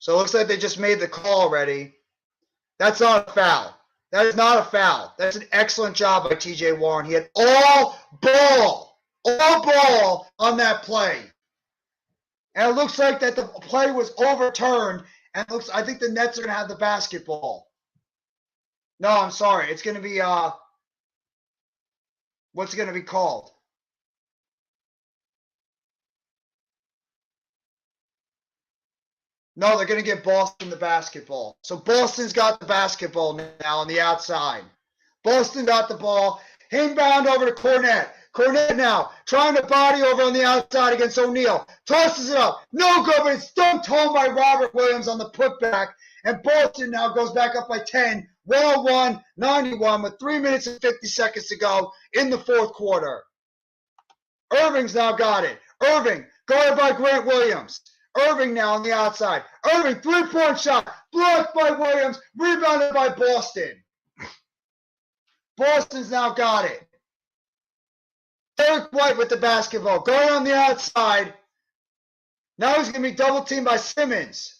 So it looks like they just made the call already. That's not a foul. That is not a foul. That's an excellent job by T.J. Warren. He had all ball on that play. And it looks like that the play was overturned. And I think the Nets are going to have the basketball. No, I'm sorry. It's going to be, what's it going to be called? No, they're going to give Boston the basketball. So Boston's got the basketball now on the outside. Boston got the ball. Inbound over to Cornette. Cornette now trying to body over on the outside against O'Neal. Tosses it up. No good, but it's dunked home by Robert Williams on the putback. And Boston now goes back up by 10. 101, 91 with 3 minutes and 50 seconds to go in the fourth quarter. Irving's now got it. Irving guarded by Grant Williams. Irving now on the outside. Irving, 3-point shot. Blocked by Williams. Rebounded by Boston. Boston's now got it. Derek White with the basketball. Going on the outside. Now he's going to be double teamed by Simmons.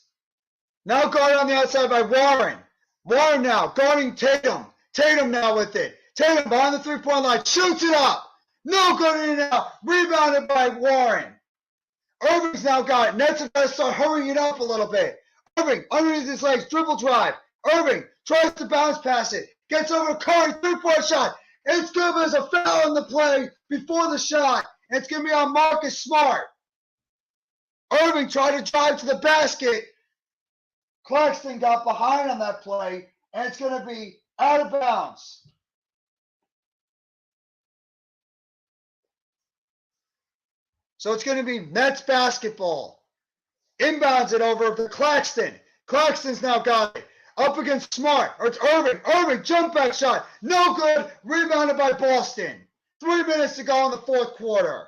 Now guarded on the outside by Warren. Warren now guarding Tatum. Tatum now with it. Tatum behind the 3-point line. Shoots it up. No good in and out. Rebounded by Warren. Irving's now got it. Nets have got to start hurrying it up a little bit. Irving, underneath his legs, dribble drive. Irving tries to bounce pass it. Gets over to Curry, 3-point shot. It's good, but there's a foul on the play before the shot. And it's going to be on Marcus Smart. Irving tried to drive to the basket. Claxton got behind on that play, and it's going to be out of bounds. So it's going to be Nets basketball. Inbounds it over to Claxton. Claxton's now got it. Up against Smart. Or it's Irving. Irving, jump back shot. No good. Rebounded by Boston. 3 minutes to go in the fourth quarter.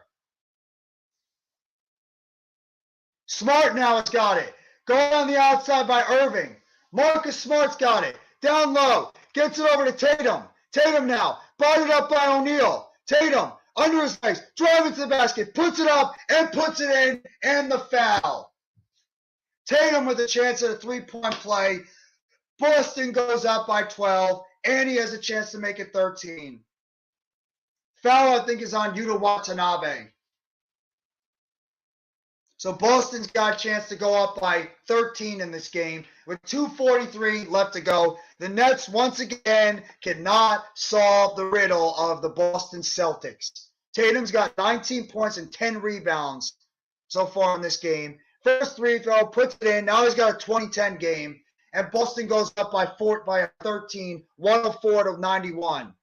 Smart now has got it. Going on the outside by Irving. Marcus Smart's got it. Down low. Gets it over to Tatum. Tatum now. Bodied up by O'Neal. Tatum. Under his legs, driving to the basket, puts it up and puts it in, and the foul. Tatum with a chance at a 3-point play. Boston goes up by 12, and he has a chance to make it 13. Foul, I think, is on Yuta Watanabe. So Boston's got a chance to go up by 13 in this game with 2:43 left to go. The Nets, once again, cannot solve the riddle of the Boston Celtics. Tatum's got 19 points and 10 rebounds so far in this game. First free throw, puts it in. Now he's got a 20-10 game. And Boston goes up by 13, 104-91.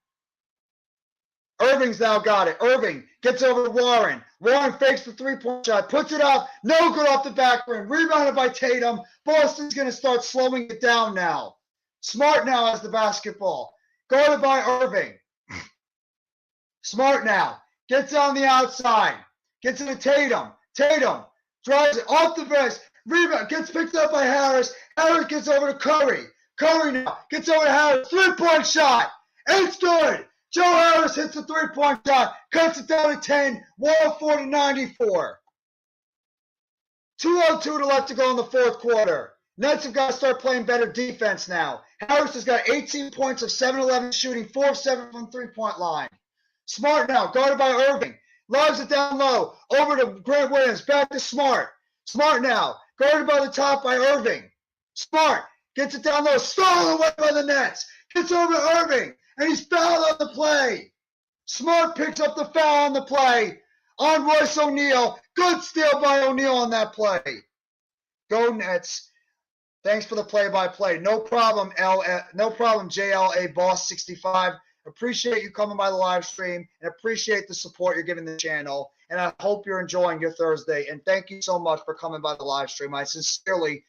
Irving's now got it. Irving gets over to Warren. Warren fakes the three-point shot, puts it up, no good off the back rim. Rebounded by Tatum. Boston's going to start slowing it down now. Smart now has the basketball. Guarded by Irving. Smart now. Gets on the outside. Gets it to Tatum. Tatum drives it off the bench. Rebound. Gets picked up by Harris. Harris gets over to Curry. Curry now gets over to Harris. Three-point shot. It's good. Joe Harris hits the three-point shot, cuts it down to 10, 104-94. 2:02 left to go in the fourth quarter. Nets have got to start playing better defense now. Harris has got 18 points of 7-11 shooting, 4 of 7 from three-point line. Smart now, guarded by Irving. Lobs it down low, over to Grant Williams, back to Smart. Smart now, guarded by the top by Irving. Smart gets it down low, stolen away by the Nets. Gets over to Irving. And he's fouled on the play. Smart picks up the foul on the play on Royce O'Neal. Good steal by O'Neal on that play. Go Nets. Thanks for the play-by-play. No problem, JLA Boss 65. Appreciate you coming by the live stream and appreciate the support you're giving the channel. And I hope you're enjoying your Thursday. And thank you so much for coming by the live stream. I sincerely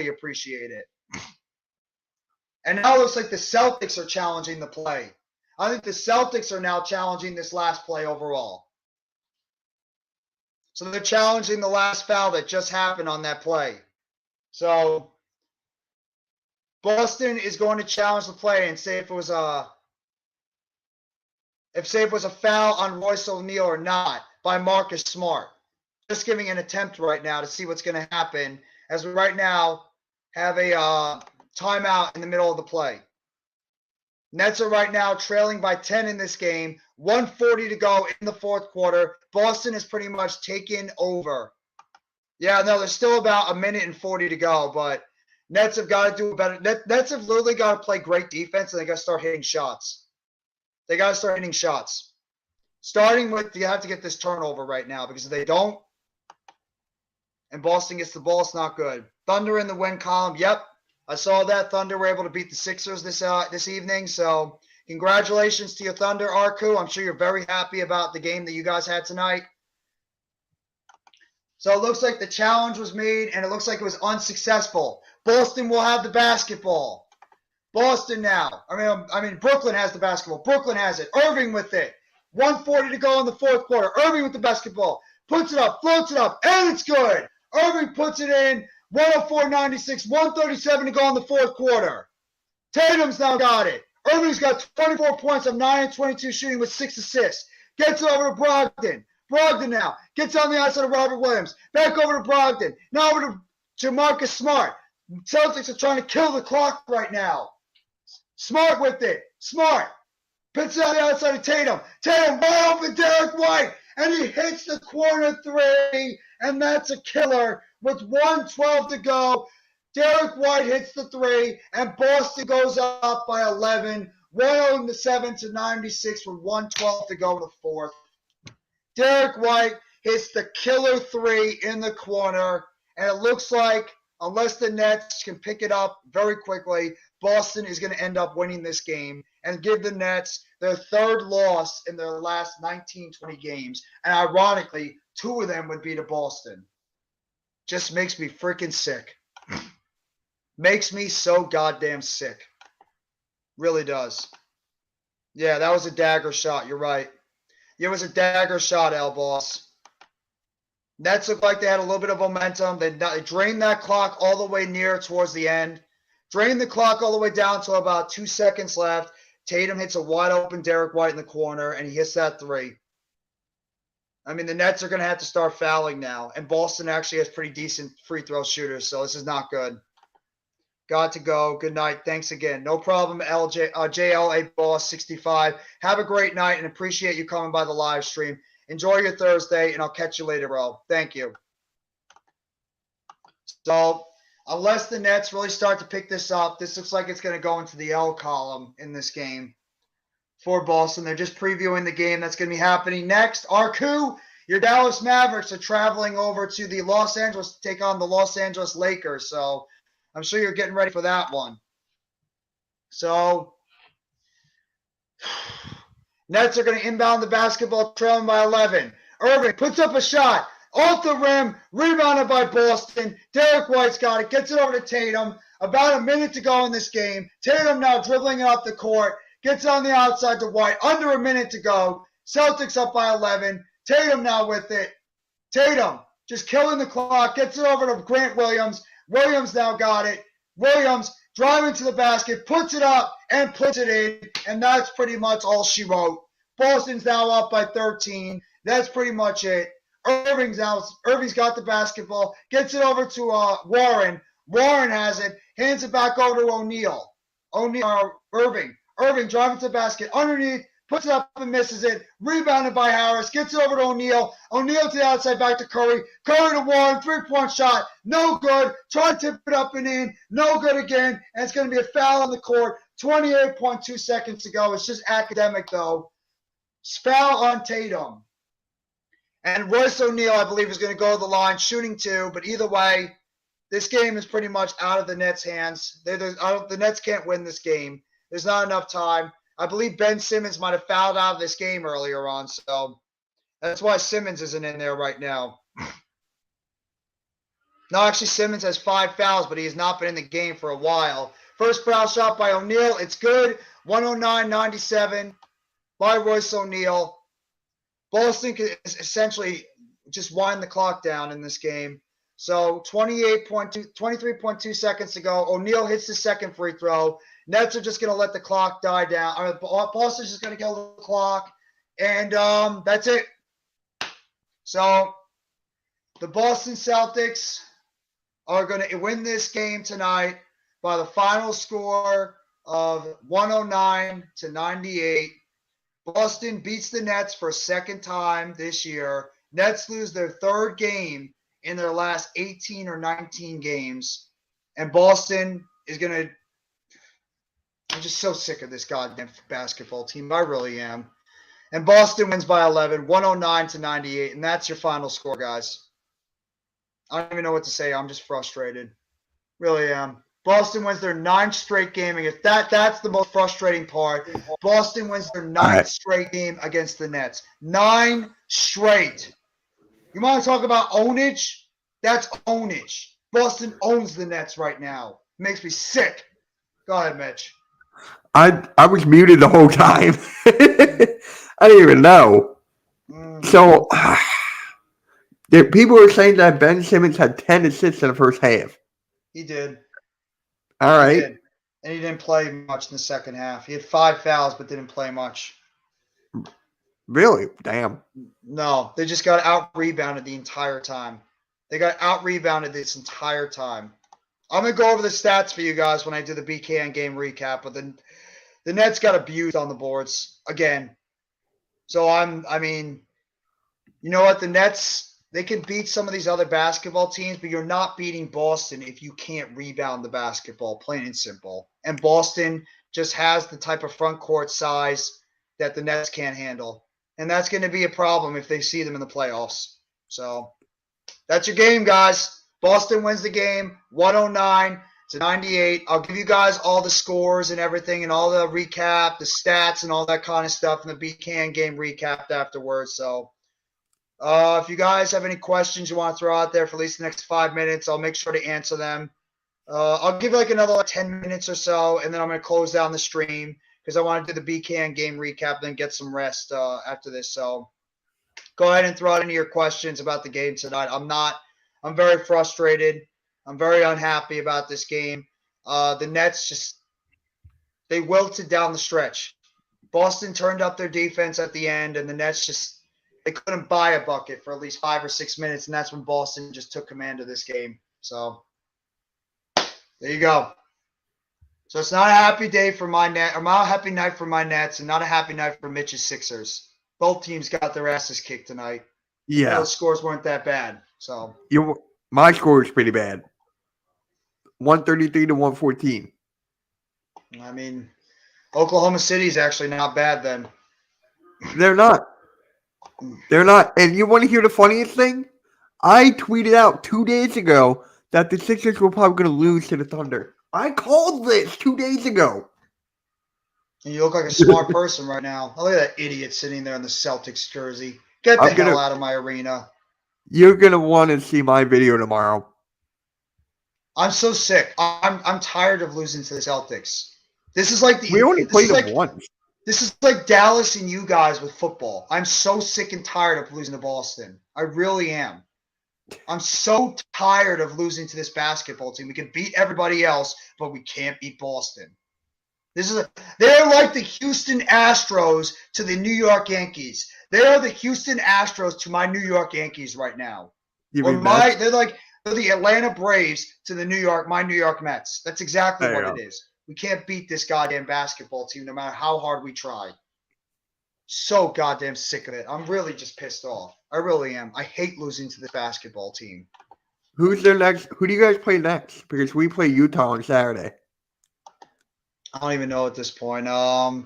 appreciate it. And now it looks like the Celtics are challenging the play. I think the Celtics are now challenging this last play overall. So they're challenging the last foul that just happened on that play. So Boston is going to challenge the play and say if it was a foul on Royce O'Neal or not by Marcus Smart. Just giving an attempt right now to see what's going to happen as we right now have a timeout in the middle of the play. Nets are right now trailing by 10 in this game. 1:40 to go in the fourth quarter. Boston is pretty much taken over. Yeah, no, there's still about 1:40 to go, but Nets have got to do better. Nets have literally got to play great defense, and they got to start hitting shots. Starting with, you have to get this turnover right now, because if they don't, and Boston gets the ball, it's not good. Thunder in the win column. Yep. I saw that. Thunder were able to beat the Sixers this evening. So congratulations to your Thunder, Arku. I'm sure you're very happy about the game that you guys had tonight. So it looks like the challenge was made, and it looks like it was unsuccessful. Boston will have the basketball. Boston now. I mean, Brooklyn has the basketball. Brooklyn has it. Irving with it. 1:40 to go in the fourth quarter. Irving with the basketball. Puts it up, floats it up, and it's good. Irving puts it in. 104-96, 137 to go in the fourth quarter. Tatum's now got it. Irving's got 24 points of 9 and 22 shooting with 6 assists. Gets it over to Brogdan. Brogdan now gets on the outside of Robert Williams. Back over to Brogdan. Now over to Marcus Smart. Celtics are trying to kill the clock right now. Smart with it. Smart. Puts it on the outside of Tatum. Tatum wide open Derek White. And he hits the corner three. And that's a killer. With 1:12 to go, Derek White hits the three, and Boston goes up by 11, 107-96 with 1:12 to go in the fourth. Derek White hits the killer three in the corner, and it looks like, unless the Nets can pick it up very quickly, Boston is going to end up winning this game and give the Nets their third loss in their last 19-20 games. And ironically, 2 of them would be to Boston. Just makes me freaking sick. Makes me so goddamn sick. Really does. Yeah, that was a dagger shot. You're right. It was a dagger shot, L-Boss. Nets looked like they had a little bit of momentum. They drained that clock all the way near towards the end. Drained the clock all the way down to about 2 seconds left. Tatum hits a wide open Derek White in the corner, and he hits that three. I mean, the Nets are going to have to start fouling now. And Boston actually has pretty decent free throw shooters, so this is not good. Got to go. Good night. Thanks again. No problem, JLA Boss 65. Have a great night and appreciate you coming by the live stream. Enjoy your Thursday, and I'll catch you later, bro. Thank you. So unless the Nets really start to pick this up, this looks like it's going to go into the L column in this game for Boston. They're just previewing the game that's going to be happening next. Arku, your Dallas Mavericks are traveling over to the Los Angeles to take on the Los Angeles Lakers. So I'm sure you're getting ready for that one. So Nets are going to inbound the basketball, trailing by 11. Irving puts up a shot off the rim, rebounded by Boston. Derek White's got it, gets it over to Tatum. About a minute to go in this game. Tatum now dribbling it up the court, gets on the outside to White. Under a minute to go. Celtics up by 11. Tatum now with it. Tatum just killing the clock, gets it over to Grant Williams. Williams now got it. Williams driving to the basket, puts it up, and puts it in. And that's pretty much all she wrote. Boston's now up by 13. That's pretty much it. Irving's got the basketball, gets it over to Warren. Warren has it, hands it back over to O'Neal. Irving driving to the basket, underneath, puts it up and misses it. Rebounded by Harris, gets it over to O'Neal. O'Neal to the outside, back to Curry. Curry to Warren, three-point shot, no good. Try to tip it up and in, no good again. And it's going to be a foul on the court. 28.2 seconds to go. It's just academic, though. Foul on Tatum. And Royce O'Neal, I believe, is going to go to the line, shooting 2. But either way, this game is pretty much out of the Nets' hands. The Nets can't win this game. There's not enough time. I believe Ben Simmons might have fouled out of this game earlier on, so that's why Simmons isn't in there right now. No, actually, Simmons has 5 fouls, but he has not been in the game for a while. First foul shot by O'Neal. It's good. 109-97 by Royce O'Neal. Boston can essentially just wind the clock down in this game. So 23.2 seconds to go. O'Neal hits the second free throw. Nets are just going to let the clock die down. Boston's just going to kill the clock. And that's it. So the Boston Celtics are going to win this game tonight by the final score of 109-98. Boston beats the Nets for a second time this year. Nets lose their third game in their last 18 or 19 games. And Boston is going to – I'm just so sick of this goddamn basketball team. I really am. And Boston wins by 11, 109-98. And that's your final score, guys. I don't even know what to say. I'm just frustrated. Really am. Boston wins their 9th straight game against that's the most frustrating part. Boston wins their 9th straight game against the Nets. 9 straight. You want to talk about ownage? That's ownage. Boston owns the Nets right now. It makes me sick. Go ahead, Mitch. I was muted the whole time. I didn't even know. So people were saying that Ben Simmons had 10 assists in the first half. He did. All right. He did. And he didn't play much in the second half. He had 5 fouls but didn't play much. Really? Damn. No, they just got out-rebounded the entire time. They got out-rebounded this entire time. I'm going to go over the stats for you guys when I do the BKN game recap, but then the Nets got abused on the boards again. So I mean, you know what? The Nets, they can beat some of these other basketball teams, but you're not beating Boston if you can't rebound the basketball, plain and simple. And Boston just has the type of front court size that the Nets can't handle. And that's going to be a problem if they see them in the playoffs. So that's your game, guys. Boston wins the game, 109-98. I'll give you guys all the scores and everything and all the recap, the stats and all that kind of stuff in the BKN game recap afterwards. So if you guys have any questions you want to throw out there for at least the next 5 minutes, I'll make sure to answer them. I'll give like another 10 minutes or so, and then I'm going to close down the stream because I want to do the BKN game recap, then get some rest after this. So go ahead and throw out any of your questions about the game tonight. I'm very frustrated. I'm very unhappy about this game. The Nets they wilted down the stretch. Boston turned up their defense at the end, and the Nets they couldn't buy a bucket for at least 5 or 6 minutes, and that's when Boston just took command of this game. So there you go. So it's not a happy day for my net, or not a happy night for my Nets, and not a happy night for Mitch's Sixers. Both teams got their asses kicked tonight. Yeah, those scores weren't that bad. So my score is pretty bad. 133 to 114. I mean, Oklahoma City is actually not bad then. They're not. They're not. And you want to hear the funniest thing? I tweeted out 2 days ago that the Sixers were probably going to lose to the Thunder. I called this 2 days ago. And you look like a smart person right now. Oh, look at that idiot sitting there in the Celtics jersey. Get the hell out of my arena. You're going to want to see my video tomorrow. I'm so sick. I'm tired of losing to the Celtics. This is like we only played them once. This is like Dallas and you guys with football. I'm so sick and tired of losing to Boston. I really am. I'm so tired of losing to this basketball team. We can beat everybody else, but we can't beat Boston. They're like the Houston Astros to the New York Yankees. They are the Houston Astros to my New York Yankees right now. They're the Atlanta Braves to the my New York Mets. That's exactly what it is. We can't beat this goddamn basketball team no matter how hard we try. So goddamn sick of it. I'm really just pissed off. I really am. I hate losing to the basketball team. Who's their next? Who do you guys play next? Because we play Utah on Saturday. I don't even know at this point. The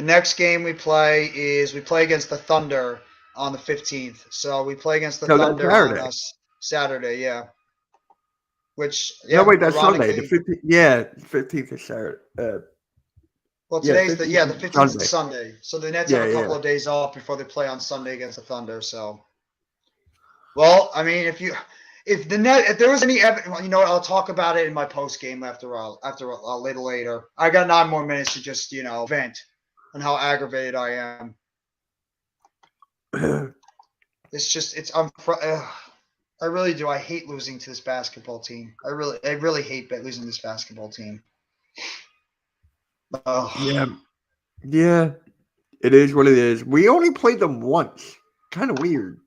next game we play against the Thunder on the 15th. So we play against the Thunder on Saturday, yeah. That's Sunday. The 15th. Yeah, 15th is Saturday. Well, today's the 15th is Sunday. So the Nets have a couple of days off before they play on Sunday against the Thunder. So, well, I mean, if there was any evidence, you know what? I'll talk about it in my post game after a little later. I got 9 more minutes to just vent on how aggravated I am. I really do. I hate losing to this basketball team. I really hate losing to this basketball team. Yeah. It is what it is. We only played them once. Kind of weird.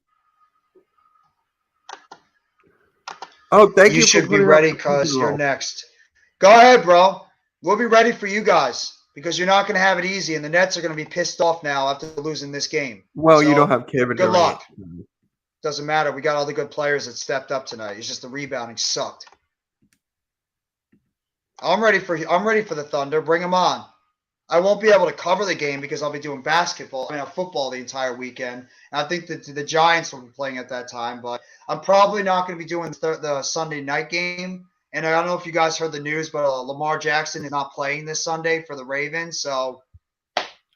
Oh, thank you. You should be ready because you're next. Go ahead, bro. We'll be ready for you guys because you're not going to have it easy, and the Nets are going to be pissed off now after losing this game. Well, you don't have Kevin Durant. Good luck. Doesn't matter. We got all the good players that stepped up tonight. It's just the rebounding sucked. I'm ready for the Thunder. Bring them on. I won't be able to cover the game because I'll be doing football the entire weekend. And I think that the Giants will be playing at that time, but I'm probably not going to be doing the Sunday night game. And I don't know if you guys heard the news, but Lamar Jackson is not playing this Sunday for the Ravens. So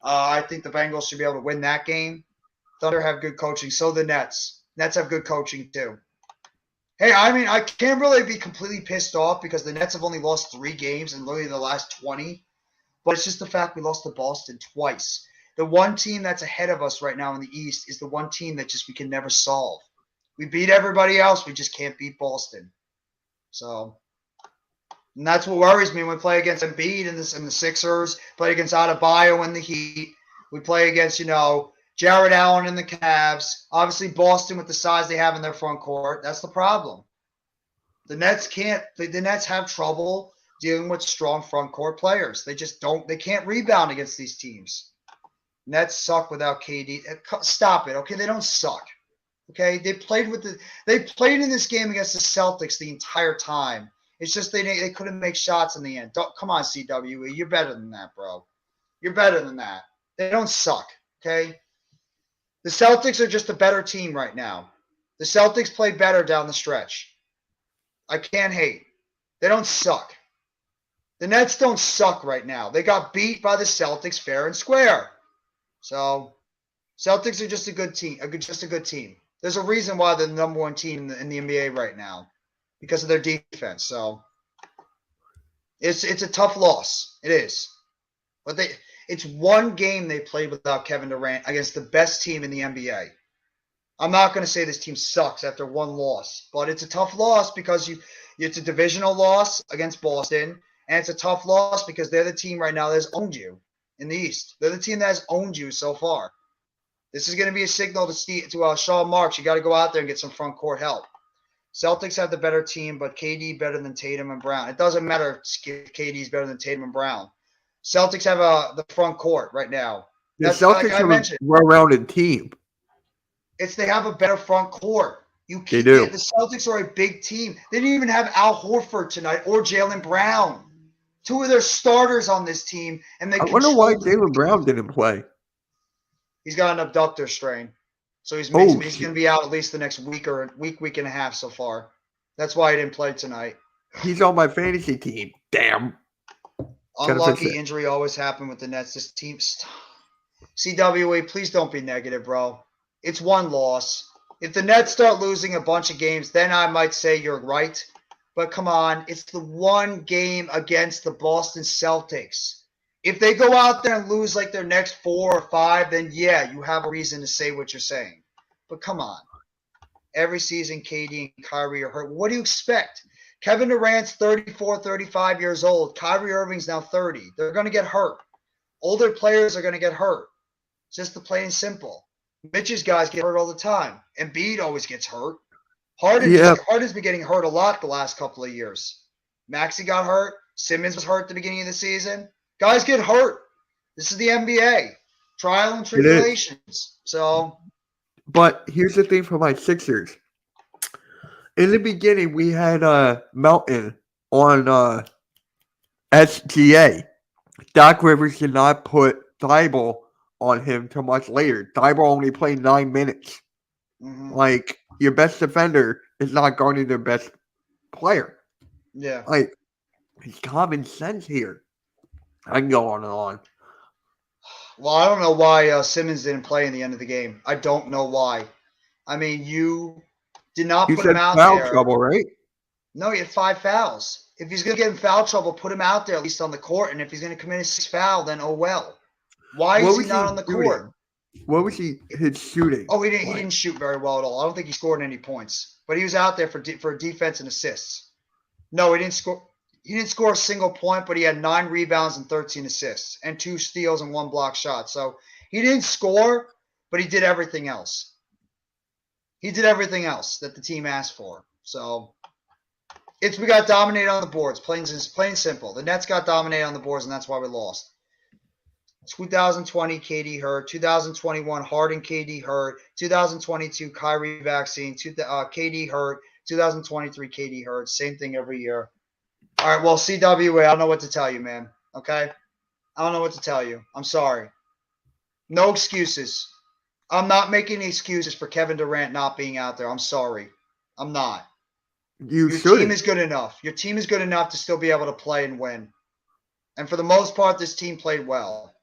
I think the Bengals should be able to win that game. Thunder have good coaching. So the Nets. Nets have good coaching too. Hey, I mean, I can't really be completely pissed off because the Nets have only lost 3 games in literally the last 20. But it's just the fact we lost to Boston twice. The one team that's ahead of us right now in the East is the one team that we can never solve. We beat everybody else. We just can't beat Boston. So, and that's what worries me when we play against Embiid and the Sixers, play against Adebayo and the Heat. We play against, Jared Allen and the Cavs. Obviously, Boston with the size they have in their front court. That's the problem. The Nets have trouble dealing with strong front court players. They just don't. They can't rebound against these teams. Nets suck without KD. Stop it, okay? They don't suck. Okay, they played in this game against the Celtics the entire time. It's just they couldn't make shots in the end. Come on, CWE. You're better than that, bro. You're better than that. They don't suck, okay? The Celtics are just a better team right now. The Celtics play better down the stretch. I can't hate. They don't suck. The Nets don't suck right now. They got beat by the Celtics fair and square. So, Celtics are just a good team. Just a good team. There's a reason why they're the number 1 team in the NBA right now, because of their defense. So, it's a tough loss. It is, but it's one game they played without Kevin Durant against the best team in the NBA. I'm not going to say this team sucks after one loss, but it's a tough loss because it's a divisional loss against Boston, and it's a tough loss because they're the team right now that has owned you in the East. They're the team that has owned you so far. This is going to be a signal to Sean Marks. You got to go out there and get some front court help. Celtics have the better team, but KD better than Tatum and Brown. It doesn't matter if KD's better than Tatum and Brown. Celtics have the front court right now. The Celtics have a well-rounded team. They have a better front court. They do. The Celtics are a big team. They didn't even have Al Horford tonight or Jaylen Brown. Two of their starters on this team, and they I wonder why controlled. Jaylen Brown didn't play. He's got an abductor strain, so he's Oh, going to be out at least the next week and a half so far. That's why he didn't play tonight. He's on my fantasy team. Damn. Unlucky injury always happen with the Nets. This team, CWA, please don't be negative, bro. It's one loss. If the Nets start losing a bunch of games, then I might say you're right. But come on, it's the one game against the Boston Celtics. If they go out there and lose like their next 4 or 5, then yeah, you have a reason to say what you're saying. But come on. Every season, KD and Kyrie are hurt. What do you expect? Kevin Durant's 34, 35 years old. Kyrie Irving's now 30. They're going to get hurt. Older players are going to get hurt. It's just the plain and simple. Mitch's guys get hurt all the time. Embiid always gets hurt. Harden's been getting hurt a lot the last couple of years. Maxey got hurt. Simmons was hurt at the beginning of the season. Guys get hurt. This is the NBA. Trial and tribulations. So, but here's the thing for my Sixers. In the beginning, we had Melton on SGA. Doc Rivers did not put Thibault on him till much later. Thibault only played 9 minutes. Mm-hmm. Like, your best defender is not guarding their best player. Yeah. Like, it's common sense here. I can go on and on. Well, I don't know why Simmons didn't play in the end of the game. I don't know why. I mean, you did not put him out foul there. Trouble, right? No, he had 5 fouls. If he's going to get in foul trouble, put him out there at least on the court. And if he's going to commit a 6th foul, then oh well. Why is he not on the court? What was his shooting? Oh, he didn't shoot very well at all. I don't think he scored any points. But he was out there for defense and assists. No, he didn't score. He didn't score a single point, but he had 9 rebounds and 13 assists and 2 steals and 1 block shot. So he didn't score, but he did everything else. He did everything else that the team asked for. So we got dominated on the boards, plain and simple. The Nets got dominated on the boards, and that's why we lost. 2020, KD hurt. 2021, Harden, KD hurt. 2022, Kyrie vaccine. KD hurt. 2023, KD hurt. Same thing every year. All right, well, CWA, I don't know what to tell you, man. Okay? I don't know what to tell you. I'm sorry. No excuses. I'm not making excuses for Kevin Durant not being out there. I'm sorry. I'm not. Your team is good enough. Your team is good enough to still be able to play and win. And for the most part, this team played well.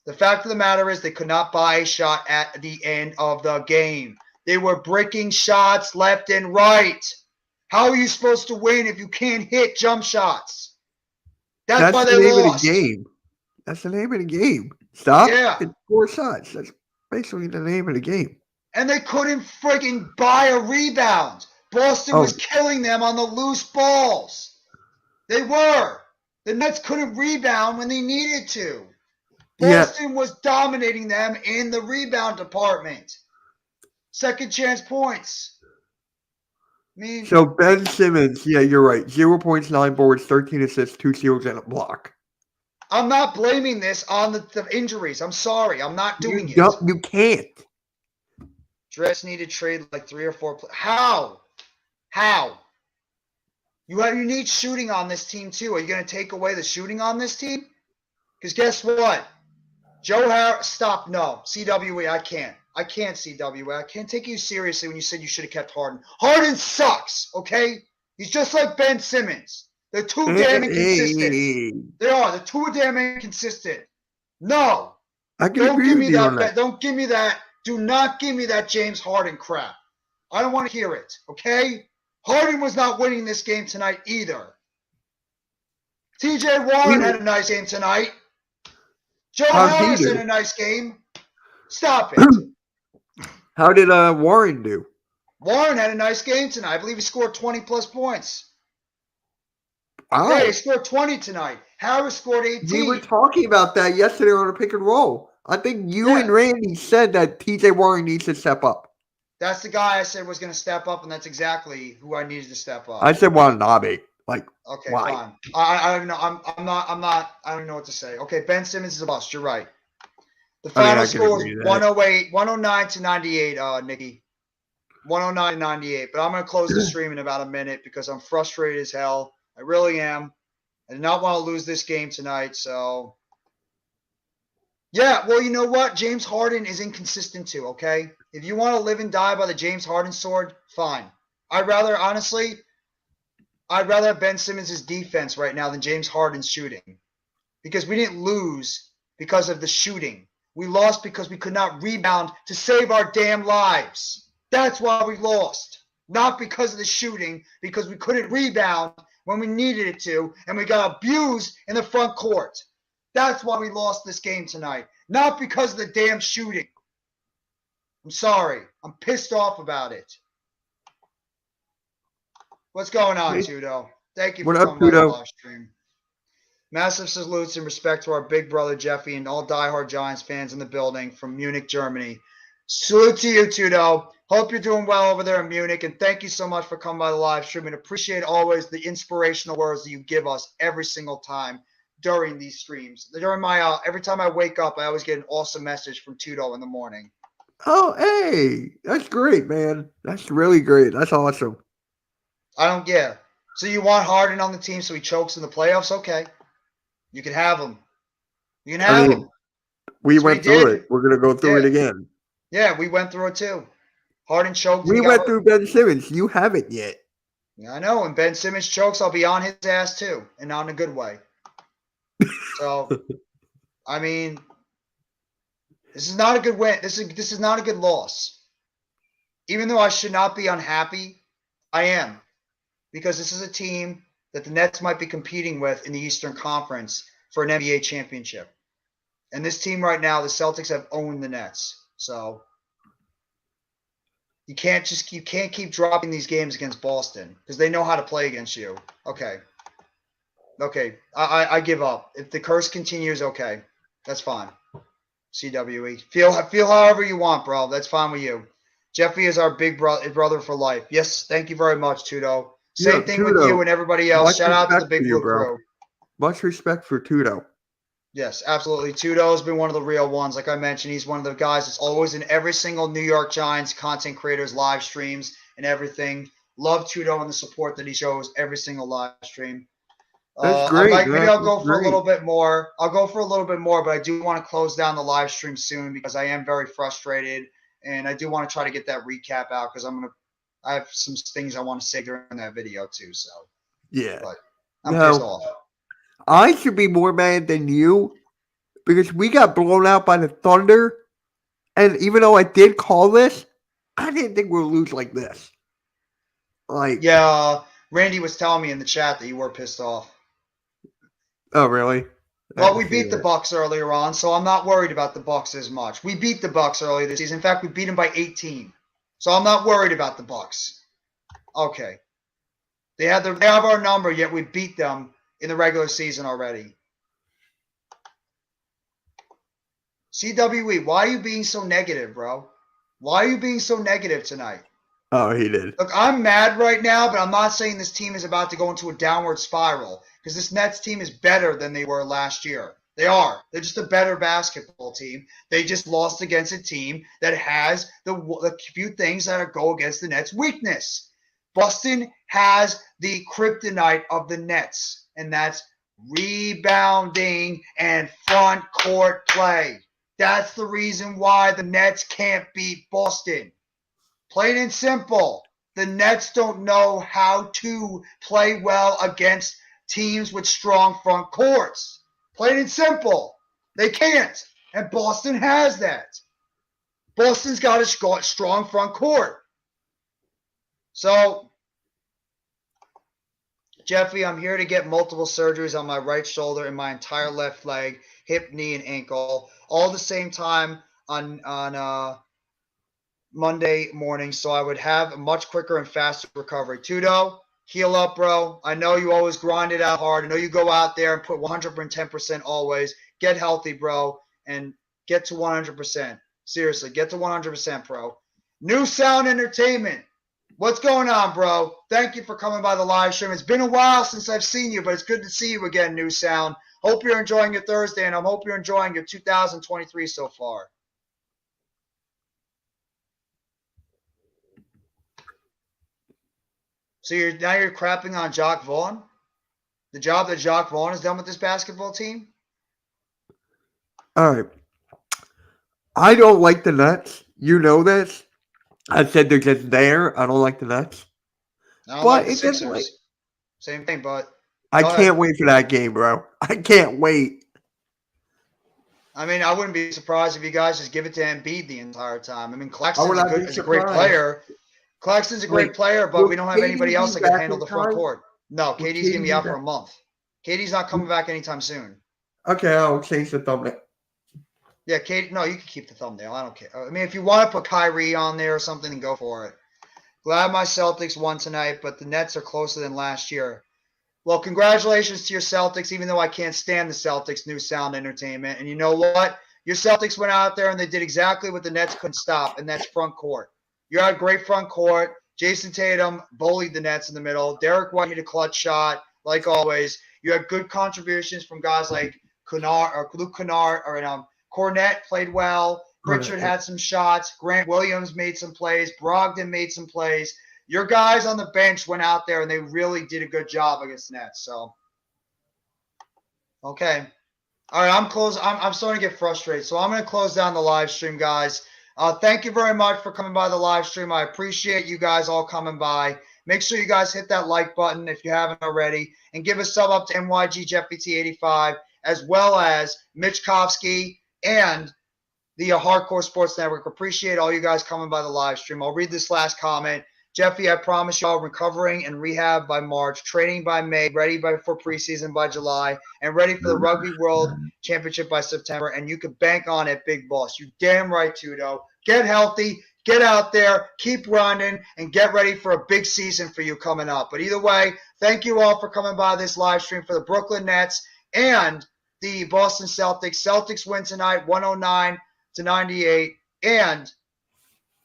The fact of the matter is they could not buy a shot at the end of the game. They were bricking shots left and right. How are you supposed to win if you can't hit jump shots? That's why they lost. That's the name of the game. That's the name of the game. Stop. Yeah. It's 4 shots. That's basically the name of the game. And they couldn't freaking buy a rebound. Boston was killing them on the loose balls. They were. The Nets couldn't rebound when they needed to. Boston was dominating them in the rebound department. Second chance points. So Ben Simmons, yeah, you're right. 0 points, 9 boards, 13 assists, 2 steals, and a block. I'm not blaming this on the injuries. I'm sorry. I'm not doing it. You can't. Dress need to trade like 3 or 4 players. How? You need shooting on this team too. Are you going to take away the shooting on this team? Because guess what? Joe Harris, stop. No. CWA, I can't. I can't, CWA. I can't take you seriously when you said you should have kept Harden. Harden sucks, okay? He's just like Ben Simmons. They're too damn inconsistent. They are. They're too damn inconsistent. No. Don't give me that. Don't give me that. Do not give me that James Harden crap. I don't want to hear it, okay? Harden was not winning this game tonight either. TJ Warren had a nice game tonight. Joe Harris had a nice game. Stop it. How did Warren do? Warren had a nice game tonight. I believe he scored 20-plus points. Wow. Yeah, he scored 20 tonight. Harris scored 18. We were talking about that yesterday on a pick and roll. I think you and Randy said that TJ Warren needs to step up. That's the guy I said was going to step up, and that's exactly who I needed to step up. I said Watanabe. Like, okay, why? Fine. I don't know. I'm not. I don't know what to say. Okay, Ben Simmons is a bust. You're right. The final score is 109 to 98, Nikki. 109-98. But I'm going to close the stream in about a minute because I'm frustrated as hell. I really am. I do not want to lose this game tonight. So, yeah, well, you know what? James Harden is inconsistent too, okay? If you want to live and die by the James Harden sword, fine. I'd rather have Ben Simmons' defense right now than James Harden's shooting. Because we didn't lose because of the shooting. We lost because we could not rebound to save our damn lives. That's why we lost. Not because of the shooting, because we couldn't rebound when we needed it to, and we got abused in the front court. That's why we lost this game tonight. Not because of the damn shooting. I'm sorry. I'm pissed off about it. What's going on, Tudo? Thank you for coming by the live stream. Massive salutes and respect to our big brother Jeffy and all diehard Giants fans in the building from Munich, Germany. Salute to you, Tudo. Hope you're doing well over there in Munich, and thank you so much for coming by the live stream, and appreciate always the inspirational words that you give us every single time during these streams. During my every time I wake up, I always get an awesome message from Tudo in the morning. Oh, hey, that's great, man. That's really great. That's awesome. So you want Harden on the team so he chokes in the playoffs? Okay. You can have him. You can have him. We went through it. We're going to go through it again. Yeah, we went through it too. Harden choked. We went through Ben Simmons. You haven't yet. Yeah, I know. When Ben Simmons chokes, I'll be on his ass too, and not in a good way. So, I mean, this is not a good win. This is not a good loss. Even though I should not be unhappy, I am. Because this is a team that the Nets might be competing with in the Eastern Conference for an NBA championship. And this team right now, the Celtics have owned the Nets. So you can't keep dropping these games against Boston because they know how to play against you. Okay. I give up. If the curse continues, okay. That's fine. CWE. Feel however you want, bro. That's fine with you. Jeffy is our big brother for life. Yes, thank you very much, Tudo. Same thing with you and everybody else. Shout out to the Big Blue Crew. Much respect for Tudo. Yes, absolutely. Tudo has been one of the real ones. Like I mentioned, he's one of the guys that's always in every single New York Giants content creators live streams and everything. Love Tudo and the support that he shows every single live stream. That's great. Maybe I'll go for a little bit more. But I do want to close down the live stream soon because I am very frustrated, and I do want to try to get that recap out because I have some things I want to say during that video too. So yeah, but I'm pissed off. I should be more mad than you because we got blown out by the Thunder, and even though I did call this, I didn't think we'd lose like this. Randy was telling me in the chat that you were pissed off. Oh, really? Well, we beat the Bucks earlier on, so I'm not worried about the Bucks as much. We beat the Bucks earlier this season. In fact, we beat them by 18. So I'm not worried about the Bucks. Okay. They have our number, yet we beat them in the regular season already. CWE, why are you being so negative, bro? Why are you being so negative tonight? Oh, he did. Look, I'm mad right now, but I'm not saying this team is about to go into a downward spiral because this Nets team is better than they were last year. They are. They're just a better basketball team. They just lost against a team that has the few things that go against the Nets' weakness. Boston has the kryptonite of the Nets, and that's rebounding and front court play. That's the reason why the Nets can't beat Boston. Plain and simple. The Nets don't know how to play well against teams with strong front courts. Plain and simple. They can't. And Boston has that. Boston's got a strong front court. So, Jeffy, I'm here to get multiple surgeries on my right shoulder and my entire left leg, hip, knee, and ankle, all at the same time on Monday morning, so I would have a much quicker and faster recovery. Tudo, heal up, bro. I know you always grind it out hard. I know you go out there and put 110% always. Get healthy, bro, and get to 100%. Seriously, get to 100%, bro. New Sound Entertainment. What's going on, bro? Thank you for coming by the live stream. It's been a while since I've seen you, but it's good to see you again, New Sound. Hope you're enjoying your Thursday, and I hope you're enjoying your 2023 so far. So now you're crapping on Jacque Vaughn? The job that Jacque Vaughn has done with this basketball team? All right. I don't like the Nets. You know this. I said they're just there. I don't like the Nets. I don't like But the it doesn't like. Sixers. Same thing, but I go ahead. can't wait for that game, bro. I can't wait. I mean, I wouldn't be surprised if you guys just give it to Embiid the entire time. I mean, I would Claxton's not be is a great surprised. player. Claxton's a great Wait, player, but will we don't have KD anybody else be that can back handle in the front time? court. No, Will KD's going to KD be be out for back? a month. KD's not coming back anytime soon. Okay, I'll change the thumbnail. Yeah, KD. No, you can keep the thumbnail. I don't care. I mean, if you want to put Kyrie on there or something, then go for it. Glad my Celtics won tonight, but the Nets are closer than last year. Well, congratulations to your Celtics, even though I can't stand the Celtics' new sound entertainment. And you know what? Your Celtics went out there and they did exactly what the Nets couldn't stop, and that's front court. You had great front court. Jayson Tatum bullied the Nets in the middle. Derek White hit a clutch shot, like always. You had good contributions from guys like Luke Kennard, or Cornette played well. Pritchard had some shots. Grant Williams made some plays. Brogdan made some plays. Your guys on the bench went out there and they really did a good job against the Nets. So, okay. All right, I'm starting to get frustrated. So I'm going to close down the live stream, guys. Thank you very much for coming by the live stream. I appreciate you guys all coming by. Make sure you guys hit that like button if you haven't already. And give a sub up to MYGJeffBT85, as well as Mitch Kovsky and the Hardcore Sports Network. Appreciate all you guys coming by the live stream. I'll read this last comment. Jeffy, I promise y'all, recovering and rehab by March, training by May, ready for preseason by July, and ready for the Rugby World Championship by September. And you can bank on it, Big Boss. You damn right, Tudo. Get healthy, get out there, keep running, and get ready for a big season for you coming up. But either way, thank you all for coming by this live stream for the Brooklyn Nets and the Boston Celtics. Celtics win tonight, 109-98, and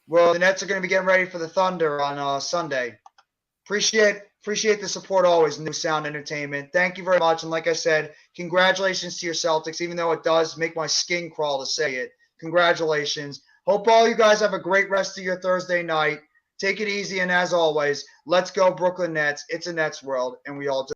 well, the Nets are going to be getting ready for the Thunder on Sunday. Appreciate the support always, New Sound Entertainment. Thank you very much. And like I said, congratulations to your Celtics, even though it does make my skin crawl to say it. Congratulations. Hope all you guys have a great rest of your Thursday night. Take it easy, and as always, let's go Brooklyn Nets. It's a Nets world, and we all